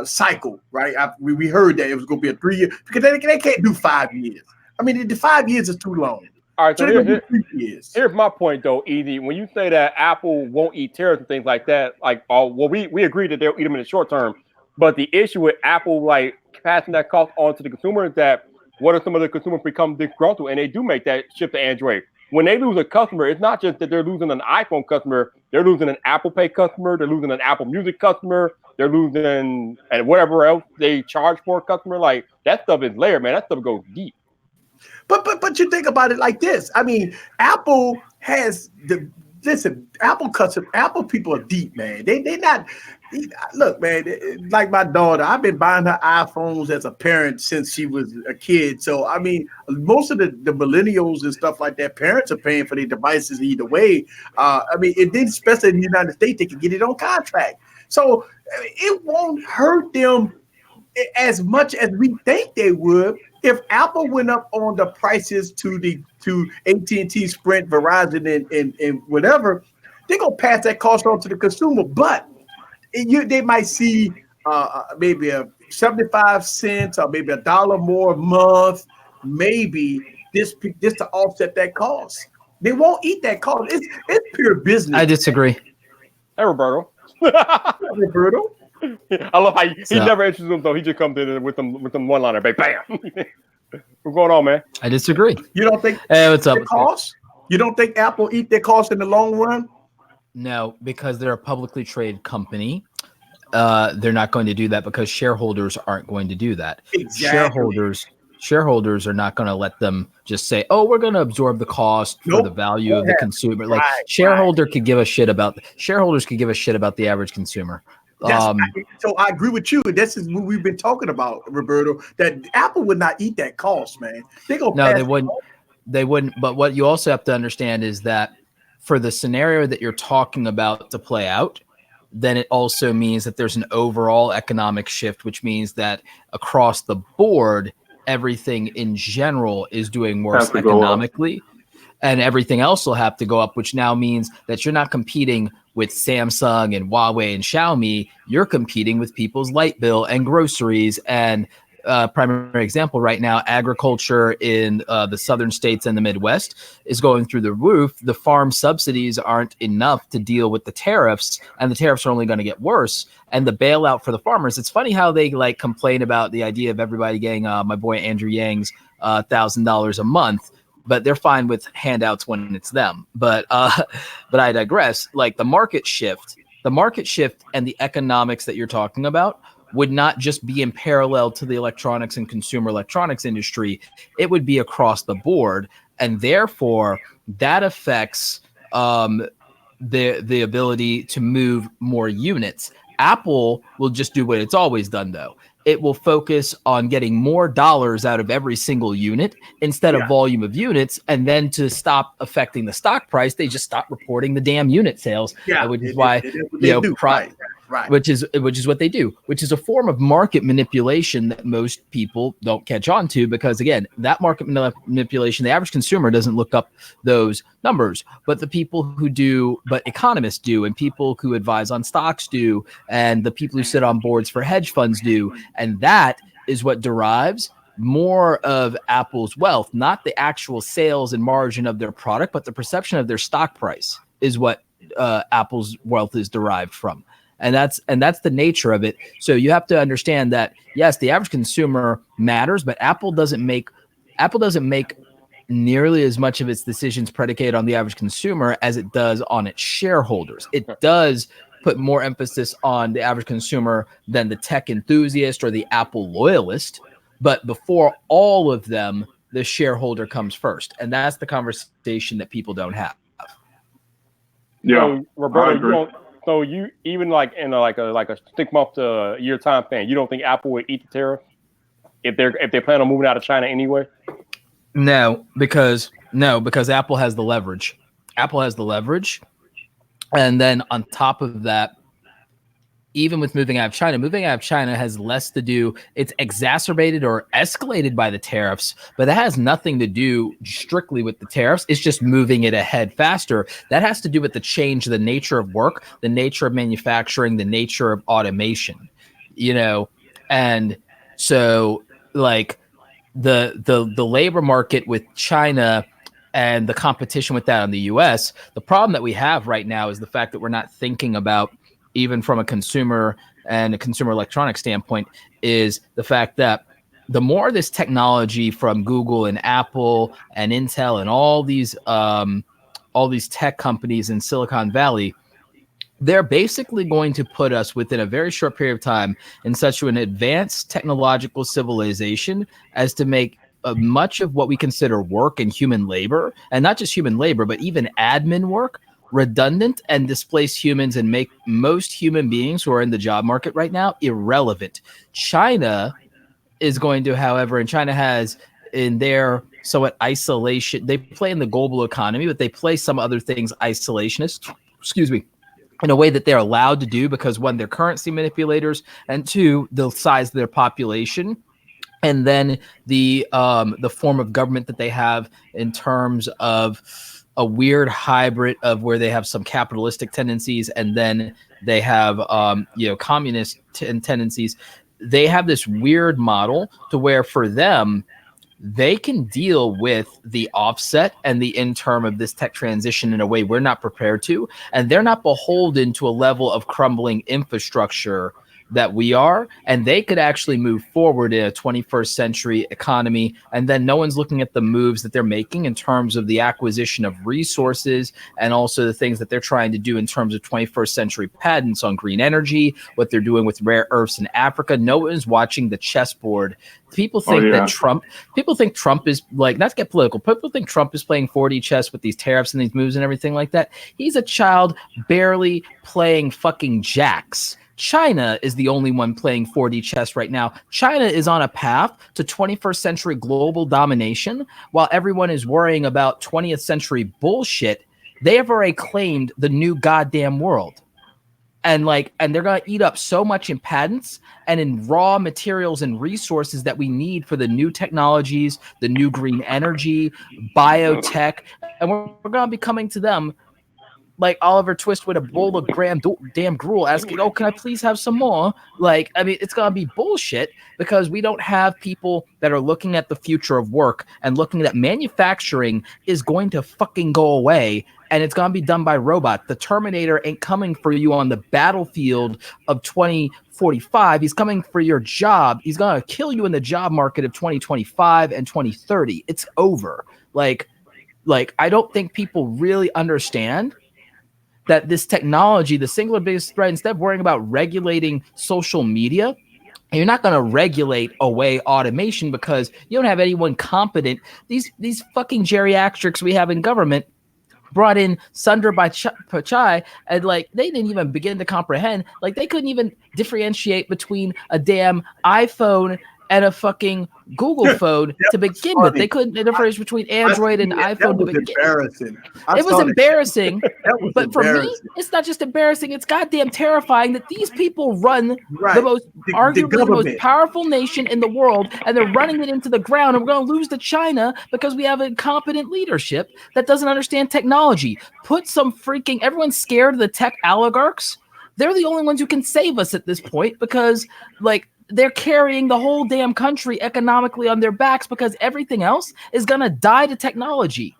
cycle. Right, we heard that it was going to be a 3-year, because they can't do 5 years. I mean, the 5 years is too long. All right, so here's my point, though, Easy. When you say that Apple won't eat tariffs and things like that, like, we agree that they'll eat them in the short term. But the issue with Apple, like, passing that cost on to the consumer is that what if some of the consumers become disgruntled and they do make that shift to Android? When they lose a customer, it's not just that they're losing an iPhone customer. They're losing an Apple Pay customer. They're losing an Apple Music customer. They're losing and whatever else they charge for a customer. Like, that stuff is layered, man. That stuff goes deep. But you think about it like this. I mean, Apple has Apple people are deep, man. They not look, man. Like my daughter, I've been buying her iPhones as a parent since she was a kid. So I mean, most of the millennials and stuff like that, parents are paying for their devices either way. I mean, and then especially in the United States, they can get it on contract. So it won't hurt them as much as we think they would. If Apple went up on the prices to AT&T, Sprint, Verizon, and whatever, they're gonna pass that cost on to the consumer. But they might see maybe a 75 cents or maybe $1 more a month, maybe this to offset that cost. They won't eat that cost. It's pure business. I disagree. Hey, Roberto. Roberto. I love how he never introduces himself. He just comes in with them one-liner. Bam. What's going on, man? I disagree. You don't think? Hey, what's up? Cost? You don't think Apple eat their cost in the long run? No, because they're a publicly traded company. They're not going to do that because shareholders aren't going to do that. Exactly. Shareholders are not going to let them just say, "Oh, we're going to absorb the cost for the value of the consumer." Like shareholders could give a shit about the average consumer. So I agree with you. This is what we've been talking about, Roberto. That Apple would not eat that cost, man. They wouldn't. But what you also have to understand is that for the scenario that you're talking about to play out, then it also means that there's an overall economic shift, which means that across the board, everything in general is doing worse economically, and everything else will have to go up, which now means that you're not competing with Samsung and Huawei and Xiaomi. You're competing with people's light bill and groceries. And primary example right now, agriculture in the southern states and the Midwest is going through the roof. The farm subsidies aren't enough to deal with the tariffs, and the tariffs are only going to get worse. And the bailout for the farmers, it's funny how they like complain about the idea of everybody getting my boy Andrew Yang's $1,000 a month, but they're fine with handouts when it's them. But I digress. Like the market shift and the economics that you're talking about would not just be in parallel to the electronics and consumer electronics industry. It would be across the board. And therefore that affects the ability to move more units. Apple will just do what it's always done, though. it will focus on getting more dollars out of every single unit instead of volume of units. And then to stop affecting the stock price, they just stop reporting the damn unit sales. Which is why, which is what they do, which is a form of market manipulation that most people don't catch on to, because again, that market manipulation, the average consumer doesn't look up those numbers, but the people who do, but economists do, and people who advise on stocks do, and the people who sit on boards for hedge funds do. And that is what derives more of Apple's wealth, not the actual sales and margin of their product, but the perception of their stock price is what Apple's wealth is derived from. And that's the nature of it. So you have to understand that, yes, the average consumer matters, but Apple doesn't make nearly as much of its decisions predicated on the average consumer as it does on its shareholders. It does put more emphasis on the average consumer than the tech enthusiast or the Apple loyalist. But before all of them, the shareholder comes first. And that's the conversation that people don't have. Yeah. So, Roberto, so you even like in a 6 month to a year time span, you don't think Apple would eat the tariff if they plan on moving out of China anyway? No, because Apple has the leverage. And then on top of that, even with moving out of China has less to do. It's exacerbated or escalated by the tariffs, but that has nothing to do strictly with the tariffs. It's just moving it ahead faster. That has to do with the change, the nature of work, the nature of manufacturing, the nature of automation, and so like the labor market with China and the competition with that in the US, the problem that we have right now is the fact that we're not thinking about, even from a consumer and a consumer electronic standpoint, is the fact that the more this technology from Google and Apple and Intel and all these tech companies in Silicon Valley, they're basically going to put us within a very short period of time in such an advanced technological civilization as to make much of what we consider work and human labor, and not just human labor, but even admin work, redundant and displace humans and make most human beings who are in the job market right now irrelevant. China is going to, however, and China has in their somewhat isolation, they play in the global economy, but they play some other things isolationist, in a way that they're allowed to do because, one, they're currency manipulators, and two, the size of their population. And then the form of government that they have in terms of a weird hybrid of where they have some capitalistic tendencies and then they have communist tendencies. They have this weird model to where for them, they can deal with the offset and the interim of this tech transition in a way we're not prepared to, and they're not beholden to a level of crumbling infrastructure that we are, and they could actually move forward in a 21st century economy. And then no one's looking at the moves that they're making in terms of the acquisition of resources and also the things that they're trying to do in terms of 21st century patents on green energy, what they're doing with rare earths in Africa. No one's watching the chessboard. People think that Trump is, like, not to get political, people think Trump is playing 4D chess with these tariffs and these moves and everything like that. He's a child barely playing fucking jacks. China is the only one playing 4D chess right now. China is on a path to 21st century global domination while everyone is worrying about 20th century bullshit. They have already claimed the new goddamn world. And they're going to eat up so much in patents and in raw materials and resources that we need for the new technologies, the new green energy, biotech. And we're going to be coming to them like Oliver Twist with a bowl of damn gruel asking, oh, can I please have some more? It's going to be bullshit because we don't have people that are looking at the future of work and looking at manufacturing is going to fucking go away and it's going to be done by robots. The Terminator ain't coming for you on the battlefield of 2045. He's coming for your job. He's going to kill you in the job market of 2025 and 2030. It's over. I don't think people really understand that this technology, the singular biggest threat, instead of worrying about regulating social media, and you're not going to regulate away automation because you don't have anyone competent. These fucking geriatrics we have in government, brought in Sundar Pichai, and like they didn't even begin to comprehend. Like they couldn't even differentiate between a damn iPhone and a fucking Google phone to begin with. They couldn't differentiate between Android and iPhone to begin. Embarrassing. It was embarrassing. But for embarrassing. me, it's not just embarrassing. It's goddamn terrifying that these people run the most arguably the most powerful nation in the world, and they're running it into the ground. And we're going to lose to China because we have incompetent leadership that doesn't understand technology. Put some freaking everyone's scared of the tech oligarchs. They're the only ones who can save us at this point because like. They're carrying the whole damn country economically on their backs because everything else is going to die to technology.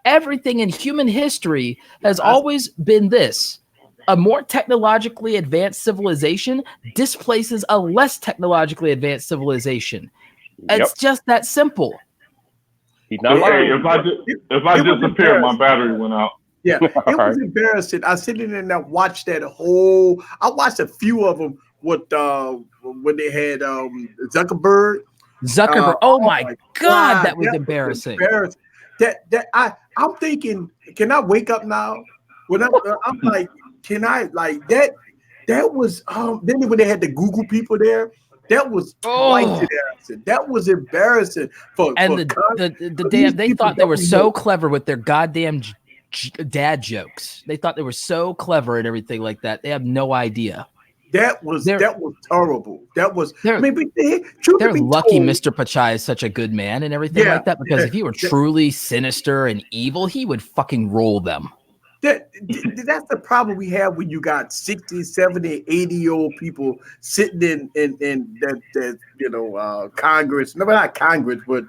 Everything in human history has always been this. A more technologically advanced civilization displaces a less technologically advanced civilization. It's just that simple. Hey, if I disappear, my battery went out. Yeah, it was embarrassing. I sit in there and I watched that whole. I watched a few of them with when they had Zuckerberg. Oh my God, that was embarrassing. I'm thinking, can I wake up now? When I'm like, can I like that? That was then when they had the Google people there. That was quite embarrassing. That was embarrassing the damn. They thought they were so clever with their goddamn dad jokes. They thought they were so clever and everything like that. They have no idea. That was terrible. That was. They're lucky Mr. Pichai is such a good man and everything like that. Because if he were truly sinister and evil, he would fucking roll them. That's the problem we have when you got 60, 70, 80-year-old people sitting in that Congress. No, not Congress, but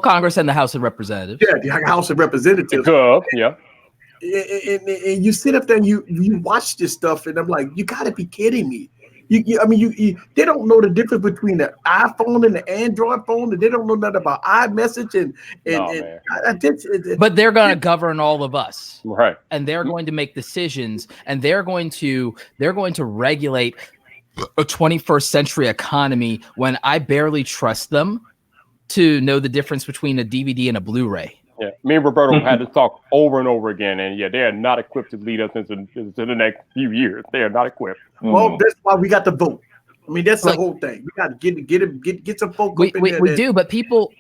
Congress and the House of Representatives. Yeah, the House of Representatives. Yeah. And you sit up there and you watch this stuff, and I'm like, you got to be kidding me. They don't know the difference between the iPhone and the Android phone, and they don't know nothing about iMessage but they're going to govern all of us, right? And they're going to make decisions, and they're going to regulate a 21st century economy when I barely trust them to know the difference between a DVD and a Blu-ray. Yeah, me and Roberto had to talk over and over again, and they are not equipped to lead us into the next few years. They are not equipped. Well, that's why we got to vote. I mean, that's the whole thing. We got to get some folk. We do, but people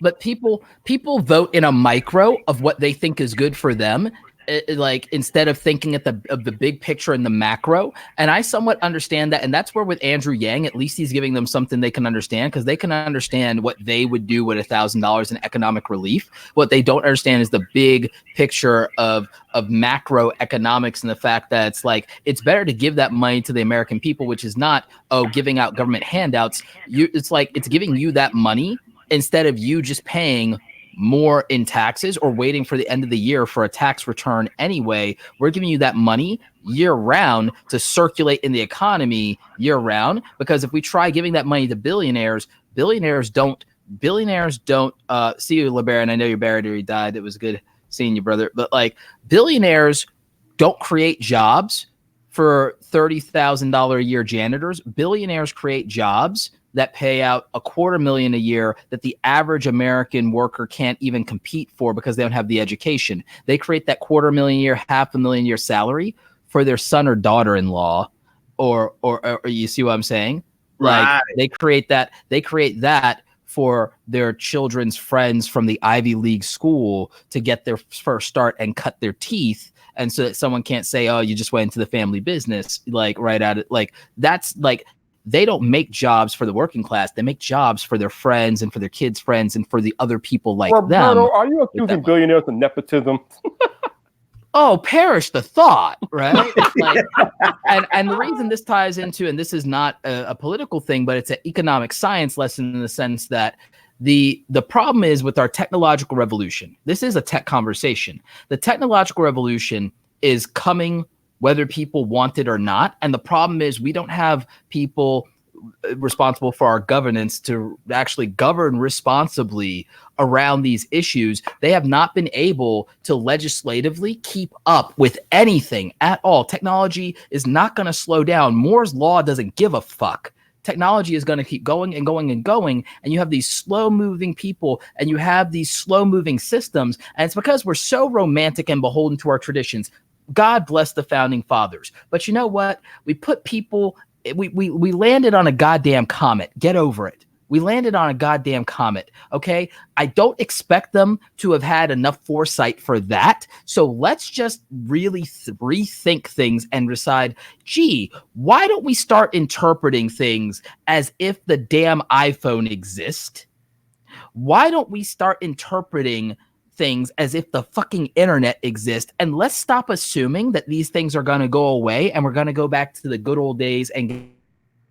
vote in a micro of what they think is good for them. Like instead of thinking of the big picture and the macro. And I somewhat understand that. And that's where with Andrew Yang, at least he's giving them something they can understand, because they can understand what they would do with $1,000 in economic relief. What they don't understand is the big picture of macroeconomics and the fact that it's like, it's better to give that money to the American people, which is not, giving out government handouts. It's like, it's giving you that money instead of you just paying more in taxes or waiting for the end of the year for a tax return anyway. We're giving you that money year round to circulate in the economy year round, because if we try giving that money to billionaires don't see you, LeBaron. I know your battery died. It was good seeing you, brother. But like, billionaires don't create jobs for $30,000 a year janitors. Billionaires create jobs that pay out $250,000 a year that the average American worker can't even compete for because they don't have the education. They create that $250,000 a year, $500,000 a year salary for their son or daughter-in-law, or you see what I'm saying? Like they create that for their children's friends from the Ivy League school to get their first start and cut their teeth. And so that someone can't say, oh, you just went into the family business, like right at it. Like that's like, they don't make jobs for the working class. They make jobs for their friends and for their kids' friends and for the other people like them. Are you accusing billionaires of nepotism? Oh, perish the thought, right? Like, and the reason this ties into, and this is not a political thing, but it's an economic science lesson in the sense that the problem is with our technological revolution. This is a tech conversation. The technological revolution is coming whether people want it or not. And the problem is we don't have people responsible for our governance to actually govern responsibly around these issues. They have not been able to legislatively keep up with anything at all. Technology is not going to slow down. Moore's law doesn't give a fuck. technology is going to keep going and going and going. And you have these slow moving people and you have these slow moving systems. And it's because we're so romantic and beholden to our traditions. God bless the founding fathers. But you know what? We put people, we landed on a goddamn comet. Get over it. We landed on a goddamn comet, okay? I don't expect them to have had enough foresight for that. So let's just really rethink things and decide, gee, why don't we start interpreting things as if the damn iPhone exists? Why don't we start interpreting things as if the fucking internet exists? And let's stop assuming that these things are going to go away and we're going to go back to the good old days and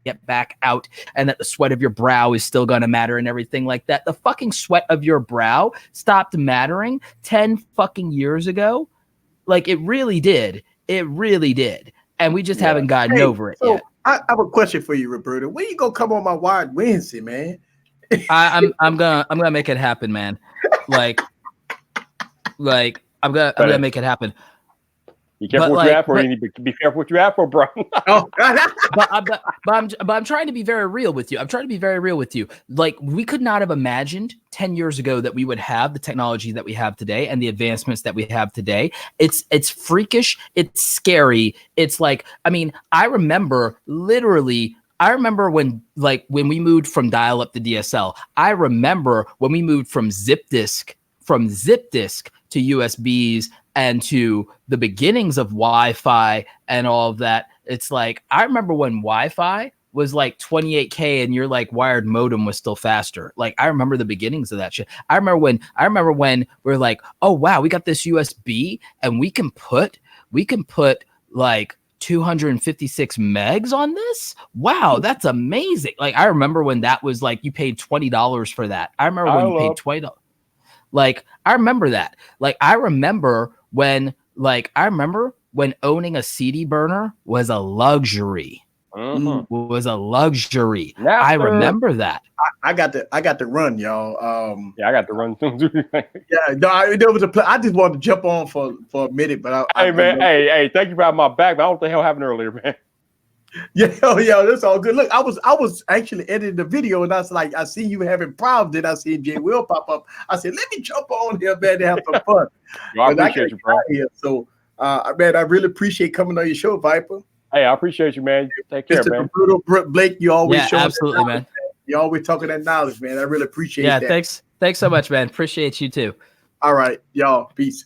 get back out, and that the sweat of your brow is still going to matter and everything like that. The fucking sweat of your brow stopped mattering 10 fucking years ago. Like, it really did. It really did. And we just haven't gotten over it yet. I have a question for you, Roberto. When you gonna come on my Wired Wednesday, man? I'm gonna make it happen, man. Like I'm gonna make it happen. Be careful what you have for. You need to be careful what you have for, bro. but I'm trying to be very real with you. I'm trying to be very real with you. Like, we could not have imagined 10 years ago that we would have the technology that we have today and the advancements that we have today. It's freakish. It's scary. It's like, I mean, I remember when we moved from dial-up to DSL. I remember when we moved from zip disk to USBs and to the beginnings of Wi-Fi and all of that. It's like, I remember when Wi-Fi was like 28K and your like wired modem was still faster. Like, I remember the beginnings of that shit. I remember when we're like, oh wow, we got this USB and we can put like 256 megs on this. Wow, that's amazing. Like, I remember when that was like, you paid $20 for that. I remember when you paid $20. Like, I remember that. Like, I remember when owning a CD burner was a luxury. Was a luxury. I remember that. I got to run, y'all. I got to run too. There was I just wanted to jump on for a minute, but hey, thank you for having my back. But I don't know what the hell happened earlier, man. Yeah, that's all good. Look, I was actually editing the video, and I was like, I see you having problems. Then I see Jay Will pop up. I said, let me jump on here, man, to have some fun. I appreciate you, bro. So, man, I really appreciate coming on your show, Viper. Hey, I appreciate you, man. Take care, man. Brutal Blake, you always show absolutely, man. You always talking that knowledge, man. I really appreciate that. Yeah, thanks so much, man. Appreciate you too. All right, y'all, peace.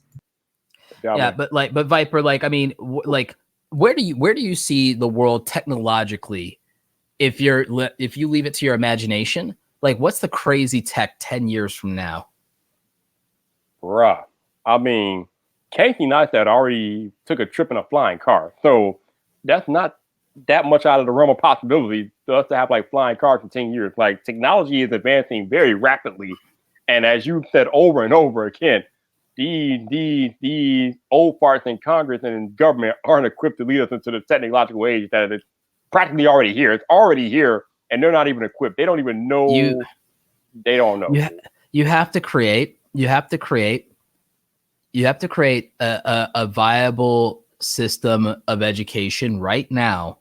Yeah, but Viper, like, I mean, like, where do you see the world technologically if you leave it to your imagination? Like, what's the crazy tech 10 years from now? Bruh, I mean, Casey Neistat already took a trip in a flying car, so that's not that much out of the realm of possibility for us to have like flying cars in 10 years. Like, technology is advancing very rapidly, and as you said over and over again, these old farts in Congress and in government aren't equipped to lead us into the technological age that is practically already here. It's already here, and they're not even equipped. They don't even know. They don't know. You have to create a viable system of education right now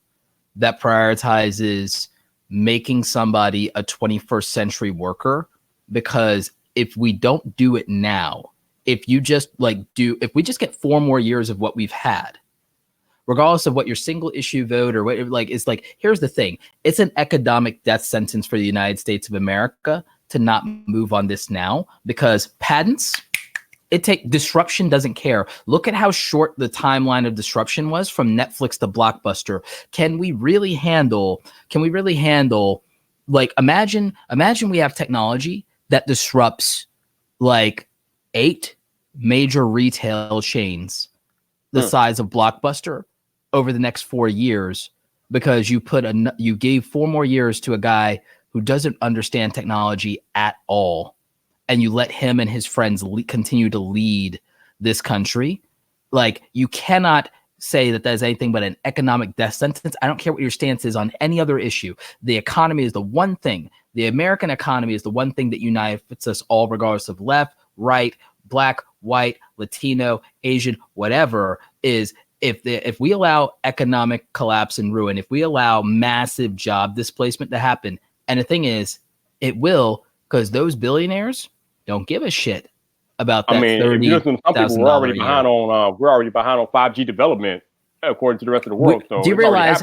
that prioritizes making somebody a 21st century worker, because if we don't do it now, if we just get 4 more years of what we've had, regardless of what your single issue vote or what, like, it's like, here's the thing. It's an economic death sentence for the United States of America to not move on this now, because patents, disruption doesn't care. Look at how short the timeline of disruption was from Netflix to Blockbuster. Can we really handle, like, imagine we have technology that disrupts like 8 major retail chains the size of Blockbuster over the next 4 years, because you gave 4 more years to a guy who doesn't understand technology at all, and you let him and his friends continue to lead this country. Like, you cannot say that there's anything but an economic death sentence. I don't care what your stance is on any other issue. The economy is the one thing. The American economy is the one thing that unites us all, regardless of left, right, black, white, Latino, Asian, whatever. Is if we allow economic collapse and ruin, if we allow massive job displacement to happen, and the thing is, it will, because those billionaires don't give a shit about that. I mean, if you listen to some people, we're already behind on 5G development according to the rest of the world. So do you realize?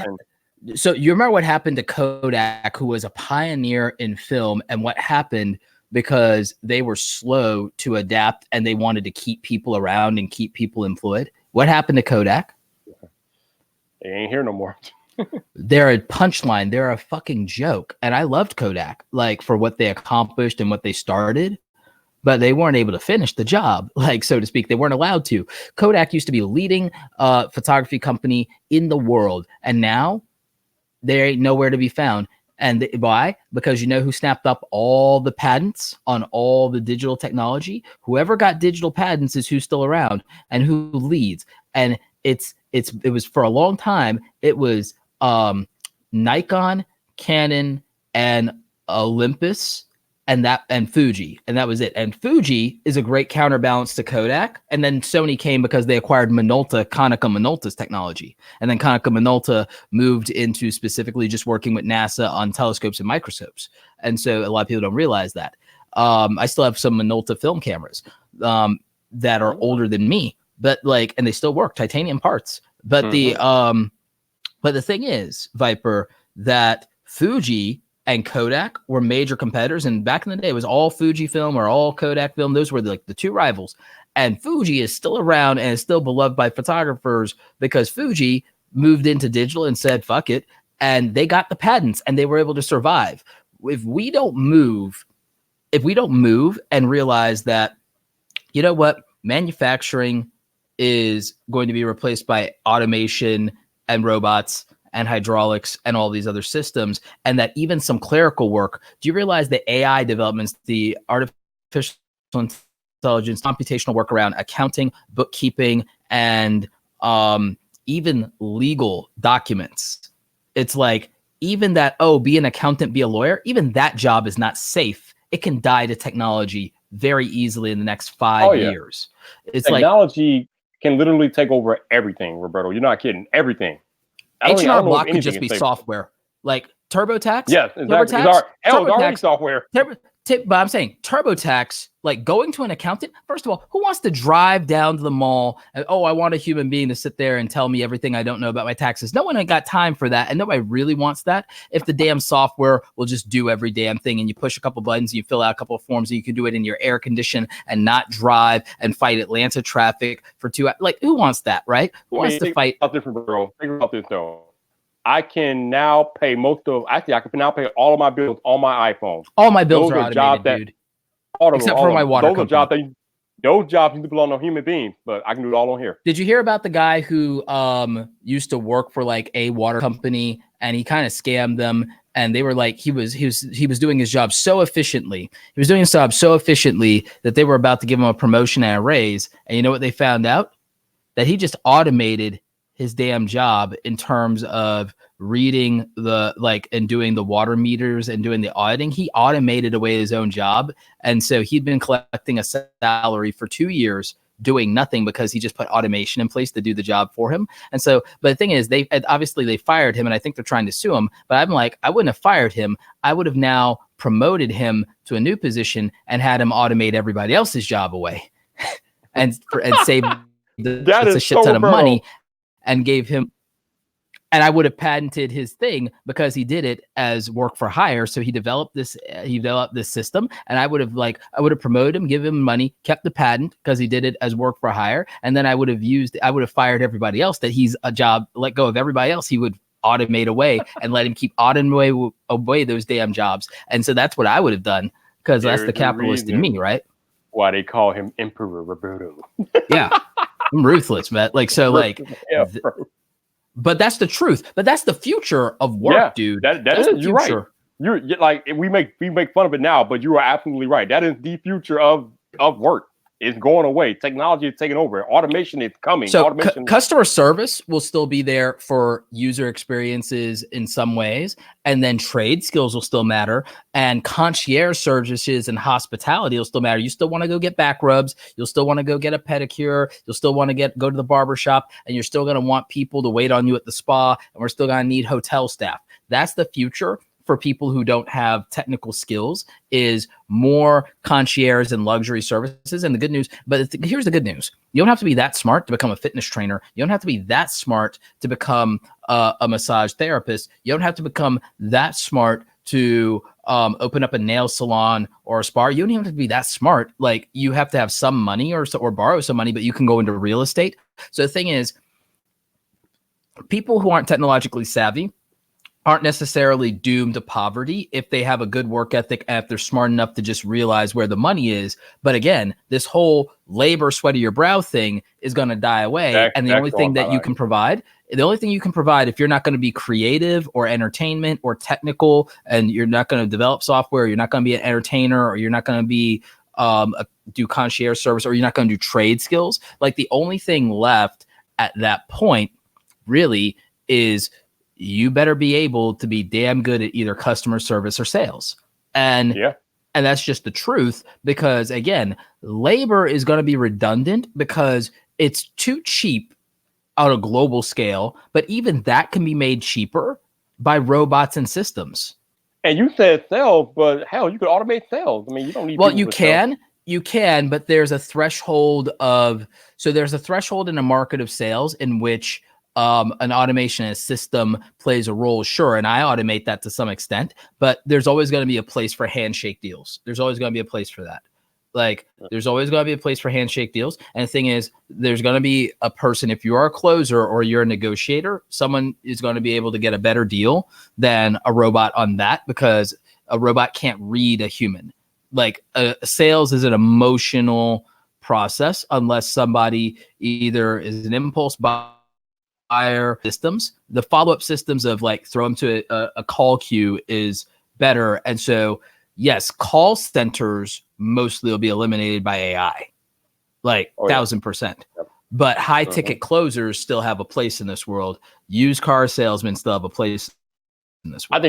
So you remember what happened to Kodak, who was a pioneer in film, and what happened because they were slow to adapt and they wanted to keep people around and keep people employed? What happened to Kodak? They ain't here no more. They're a punchline. They're a fucking joke. And I loved Kodak, like, for what they accomplished and what they started, but they weren't able to finish the job, like, so to speak. They weren't allowed to. Kodak used to be a leading photography company in the world, and now they ain't nowhere to be found. And why? Because you know who snapped up all the patents on all the digital technology? Whoever got digital patents is who's still around and who leads. And it was for a long time, it was Nikon, Canon, and Olympus, and Fuji, and that was it. And Fuji is a great counterbalance to Kodak. And then Sony came because they acquired Konica Minolta's technology. And then Konica Minolta moved into specifically just working with NASA on telescopes and microscopes. And so a lot of people don't realize that. I still have some Minolta film cameras that are older than me, but like, and they still work, titanium parts. But the thing is, Viper, that Fuji and Kodak were major competitors, and back in the day, it was all Fujifilm or all Kodak film. Those were like the two rivals. And Fuji is still around and is still beloved by photographers because Fuji moved into digital and said, fuck it. And they got the patents and they were able to survive. If we don't move and realize that, you know what, manufacturing is going to be replaced by automation and robots and hydraulics and all these other systems, and that even some clerical work. Do you realize the AI developments, the artificial intelligence, computational work around accounting, bookkeeping, and even legal documents? It's like, even that, be an accountant, be a lawyer, even that job is not safe. It can die to technology very easily in the next 5 years. It's technology can literally take over everything, Roberto. You're not kidding. Everything. H&R Block could just be software, like TurboTax. Yes, exactly. It's already software. But I'm saying TurboTax, like going to an accountant. First of all, who wants to drive down to the mall and I want a human being to sit there and tell me everything I don't know about my taxes? No one ain't got time for that, and nobody really wants that. If the damn software will just do every damn thing, and you push a couple buttons, and you fill out a couple of forms, and you can do it in your air condition and not drive and fight Atlanta traffic for 2 hours. Like, who wants that, right? Who wants to fight? Different, bro. Think about this though. I can now pay I can now pay all of my bills on my iPhone. All my bills are automated, dude. Except for my water company. Those jobs need to belong to human beings, but I can do it all on here. Did you hear about the guy who used to work for like a water company, and he kind of scammed them? And they were like, he was doing his job so efficiently. He was doing his job so efficiently that they were about to give him a promotion and a raise. And you know what they found out? That he just automated his damn job in terms of reading and doing the water meters and doing the auditing. He automated away his own job. And so he'd been collecting a salary for 2 years doing nothing because he just put automation in place to do the job for him. And so, but the thing is, they fired him, and I think they're trying to sue him. But I'm like, I wouldn't have fired him. I would have now promoted him to a new position and had him automate everybody else's job away and save a shit ton of money. And gave him, and I would have patented his thing because he did it as work for hire. So he developed this system, and I would have promoted him, give him money, kept the patent because he did it as work for hire. And then I would have fired everybody else that he's a job, let go of everybody else. He would automate away and let him keep automating away those damn jobs. And so that's what I would have done, because that's the capitalist in me, right? Why they call him Emperor Roberto. Yeah. I'm ruthless, man. Like, so like, but that's the truth. But that's the future of work, dude. That's the you're right. You're like, we make fun of it now, but you are absolutely right. That is the future of work. It's going away. Technology is taking over. Automation is coming. So Automation. Customer service will still be there for user experiences in some ways, and then trade skills will still matter, and concierge services and hospitality will still matter. You still want to go get back rubs. You'll still want to go get a pedicure. You'll still want to go to the barber shop, and you're still going to want people to wait on you at the spa, and we're still going to need hotel staff. That's the future for people who don't have technical skills, is more concierge and luxury services. And the good news, but here's the good news. You don't have to be that smart to become a fitness trainer. You don't have to be that smart to become a massage therapist. You don't have to become that smart to open up a nail salon or a spa. You don't even have to be that smart. Like, you have to have some money or borrow some money, but you can go into real estate. So the thing is, people who aren't technologically savvy aren't necessarily doomed to poverty if they have a good work ethic and if they're smart enough to just realize where the money is. But again, this whole labor sweat of your brow thing is going to die away. And the only thing that you can provide, if you're not going to be creative or entertainment or technical, and you're not going to develop software, you're not going to be an entertainer, or you're not going to be do concierge service, or you're not going to do trade skills, like, the only thing left at that point really is you better be able to be damn good at either customer service or sales. And that's just the truth, because again, labor is going to be redundant because it's too cheap on a global scale, but even that can be made cheaper by robots and systems. And you said sales, but hell, you could automate sales. I mean, you don't need. Well, you can, but there's a threshold in a market of sales in which an automation system plays a role, sure, and I automate that to some extent, but there's always going to be a place for handshake deals. There's always going to be a place for that. Like, there's always going to be a place for handshake deals. And the thing is, there's going to be a person, if you are a closer or you're a negotiator, someone is going to be able to get a better deal than a robot on that, because a robot can't read a human. Like, sales is an emotional process unless somebody either is an impulse buyer. Systems, the follow-up systems of like throw them to a call queue is better. And so, yes, call centers mostly will be eliminated by AI, like 1,000%. Yep. But high ticket closers still have a place in this world. Used car salesmen still have a place in this world.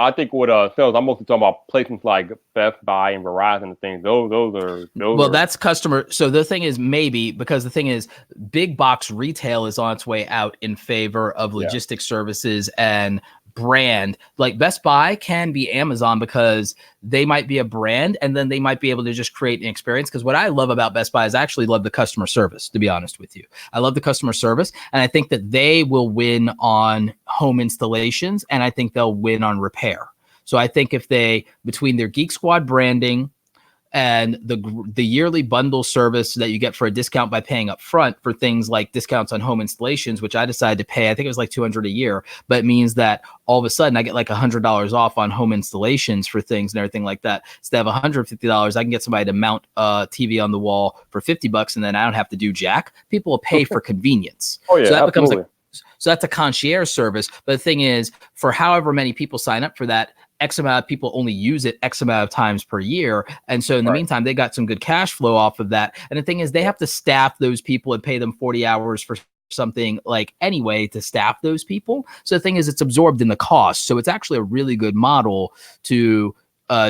I think with sales, I'm mostly talking about placements like Best Buy and Verizon and things. Those are that's customer. So the thing is, maybe, because the thing is, big box retail is on its way out in favor of logistics services and brand. Like, Best Buy can be Amazon because they might be a brand, and then they might be able to just create an experience. Because what I love about Best Buy is I actually love the customer service, to be honest with you. I love the customer service, and I think that they will win on home installations, and I think they'll win on repair. So I think if they, between their Geek Squad branding and the yearly bundle service that you get for a discount by paying up front for things like discounts on home installations, which I decided to pay, I think it was like $200 a year, but it means that all of a sudden I get like $100 off on home installations for things and everything like that. Instead of $150, I can get somebody to mount a TV on the wall for $50, and then I don't have to do jack. People will pay for convenience. So that becomes so that's a concierge service. But the thing is, for however many people sign up for that, X amount of people only use it X amount of times per year. And so in the meantime, they got some good cash flow off of that. And the thing is, they have to staff those people and pay them 40 hours for something like anyway to staff those people. So the thing is, it's absorbed in the cost. So it's actually a really good model to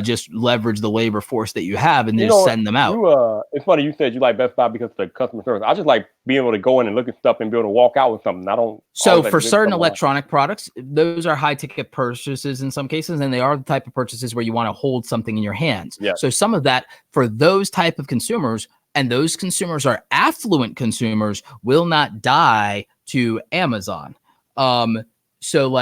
just leverage the labor force that you have and just send them out. It's funny you said you like Best Buy because of the customer service. I just like being able to go in and look at stuff and be able to walk out with something. I don't. So for certain electronic products, those are high ticket purchases in some cases, and they are the type of purchases where you want to hold something in your hands. Yeah. So some of that for those type of consumers, and those consumers are affluent consumers, will not die to Amazon. So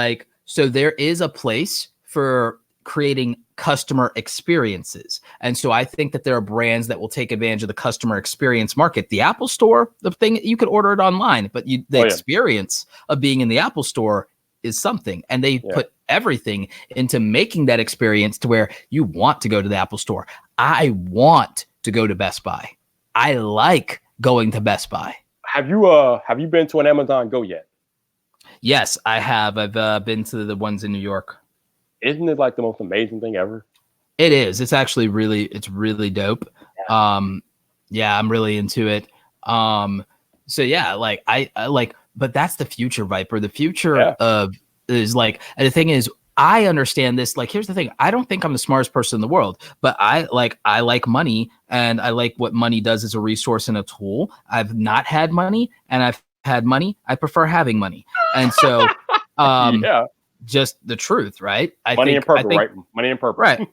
there is a place for creating customer experiences. And so I think that there are brands that will take advantage of the customer experience market. The Apple Store, the thing, you could order it online, but the experience of being in the Apple Store is something. And they put everything into making that experience to where you want to go to the Apple Store. I want to go to Best Buy. I like going to Best Buy. Have you been to an Amazon Go yet? Yes, I have. I've been to the ones in New York. Isn't it like the most amazing thing ever? It is. It's actually really dope. Yeah, I'm really into it. So yeah, like I like, but that's the future, Viper. The future of is like, and the thing is, I understand this. Like, here's the thing: I don't think I'm the smartest person in the world, but I like money, and I like what money does as a resource and a tool. I've not had money, and I've had money. I prefer having money, and so, Yeah. just the truth, right? Money and purple, right? Money and purple. Right.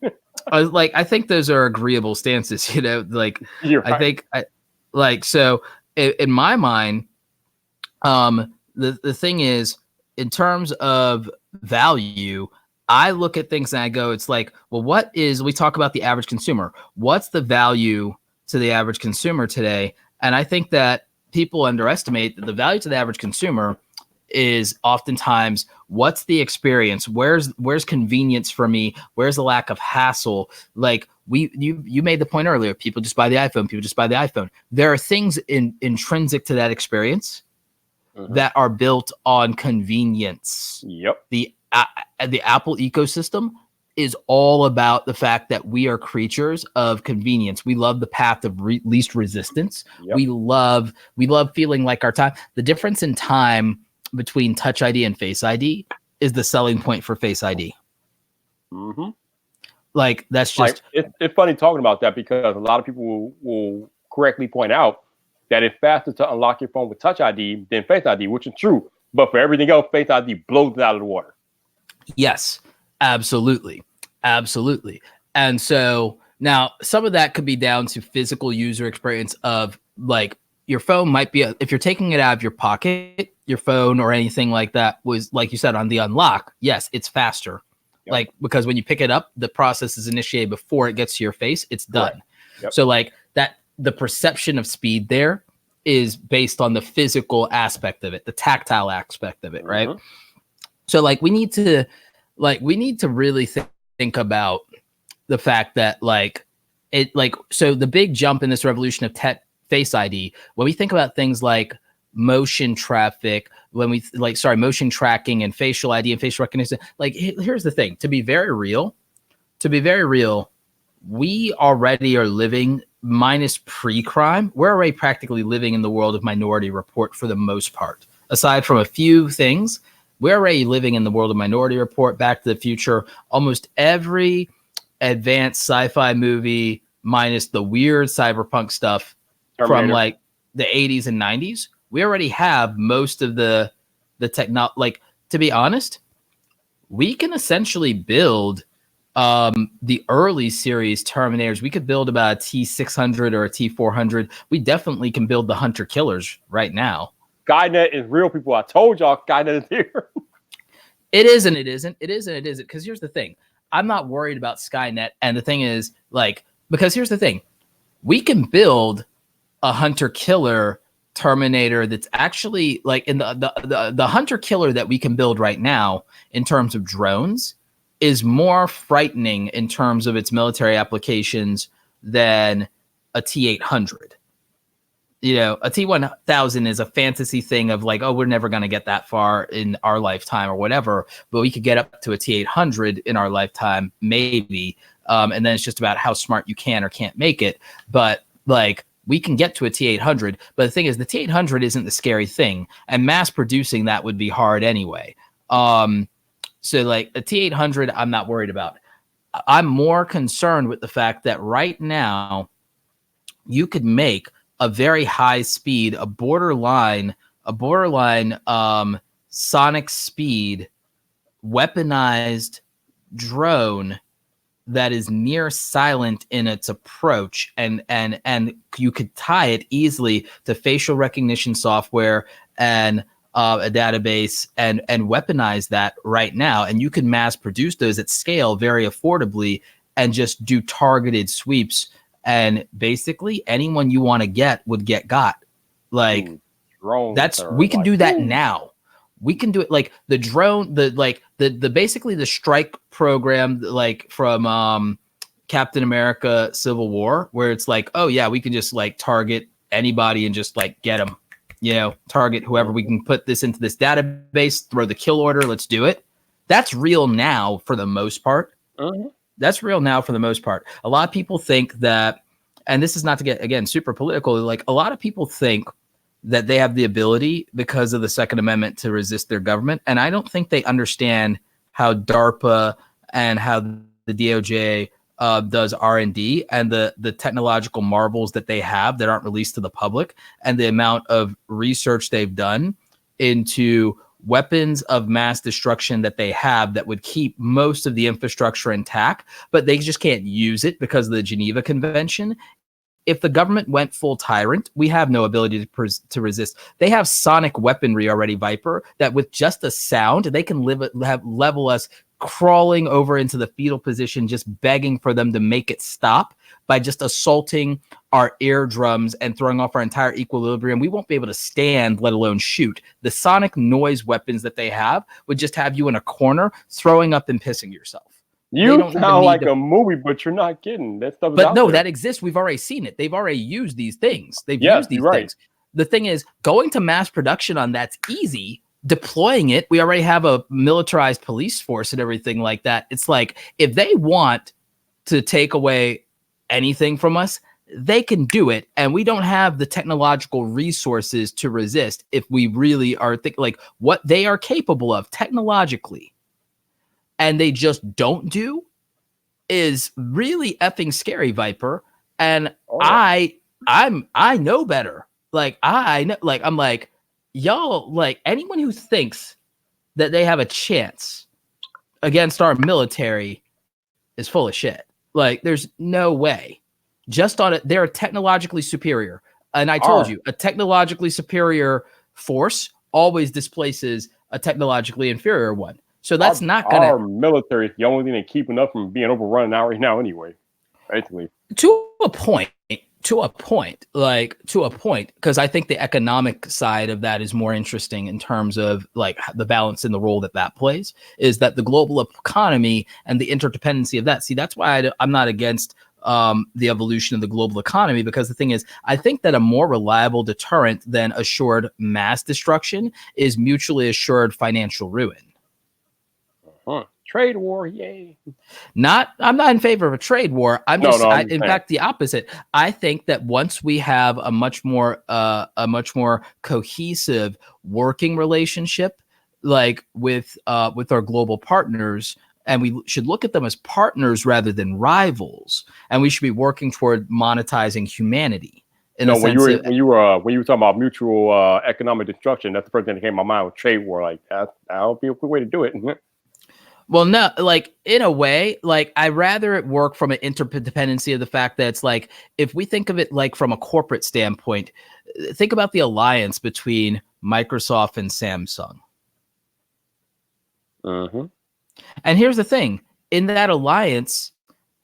I think those are agreeable stances, you know, like You're I think so in my mind, the thing is, in terms of value, I look at things and I go, it's like, well, we talk about the average consumer. What's the value to the average consumer today? And I think that people underestimate that the value to the average consumer is oftentimes what's the experience, where's convenience for me, where's the lack of hassle. Like you made the point earlier, people just buy the iPhone. There are things intrinsic to that experience that are built on convenience. Yep. The Apple ecosystem is all about the fact that we are creatures of convenience. We love the path of least resistance. Yep. We love feeling like our time. The difference in time between Touch ID and Face ID is the selling point for Face ID. Mm-hmm. Like, that's just... It's funny talking about that, because a lot of people will correctly point out that it's faster to unlock your phone with Touch ID than Face ID, which is true. But for everything else, Face ID blows it out of the water. Yes, absolutely. Absolutely. And so now some of that could be down to physical user experience of, like, your phone might be, if you're taking it out of your pocket, your phone or anything like that was, like you said, on the unlock. Yes, it's faster. Yep. Like, because when you pick it up, the process is initiated before it gets to your face. It's done. Yep. So like that, the perception of speed there is based on the physical aspect of it, the tactile aspect of it. Right. So like, we need to really think about the fact that so the big jump in this revolution of Face ID, when we think about things like motion traffic, motion tracking and facial ID and facial recognition, like, here's the thing, to be very real, we already are living, minus pre-crime, we're already practically living in the world of Minority Report for the most part. Aside from a few things, we're already living in the world of Minority Report, Back to the Future, almost every advanced sci-fi movie, minus the weird cyberpunk stuff from like the 80s and 90s. We already have most of the technology. Like, to be honest, we can essentially build the early series Terminators. We could build about a T600 or a T400. We definitely can build the Hunter Killers right now. Skynet is real, people. I told y'all Skynet is here. It is and it isn't. It is and it isn't. Because here's the thing. I'm not worried about Skynet. And the thing is, like, because here's the thing. We can build a Hunter Killer Terminator that's actually, like, in the Hunter Killer that we can build right now in terms of drones is more frightening in terms of its military applications than a T-800. You know, a T-1000 is a fantasy thing of like, oh, we're never going to get that far in our lifetime or whatever, but we could get up to a T-800 in our lifetime, maybe. And then it's just about how smart you can or can't make it. But like, we can get to a T-800, but the thing is, the T-800 isn't the scary thing, and mass producing that would be hard anyway. So like a T-800, I'm not worried about. I'm more concerned with the fact that right now you could make a very high speed, a borderline sonic speed weaponized drone that is near silent in its approach, and you could tie it easily to facial recognition software and a database and weaponize that right now, and you can mass produce those at scale very affordably and just do targeted sweeps, and basically anyone you want to get would get got. Like, we can do that now. We can do it like the drone, the basically the strike program, like from Captain America Civil War, where it's like, oh yeah, we can just like target anybody and just like get them, you know, target whoever. We can put this into this database, throw the kill order, let's do it. That's real now for the most part. That's real now for the most part. A lot of people think that and this is not to get, again, super political, like a lot of people think that they have the ability because of the Second Amendment to resist their government. And I don't think they understand how DARPA and how the DOJ does R&D and the technological marvels that they have that aren't released to the public, and the amount of research they've done into weapons of mass destruction that they have that would keep most of the infrastructure intact, but they just can't use it because of the Geneva Convention. If the government went full tyrant, we have no ability to resist. They have sonic weaponry already, Viper, that with just a sound, they can level us crawling over into the fetal position, just begging for them to make it stop by just assaulting our eardrums and throwing off our entire equilibrium. We won't be able to stand, let alone shoot. The sonic noise weapons that they have would just have you in a corner, throwing up and pissing yourself. You sound like a movie, but you're not kidding. That stuff is But out no, there. that exists. We've already seen it. They've already used these things. They've used these things. The thing is, going to mass production on that's easy. Deploying it, we already have a militarized police force and everything like that. It's like, if they want to take away anything from us, they can do it. And we don't have the technological resources to resist if we really are like what they are capable of technologically. And they just don't do is really effing scary, Viper. And I know better. Like I know, like I'm like, y'all, like anyone who thinks that they have a chance against our military is full of shit. Like there's no way. Just on it, they're technologically superior. And I told you, a technologically superior force always displaces a technologically inferior one. So that's not gonna. Our military is the only thing that's keeping us from being overrun now right now anyway. Basically. To a point, because I think the economic side of that is more interesting in terms of like the balance and the role that plays, is that the global economy and the interdependency of that. See, that's why I'm not against the evolution of the global economy, because the thing is, I think that a more reliable deterrent than assured mass destruction is mutually assured financial ruin. Trade war, yay. I'm not in favor of a trade war. In fact, the opposite. I think that once we have a much more cohesive working relationship, like with our global partners, and we should look at them as partners rather than rivals, and we should be working toward monetizing humanity. When you were talking about mutual economic destruction, that's the first thing that came to my mind with trade war. Like that would be a quick way to do it. Well, no, like in a way, like I rather it work from an interdependency of the fact that it's like, if we think of it like from a corporate standpoint, think about the alliance between Microsoft and Samsung. Mm-hmm. And here's the thing, in that alliance,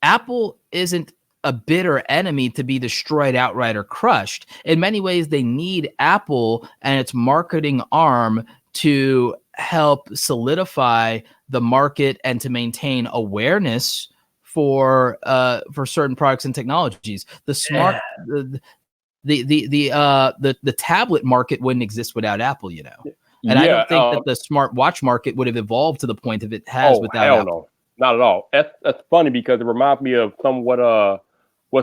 Apple isn't a bitter enemy to be destroyed outright or crushed. In many ways, they need Apple and its marketing arm to help solidify the market and to maintain awareness for certain products and technologies. The tablet market wouldn't exist without Apple, you know. And I don't think that the smart watch market would have evolved to the point if it has without Apple. No, not at all. That's funny because it reminds me of what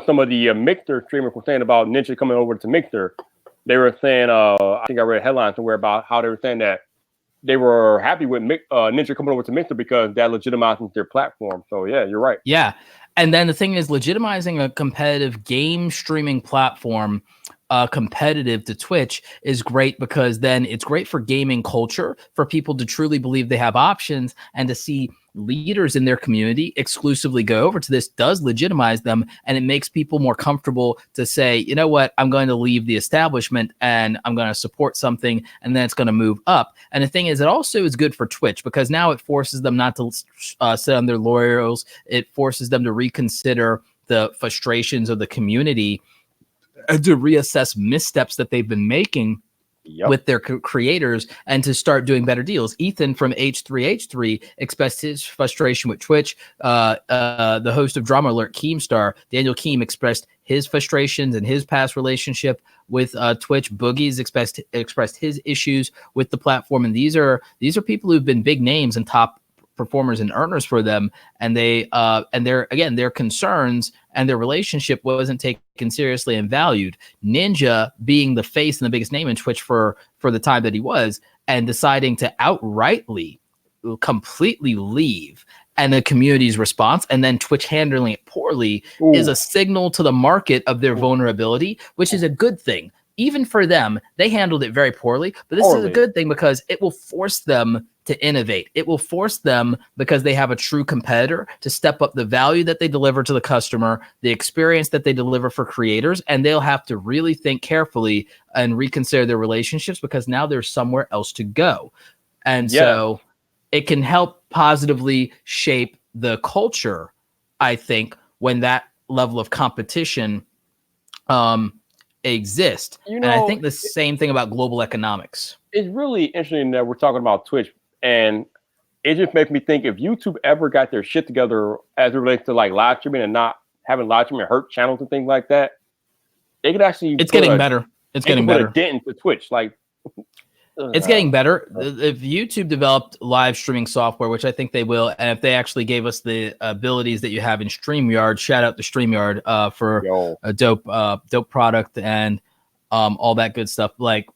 some of the Mixer streamers were saying about Ninja coming over to Mixer. They were saying, I think I read a headline somewhere about how they were saying that they were happy with Ninja coming over to Mixer because that legitimizes their platform. So yeah, you're right. Yeah. And then the thing is, legitimizing a competitive game streaming platform competitive to Twitch is great, because then it's great for gaming culture, for people to truly believe they have options, and to see leaders in their community exclusively go over to this does legitimize them, and it makes people more comfortable to say, you know what, I'm going to leave the establishment and I'm going to support something, and then it's going to move up. And the thing is, it also is good for Twitch, because now it forces them not to sit on their laurels. It forces them to reconsider the frustrations of the community and to reassess missteps that they've been making with their creators, and to start doing better deals. Ethan from H3H3 expressed his frustration with Twitch. The host of Drama Alert, Keemstar, Daniel Keem, expressed his frustrations and his past relationship with Twitch. Boogie's expressed his issues with the platform. And these are people who've been big names and top performers and earners for them, and their concerns and their relationship wasn't taken seriously and valued. Ninja being the face and the biggest name in Twitch for the time that he was, and deciding to outrightly completely leave, and the community's response, and then Twitch handling it poorly, is a signal to the market of their vulnerability, which is a good thing. Even for them, they handled it very poorly, but this is a good thing because it will force them to innovate. It will force them, because they have a true competitor, to step up the value that they deliver to the customer, the experience that they deliver for creators, and they'll have to really think carefully and reconsider their relationships, because now there's somewhere else to go. And so it can help positively shape the culture, I think, when that level of competition exists. And I think the same thing about global economics. It's really interesting that we're talking about Twitch, and it just makes me think, if YouTube ever got their shit together as it relates to like live streaming and not having live streaming hurt channels and things like that, they could actually it's getting better. It's getting better. Put a dent into Twitch, like. It's getting better. If YouTube developed live streaming software, which I think they will, and if they actually gave us the abilities that you have in StreamYard, shout out to StreamYard for a dope product and all that good stuff. Like,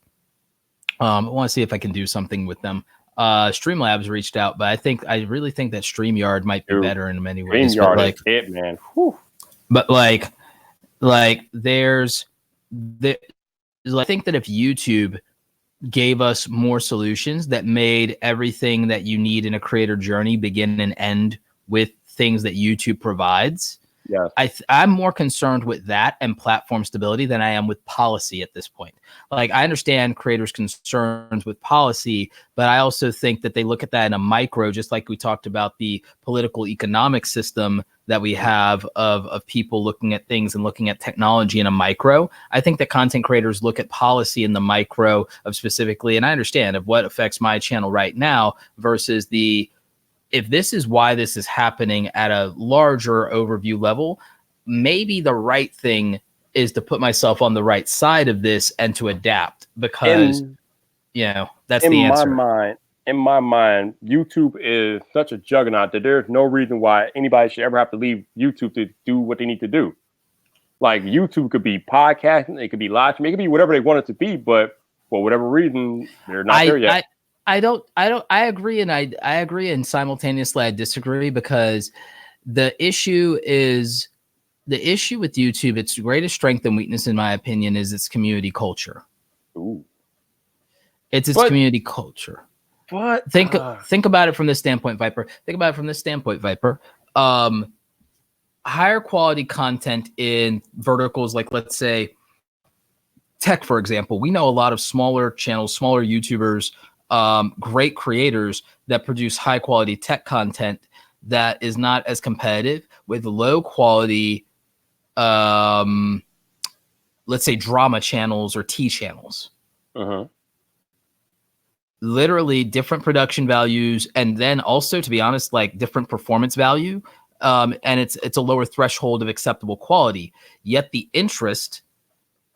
I want to see if I can do something with them. Streamlabs reached out, but I really think that StreamYard might be better in many ways. StreamYard is it, man. Whew. But I think that if YouTube gave us more solutions that made everything that you need in a creator journey begin and end with things that YouTube provides. Yeah, I'm more concerned with that and platform stability than I am with policy at this point. Like, I understand creators' concerns with policy, but I also think that they look at that in a micro, just like we talked about the political economic system that we have of people looking at things and looking at technology in a micro. I think that content creators look at policy in the micro of specifically, and I understand of what affects my channel right now versus if this is why this is happening at a larger overview level, maybe the right thing is to put myself on the right side of this and to adapt, because that's the answer. In my mind, YouTube is such a juggernaut that there's no reason why anybody should ever have to leave YouTube to do what they need to do. Like, YouTube could be podcasting, it could be live streaming, it could be whatever they want it to be, but for whatever reason, they're not there yet. I agree, and I agree, and simultaneously I disagree, because the issue with YouTube, its greatest strength and weakness, in my opinion, is its community culture. Ooh. It's community culture. But think about it from this standpoint, Viper. Higher quality content in verticals like, let's say, tech, for example. We know a lot of smaller channels, smaller YouTubers, great creators that produce high quality tech content that is not as competitive with low quality, let's say, drama channels or T channels. Literally different production values, and then also, to be honest, like different performance value, and it's a lower threshold of acceptable quality. Yet the interest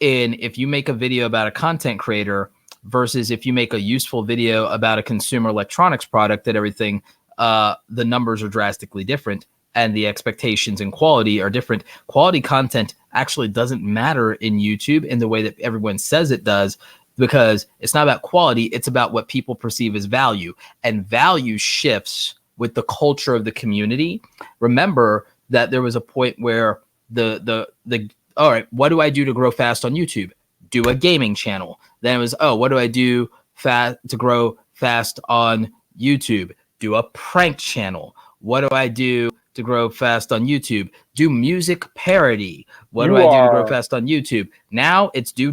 in, if you make a video about a content creator versus if you make a useful video about a consumer electronics product, that everything, the numbers are drastically different, and the expectations and quality are different. Quality content actually doesn't matter in YouTube in the way that everyone says it does, because it's not about quality, it's about what people perceive as value, and value shifts with the culture of the community. Remember that there was a point where all right, what do I do to grow fast on YouTube? Do a gaming channel. Then it was, what do I do to grow fast on YouTube? Do a prank channel. What do I do to grow fast on YouTube? Do music parody. What do I do to grow fast on YouTube? Now it's do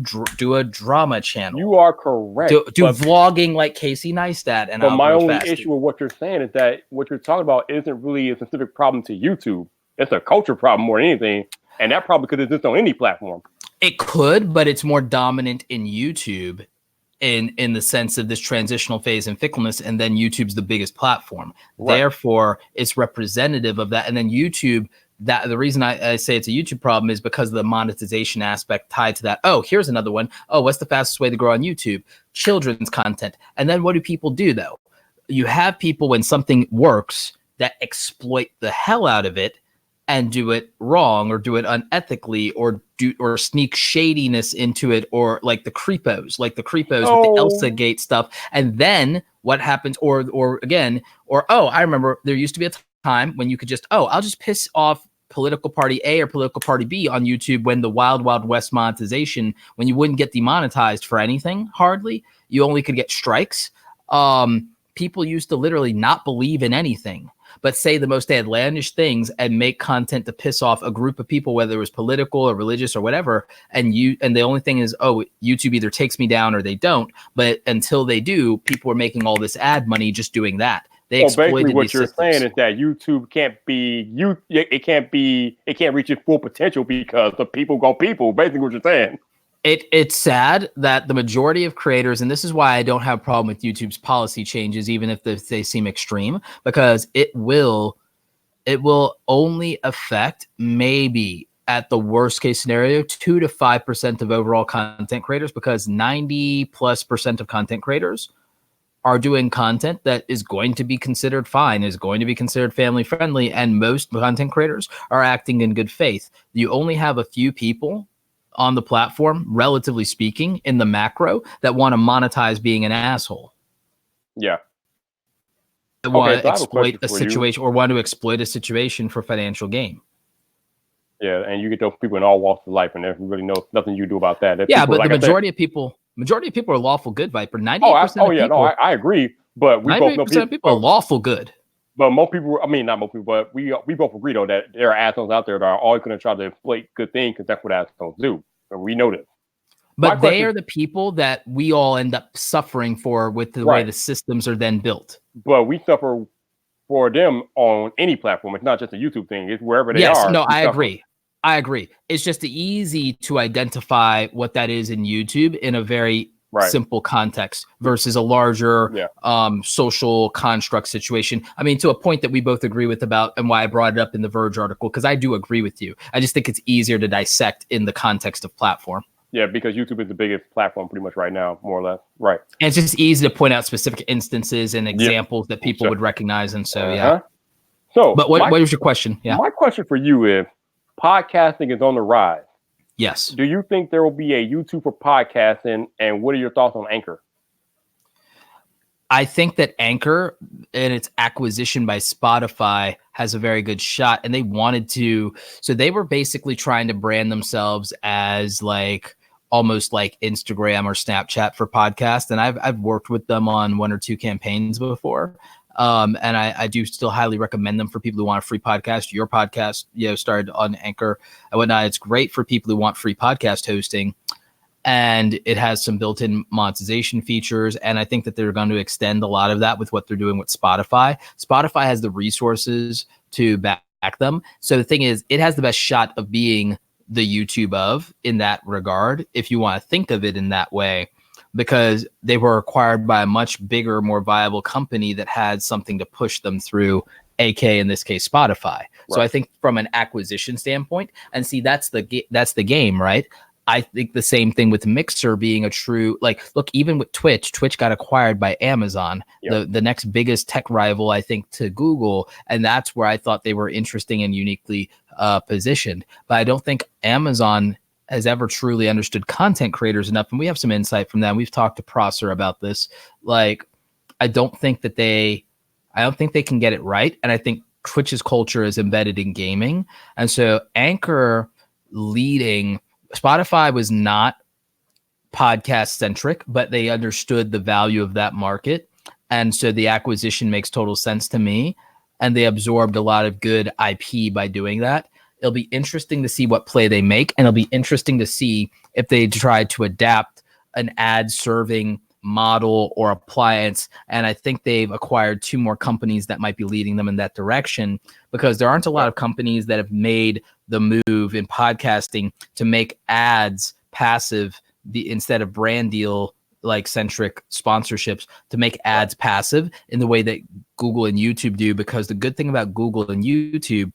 a drama channel. You are correct. Do vlogging like Casey Neistat. And but my only issue with what you're saying is that what you're talking about isn't really a specific problem to YouTube. It's a culture problem more than anything, and that probably could exist on any platform. It could, but it's more dominant in YouTube in the sense of this transitional phase and fickleness, and then YouTube's the biggest platform. Right. Therefore, it's representative of that. And then YouTube, that the reason I say it's a YouTube problem is because of the monetization aspect tied to that. Oh, here's another one. Oh, what's the fastest way to grow on YouTube? Children's content. And then what do people do, though? You have people, when something works, that exploit the hell out of it and do it wrong or do it unethically or sneak shadiness into it, or like the creepos with the Elsa Gate stuff. And then what happens, or I remember there used to be a time when you could just, I'll just piss off political party A or political party B on YouTube when the Wild Wild West monetization, when you wouldn't get demonetized for anything, hardly, you only could get strikes. People used to literally not believe in anything, but say the most outlandish things and make content to piss off a group of people, whether it was political or religious or whatever. And the only thing is, YouTube either takes me down or they don't. But until they do, people are making all this ad money just doing that. They basically what you're saying is that YouTube can't reach its full potential because the people go people. Basically what you're saying. It's sad that the majority of creators, and this is why I don't have a problem with YouTube's policy changes, even if they seem extreme, because it will only affect, maybe at the worst case scenario, 2 to 5% of overall content creators, because 90+% of content creators are doing content that is going to be considered fine, is going to be considered family friendly, and most content creators are acting in good faith. You only have a few people on the platform, relatively speaking, in the macro, that want to monetize being an asshole. Yeah. That want to exploit a situation or want to exploit a situation for financial gain. Yeah, and you get those people in all walks of life, and there's really nothing you do about that. Yeah, but the majority of people are lawful good, Viper. 98% I agree. But we both know people are lawful good. But most people, not most people, but we both agree though that there are assholes out there that are always going to try to exploit good things because that's what assholes do. And we know this. But they are the people that we all end up suffering for with the way the systems are then built. But we suffer for them on any platform. It's not just a YouTube thing. It's wherever they are. Yes, no, I agree. It's just easy to identify what that is in YouTube in a very simple context versus a larger social construct situation. I mean, to a point that we both agree with about, and why I brought it up in the Verge article, because I do agree with you. I just think it's easier to dissect in the context of platform. Yeah, because YouTube is the biggest platform pretty much right now, more or less. Right. And it's just easy to point out specific instances and examples that people would recognize. And so, So, but what is your question? Yeah. My question for you is, podcasting is on the rise. Yes. Do you think there will be a YouTube for podcasting, and what are your thoughts on Anchor? I think that Anchor and its acquisition by Spotify has a very good shot, and they wanted to. So they were basically trying to brand themselves as almost like Instagram or Snapchat for podcasts. And I've worked with them on 1 or 2 campaigns before. And I do still highly recommend them for people who want a free podcast. Your podcast, started on Anchor and whatnot. It's great for people who want free podcast hosting, and it has some built-in monetization features. And I think that they're going to extend a lot of that with what they're doing with Spotify. Spotify has the resources to back them. So the thing is, it has the best shot of being the YouTube of in that regard, if you want to think of it in that way, because they were acquired by a much bigger, more viable company that had something to push them through, AK in this case, Spotify. Right. So I think from an acquisition standpoint, and see, that's the game, right? I think the same thing with Mixer being a true, look, even with Twitch got acquired by Amazon, the next biggest tech rival, I think, to Google. And that's where I thought they were interesting and uniquely positioned. But I don't think Amazon has ever truly understood content creators enough. And we have some insight from them. We've talked to Prosser about this. I don't think they can get it right. And I think Twitch's culture is embedded in gaming. And so Anchor leading, Spotify was not podcast centric, but they understood the value of that market. And so the acquisition makes total sense to me. And they absorbed a lot of good IP by doing that. It'll be interesting to see what play they make. And it'll be interesting to see if they try to adapt an ad serving model or appliance. And I think they've acquired 2 more companies that might be leading them in that direction, because there aren't a lot of companies that have made the move in podcasting to make ads passive instead of brand deal centric sponsorships, to make ads passive in the way that Google and YouTube do. Because the good thing about Google and YouTube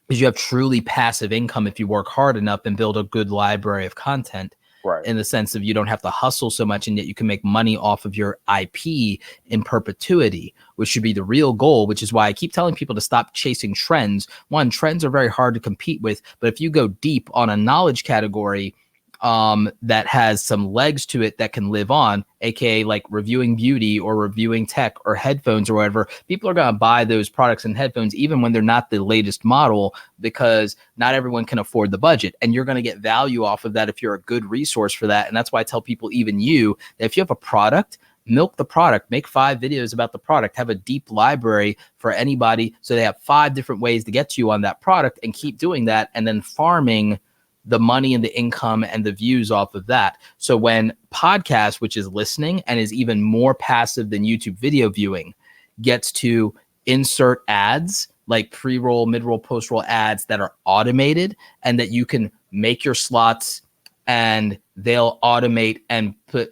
is you have truly passive income if you work hard enough and build a good library of content. right, in the sense of you don't have to hustle so much, and yet you can make money off of your IP in perpetuity, which should be the real goal, which is why I keep telling people to stop chasing trends. One, trends are very hard to compete with, but if you go deep on a knowledge category that has some legs to it that can live on, aka like reviewing beauty or reviewing tech or headphones or whatever, people are going to buy those products and headphones even when they're not the latest model, because not everyone can afford the budget, and you're going to get value off of that if you're a good resource for that. And that's why I tell people, even you, that if you have a product, milk the product, make 5 videos about the product, have a deep library for anybody so they have 5 different ways to get to you on that product, and keep doing that, and then farming the money and the income and the views off of that. So when podcast, which is listening and is even more passive than YouTube video viewing, gets to insert ads, like pre-roll, mid-roll, post-roll ads that are automated, and that you can make your slots and they'll automate and put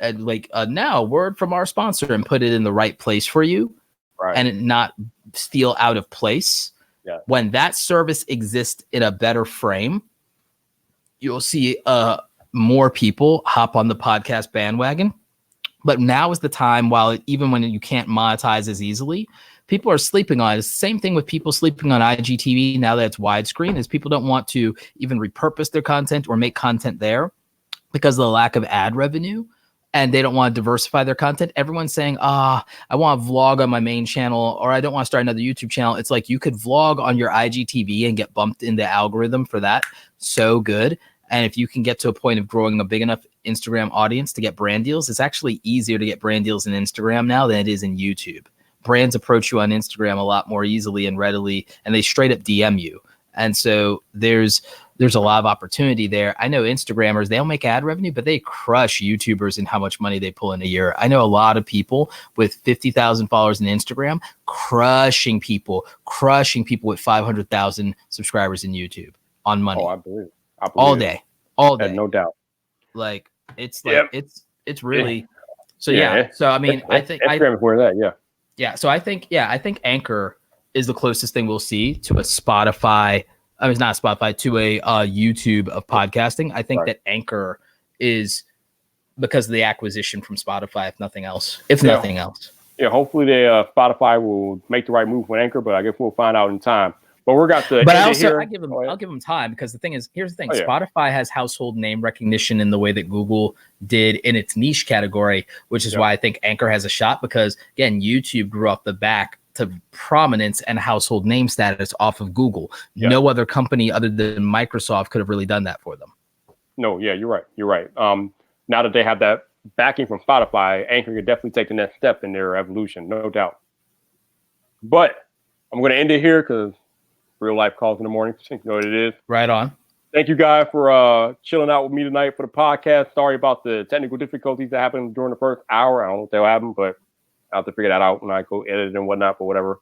now a word from our sponsor and put it in the right place for you, right, and it not feel out of place. Yeah. When that service exists in a better frame, you'll see more people hop on the podcast bandwagon. But now is the time, even when you can't monetize as easily, people are sleeping on it. It's the same thing with people sleeping on IGTV now that it's widescreen, is people don't want to even repurpose their content or make content there because of the lack of ad revenue, and they don't want to diversify their content. Everyone's saying, I want to vlog on my main channel, or I don't want to start another YouTube channel. It's like you could vlog on your IGTV and get bumped in the algorithm for that. So good. And if you can get to a point of growing a big enough Instagram audience to get brand deals, it's actually easier to get brand deals in Instagram now than it is in YouTube. Brands approach you on Instagram a lot more easily and readily, and they straight up DM you. And so there's a lot of opportunity there. I know Instagrammers, they don't make ad revenue, but they crush YouTubers in how much money they pull in a year. I know a lot of people with 50,000 followers on Instagram crushing people with 500,000 subscribers in YouTube on money. Oh, I believe all day. No doubt. Like it's really so. So I mean, I think Instagram is where that. Yeah. So I think Anchor is the closest thing we'll see to a Spotify. I mean, it's not Spotify, to a YouTube of podcasting. I think that Anchor is, because of the acquisition from Spotify, if nothing else. Yeah. Hopefully, Spotify will make the right move with Anchor, but I guess we'll find out in time. But we're got to. But I'll give them time, because the thing is, here's the thing: Spotify has household name recognition in the way that Google did in its niche category, which is why I think Anchor has a shot. Because again, YouTube grew off the back to prominence and household name status off of Google. No other company other than Microsoft could have really done that for them. No, you're right. Now that they have that backing from Spotify, Anchor could definitely take the next step in their evolution, no doubt. But I'm going to end it here because real life calls in the morning. You know what it is. Right on. Thank you guys for chilling out with me tonight for the podcast. Sorry about the technical difficulties that happened during the first hour. I don't know what happened, but I'll have to figure that out when I go edit and whatnot, but whatever.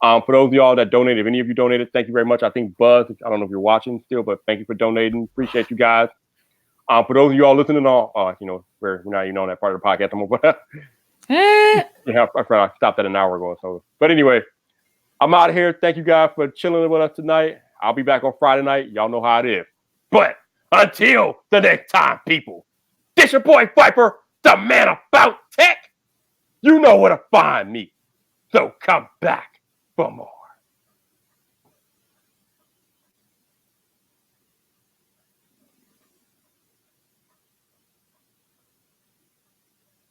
For those of y'all that donated, if any of you donated, thank you very much. I think Buzz, I don't know if you're watching still, but thank you for donating. Appreciate you guys. For those of you all listening on, we're not even on that part of the podcast anymore, but I stopped that an hour ago or so. But anyway, I'm out of here. Thank you guys for chilling with us tonight. I'll be back on Friday night. Y'all know how it is. But until the next time, people, this your boy Viper, the man about tech. You know where to find me. So come back for more.